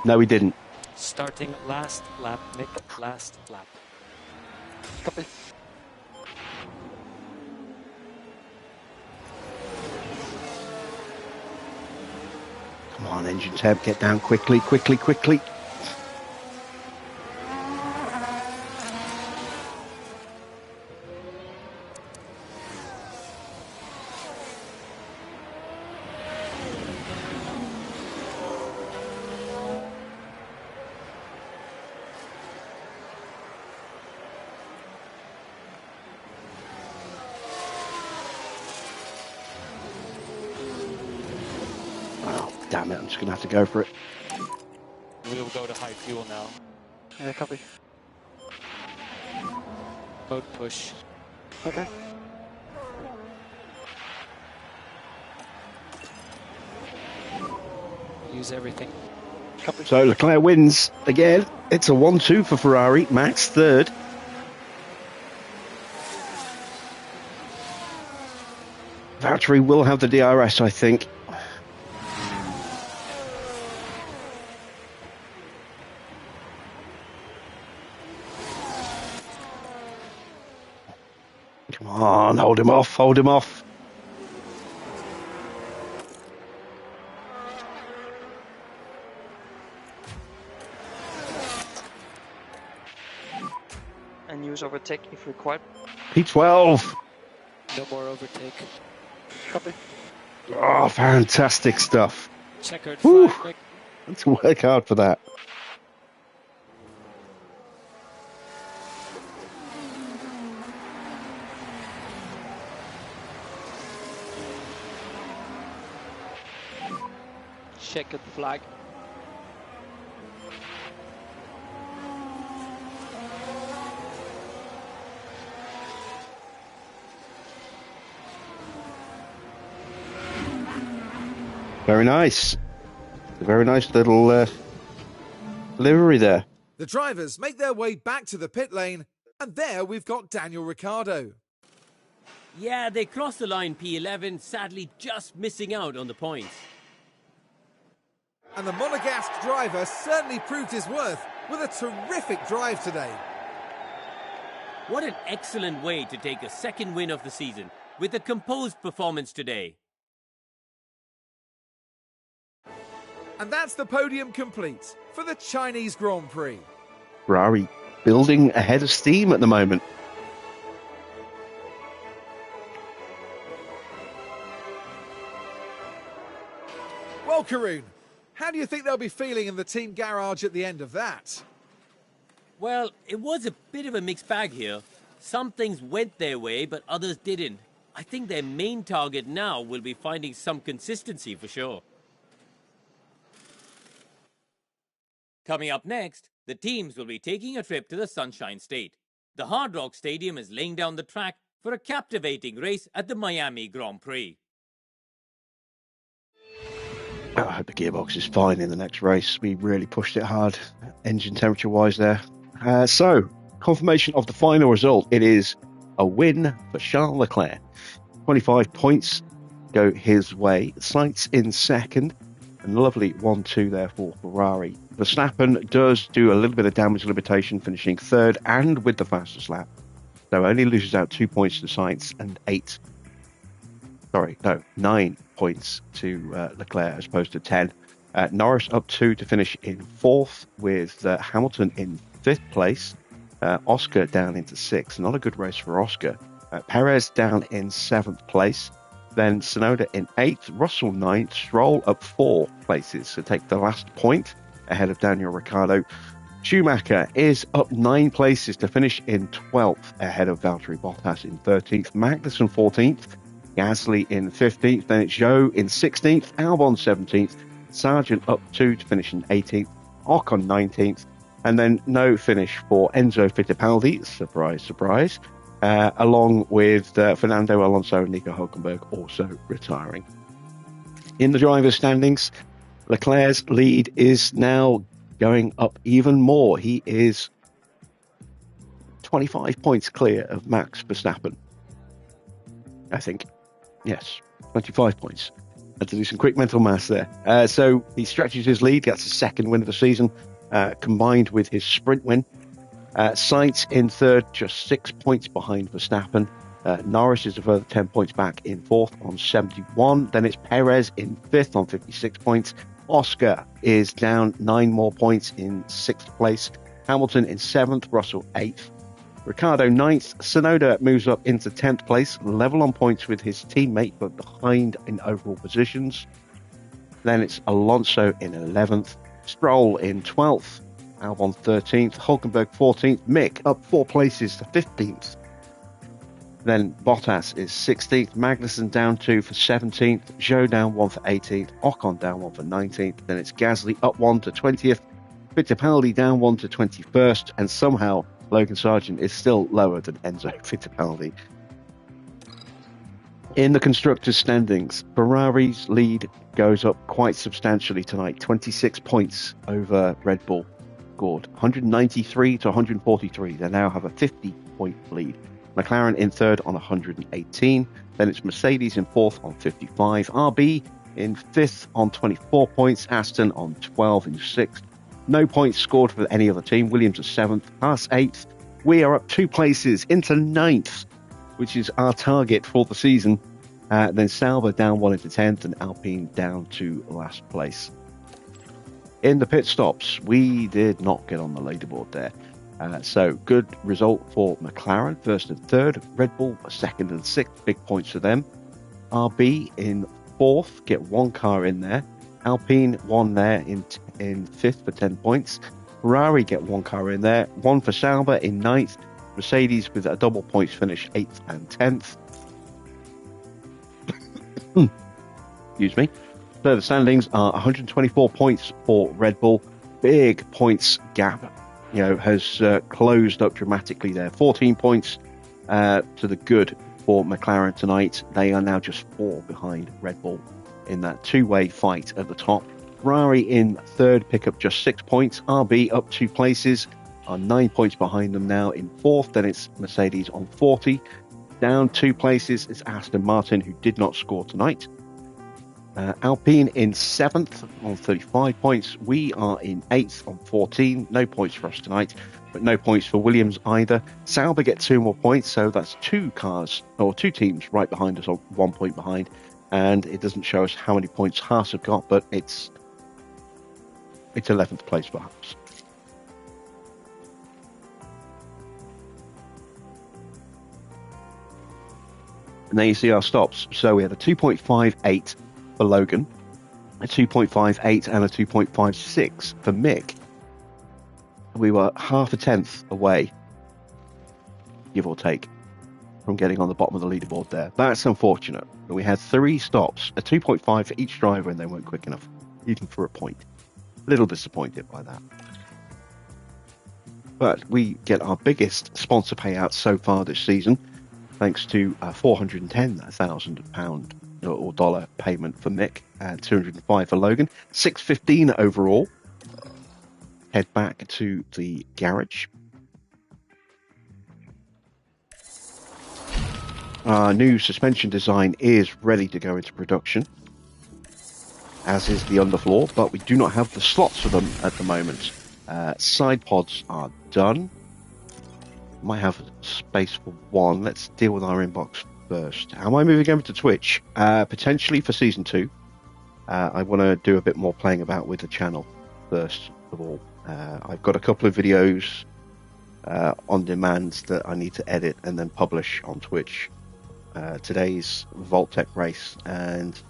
No, he didn't. Starting last lap, Mick, last lap. Copy. Come on, engine temp, get down quickly, quickly, quickly. Oh, damn it, I'm just going to have to go for it. We'll go to high fuel now. Yeah, copy. Mode push. Okay. Use everything. Copy. So Leclerc wins again. It's a 1-2 for Ferrari. Max third. Valtteri will have the DRS, I think. Come on, hold him off, hold him off. And use overtake if required. P12. No more overtake. Copy. Oh, fantastic stuff. Checkered Woo. flag, Mick. Let's work hard for that. Checkered flag. Very nice. A very nice little delivery there. The drivers make their way back to the pit lane, and there we've got Daniel Ricciardo. Yeah, they crossed the line P11, sadly just missing out on the points. And the Monegasque driver certainly proved his worth with a terrific drive today. What an excellent way to take a second win of the season with a composed performance today. And that's the podium complete for the Chinese Grand Prix. Ferrari building ahead of steam at the moment. Well, Karun, how do you think they'll be feeling in the team garage at the end of that? Well, it was a bit of a mixed bag here. Some things went their way, but others didn't. I think their main target now will be finding some consistency for sure. Coming up next, the teams will be taking a trip to the Sunshine State. The Hard Rock Stadium is laying down the track for a captivating race at the Miami Grand Prix. I hope the gearbox is fine in the next race. We really pushed it hard, engine temperature wise there. So, confirmation of the final result. It is a win for Charles Leclerc. 25 points go his way. Sainz in second. And lovely 1-2 there for Ferrari. Verstappen does do a little bit of damage limitation, finishing third and with the fastest lap. So only loses out 2 points to Sainz and 9 points to Leclerc as opposed to 10. Norris up 2 to finish in fourth, with Hamilton in fifth place. Oscar down into sixth. Not a good race for Oscar. Perez down in seventh place. Then Tsunoda in eighth, Russell ninth, Stroll up 4 places to take the last point ahead of Daniel Ricciardo. Schumacher is up 9 places to finish in 12th ahead of Valtteri Bottas in 13th, Magnussen 14th, Gasly in 15th, then it's Zhou in 16th, Albon 17th, Sargent up 2 to finish in 18th, Ocon 19th, and then no finish for Enzo Fittipaldi, surprise, surprise, along with Fernando Alonso and Nico Hülkenberg also retiring. In the drivers' standings, Leclerc's lead is now going up even more. He is 25 points clear of Max Verstappen, I think. Yes, 25 points. I had to do some quick mental maths there. So he stretches his lead, gets his second win of the season, combined with his sprint win. Sainz in third, just 6 points behind Verstappen. Norris is a further 10 points back in fourth on 71. Then it's Perez in fifth on 56 points. Oscar is down 9 more points in sixth place. Hamilton in seventh, Russell eighth. Ricciardo ninth. Tsunoda moves up into 10th place, level on points with his teammate, but behind in overall positions. Then it's Alonso in 11th. Stroll in 12th. Albon 13th, Hülkenberg 14th, Mick up 4 places to 15th. Then Bottas is 16th, Magnussen down 2 for 17th, Zhou down 1 for 18th, Ocon down 1 for 19th, then it's Gasly up 1 to 20th, Fittipaldi down 1 to 21st, and somehow Logan Sargent is still lower than Enzo Fittipaldi. In the constructors' standings, Ferrari's lead goes up quite substantially tonight, 26 points over Red Bull. Scored 193 to 143. They now have a 50-point lead. McLaren in third on 118. Then it's Mercedes in fourth on 55. RB in fifth on 24 points. Aston on 12 in sixth. No points scored for any other team. Williams is seventh. Haas eighth. We are up 2 places into ninth, which is our target for the season. Then Sauber down 1 into 10th and Alpine down to last place. In the pit stops, we did not get on the leaderboard there. So good result for McLaren, first and third. Red Bull, second and sixth, big points for them. RB in 4th, get 1 car in there. Alpine 1 there in 5th for 10 points. Ferrari get 1 car in there. 1 for Sauber in 9th. Mercedes with a double points finish 8th and 10th. Excuse me. So the standings are 124 points for Red Bull. Big points gap, has closed up dramatically there. 14 points to the good for McLaren tonight. They are now just 4 behind Red Bull in that two-way fight at the top. Ferrari in 3rd, pick up just 6 points. RB up 2 places, are 9 points behind them now in 4th. Then it's Mercedes on 40. Down 2 places is Aston Martin, who did not score tonight. Alpine in 7th on 35 points. We are in 8th on 14. No points for us tonight, but no points for Williams either. Sauber get 2 more points, so that's 2 teams right behind us, or 1 point behind. And it doesn't show us how many points Haas have got, but it's 11th place for Haas. And there you see our stops. So we had a 2.58 for Logan, a 2.58 and a 2.56 for Mick. We were half a tenth away, give or take, from getting on the bottom of the leaderboard there. That's unfortunate. But we had 3 stops, a 2.5 for each driver, and they weren't quick enough, even for a point. A little disappointed by that. But we get our biggest sponsor payout so far this season, thanks to a £410,000 or dollar payment for Mick and 205 for Logan. 615 overall. Head back to the garage. Our new suspension design is ready to go into production, as is the underfloor, but we do not have the slots for them at the moment. Side pods are done. Might have space for 1. Let's deal with our inbox first. Am I moving over to Twitch? Potentially for Season 2. I want to do a bit more playing about with the channel first of all. I've got a couple of videos on demand that I need to edit and then publish on Twitch. Today's Vault-Tec race and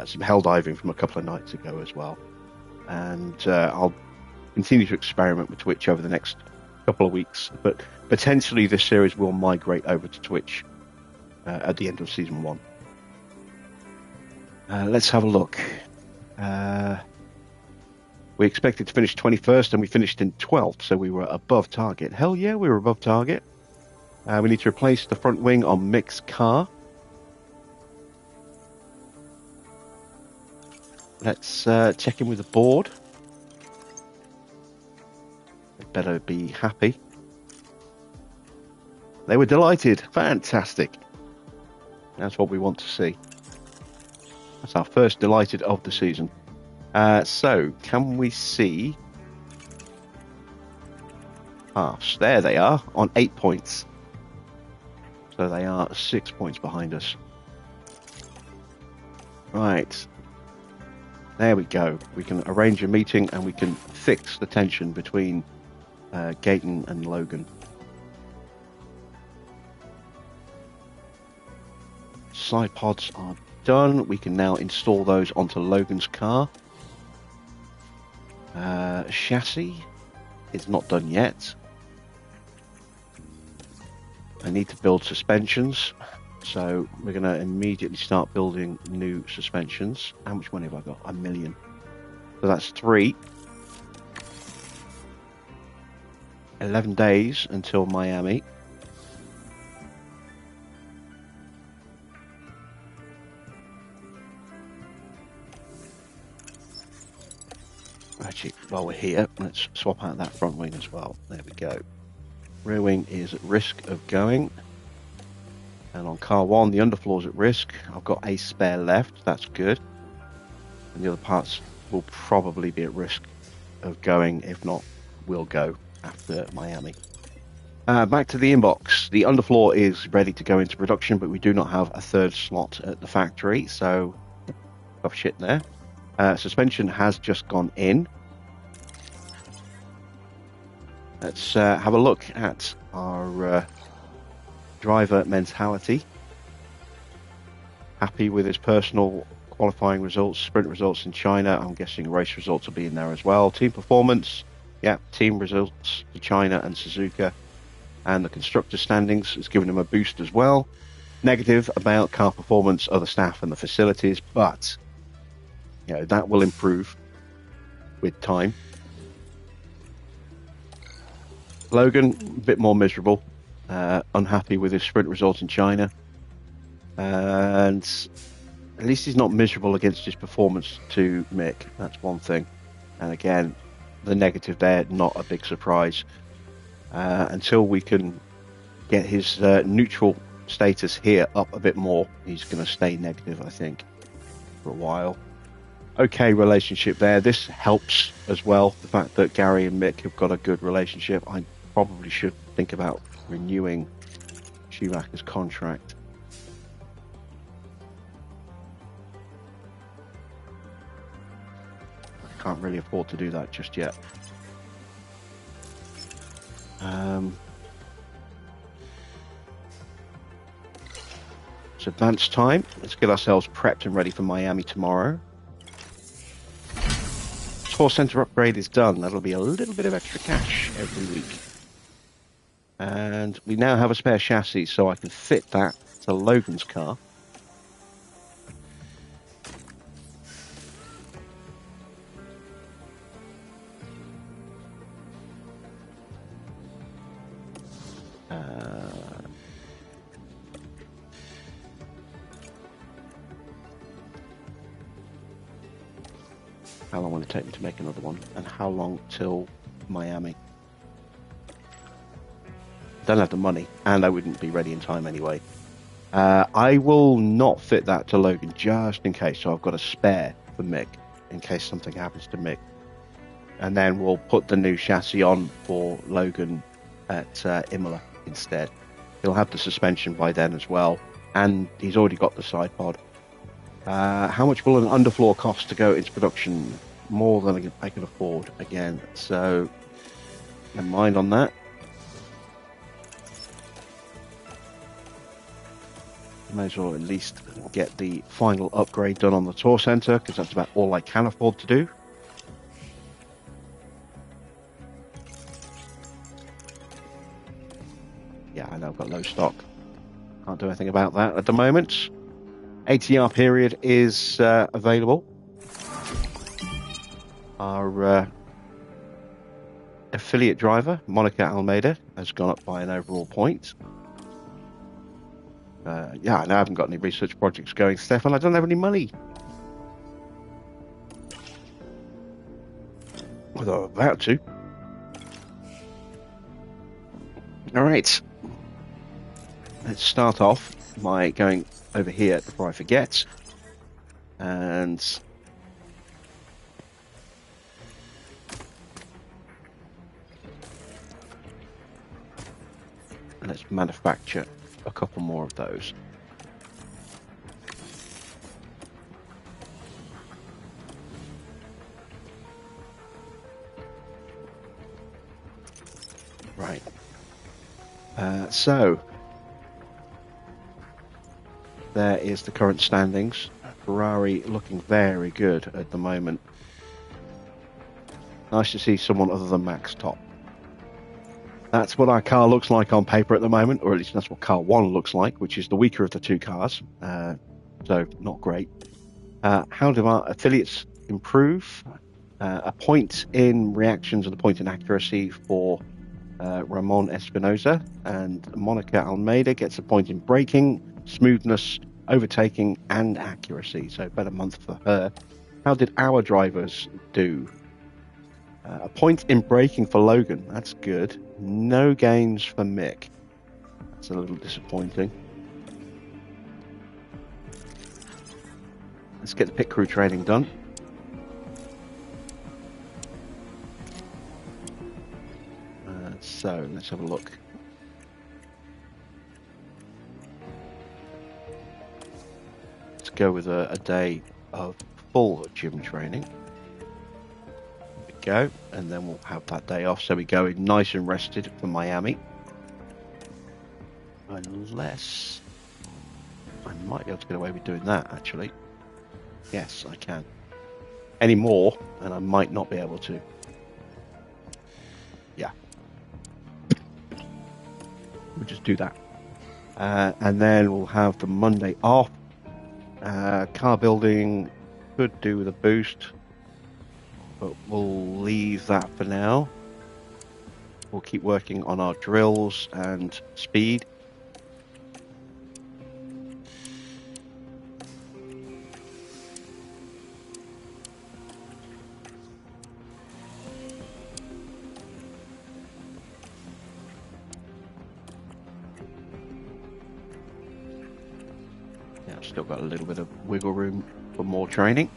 some hell diving from a couple of nights ago as well. And I'll continue to experiment with Twitch over the next couple of weeks, but potentially this series will migrate over to Twitch at the end of Season 1. Let's have a look. We expected to finish 21st and we finished in 12th, so we were above target. Hell yeah, we were above target. We need to replace the front wing on Mick's car. Let's check in with the board. They better be happy. They were delighted. Fantastic. That's what we want to see. That's our first delighted of the season. So, can we see halves? There they are, on 8 points. So they are 6 points behind us. Right. There we go. We can arrange a meeting and we can fix the tension between Gayton and Logan. Side pods are done. We can now install those onto Logan's car. Chassis is not done yet. I need to build suspensions, so we're going to immediately start building new suspensions. How much money have I got? 1 million. So that's 3. 11 days until Miami. Actually, while we're here, let's swap out that front wing as well. There we go. Rear wing is at risk of going. And on car 1, the underfloor is at risk. I've got a spare left. That's good. And the other parts will probably be at risk of going. If not, will go after Miami. Back to the inbox. The underfloor is ready to go into production, but we do not have a 3rd slot at the factory. So, tough shit there. Suspension has just gone in. Let's have a look at our driver mentality. Happy with his personal qualifying results, sprint results in China. I'm guessing race results will be in there as well. Team performance, yeah, team results for China and Suzuka. And the constructor standings has given him a boost as well. Negative about car performance, other staff and the facilities, but that will improve with time. Logan, a bit more miserable, unhappy with his sprint result in China. And at least he's not miserable against his performance to Mick. That's one thing. And again, the negative there, not a big surprise. Until we can get his neutral status here up a bit more, he's going to stay negative, I think, for a while. Okay relationship there. This helps as well, the fact that Gary and Mick have got a good relationship. I probably should think about renewing Schumacher's contract. I can't really afford to do that just yet. It's advanced time. Let's get ourselves prepped and ready for Miami tomorrow. Tour Center upgrade is done. That'll be a little bit of extra cash every week. And we now have a spare chassis, so I can fit that to Logan's car. How long will it take me to make another one? And how long till Miami? Don't have the money, and I wouldn't be ready in time anyway. I will not fit that to Logan just in case, so I've got a spare for Mick in case something happens to Mick. And then we'll put the new chassis on for Logan at Imola instead. He'll have the suspension by then as well, and he's already got the side pod. How much will an underfloor cost to go into production? More than I can afford again, so never mind on that. May as well at least get the final upgrade done on the Tour Center, because that's about all I can afford to do. Yeah, I know I've got low stock. Can't do anything about that at the moment. ATR period is available. Our affiliate driver, Monica Almeida, has gone up by an overall point. Yeah, I haven't got any research projects going, Stefan. I don't have any money. Although I'm about to. All right. Let's start off by going over here before I forget. And let's manufacture a couple more of those. Right. So there is the current standings. Ferrari looking very good at the moment. Nice to see someone other than Max top. That's what our car looks like on paper at the moment, or at least that's what car 1 looks like, which is the weaker of the two cars. So not great. How do our affiliates improve? A point in reactions and a point in accuracy for Ramon Espinosa, and Monica Almeida gets a point in braking, smoothness, overtaking, and accuracy. So better month for her. How did our drivers do? A point in braking for Logan. That's good. No gains for Mick. That's a little disappointing. Let's get the pit crew training done. So let's have a look. Let's go with a day of full gym training. There we go, and then we'll have that day off, so we go in nice and rested for Miami. Unless I might be able to get away with doing that, actually. Yes, I can. Any more, and I might not be able to. Yeah. We'll just do that. And then we'll have the Monday off. Car building could do with a boost, but we'll leave that for now. We'll keep working on our drills and speed. Yeah, I've still got a little bit of wiggle room for more training.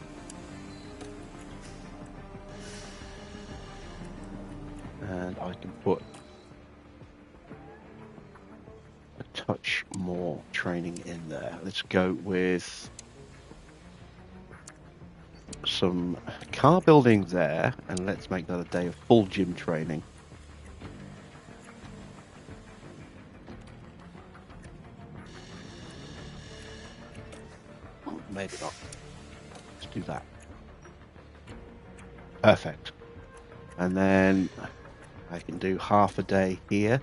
And I can put a touch more training in there. Let's go with some car building there, and let's make that a day of full gym training. Maybe not. Let's do that. Perfect. And then I can do half a day here.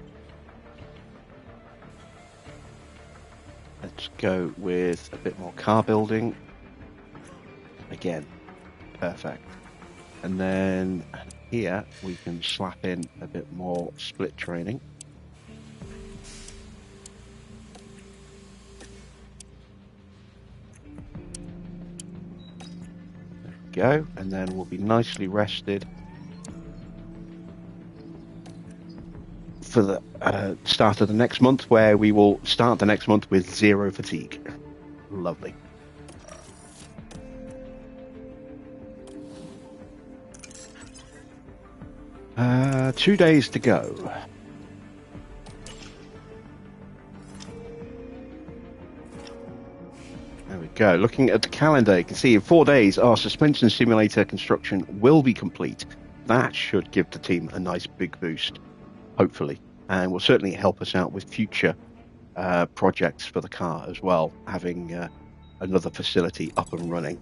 Let's go with a bit more car building. Again, perfect. And then here we can slap in a bit more split training. There we go. And then we'll be nicely rested for the start of the next month, where we will start the next month with 0 fatigue. Lovely. Uh, 2 days to go. There we go. Looking at the calendar, you can see in 4 days our suspension simulator construction will be complete. That should give the team a nice big boost, hopefully, and will certainly help us out with future projects for the car as well, having another facility up and running.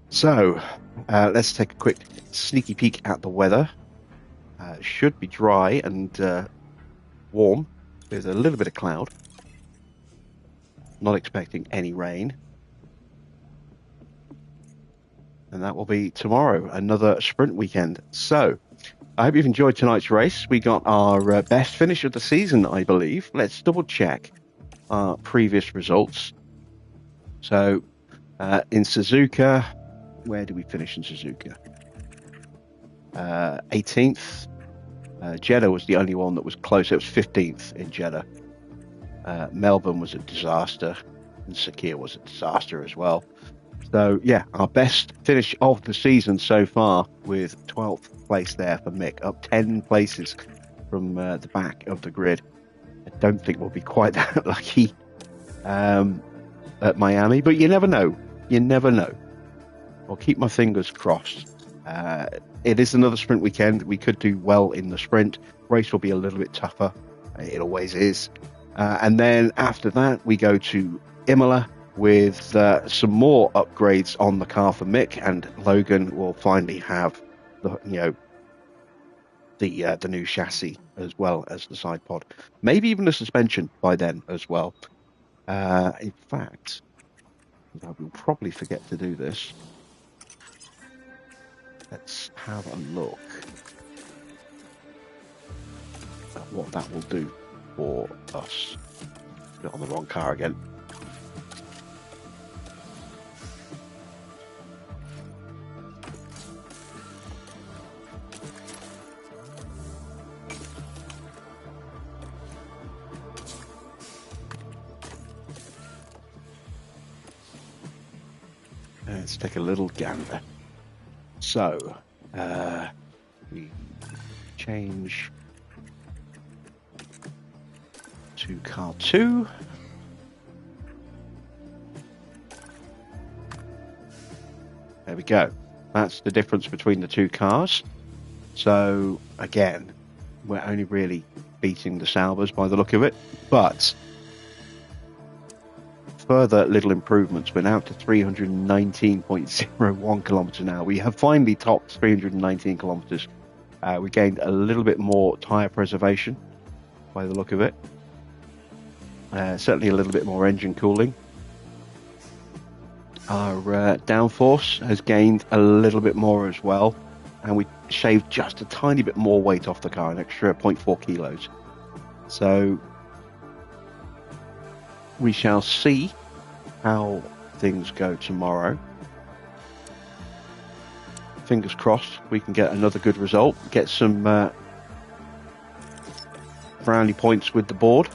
So let's take a quick sneaky peek at the weather. It should be dry and warm with a little bit of cloud. Not expecting any rain. And that will be tomorrow, another sprint weekend. So I hope you've enjoyed tonight's race. We got our best finish of the season, I believe. Let's double check our previous results. So in Suzuka, where did we finish in Suzuka? 18th. Jeddah was the only one that was close. It was 15th in Jeddah. Melbourne was a disaster, and Sakir was a disaster as well. So yeah, our best finish of the season so far, with 12th place there for Mick, up 10 places from the back of the grid. I don't think we'll be quite that lucky at Miami, but you never know. You never know. I'll keep my fingers crossed. It is another sprint weekend. We could do well in the sprint. Race will be a little bit tougher. It always is. And then after that, we go to Imola with some more upgrades on the car for Mick, and Logan will finally have the new chassis as well as the side pod, maybe even the suspension by then as well. In fact, I will probably forget to do this. Let's have a look at what that will do for us. Put it on the wrong car again. Let's take a little gander. So, we change to car 2. There we go. That's the difference between the two cars. So, again, we're only really beating the Salvas by the look of it. But further little improvements. We're now to 319.01 kilometers an hour. We have finally topped 319 kilometers. We gained a little bit more tyre preservation by the look of it. Certainly a little bit more engine cooling. Our downforce has gained a little bit more as well, and we shaved just a tiny bit more weight off the car, an extra 0.4 kilos. So we shall see how things go tomorrow. Fingers crossed we can get another good result, get some brownie points with the board.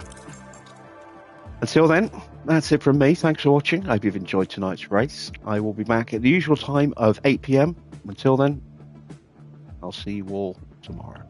Until then, that's it from me. Thanks for watching. I hope you've enjoyed tonight's race. I will be back at the usual time of 8 PM. Until then, I'll see you all tomorrow.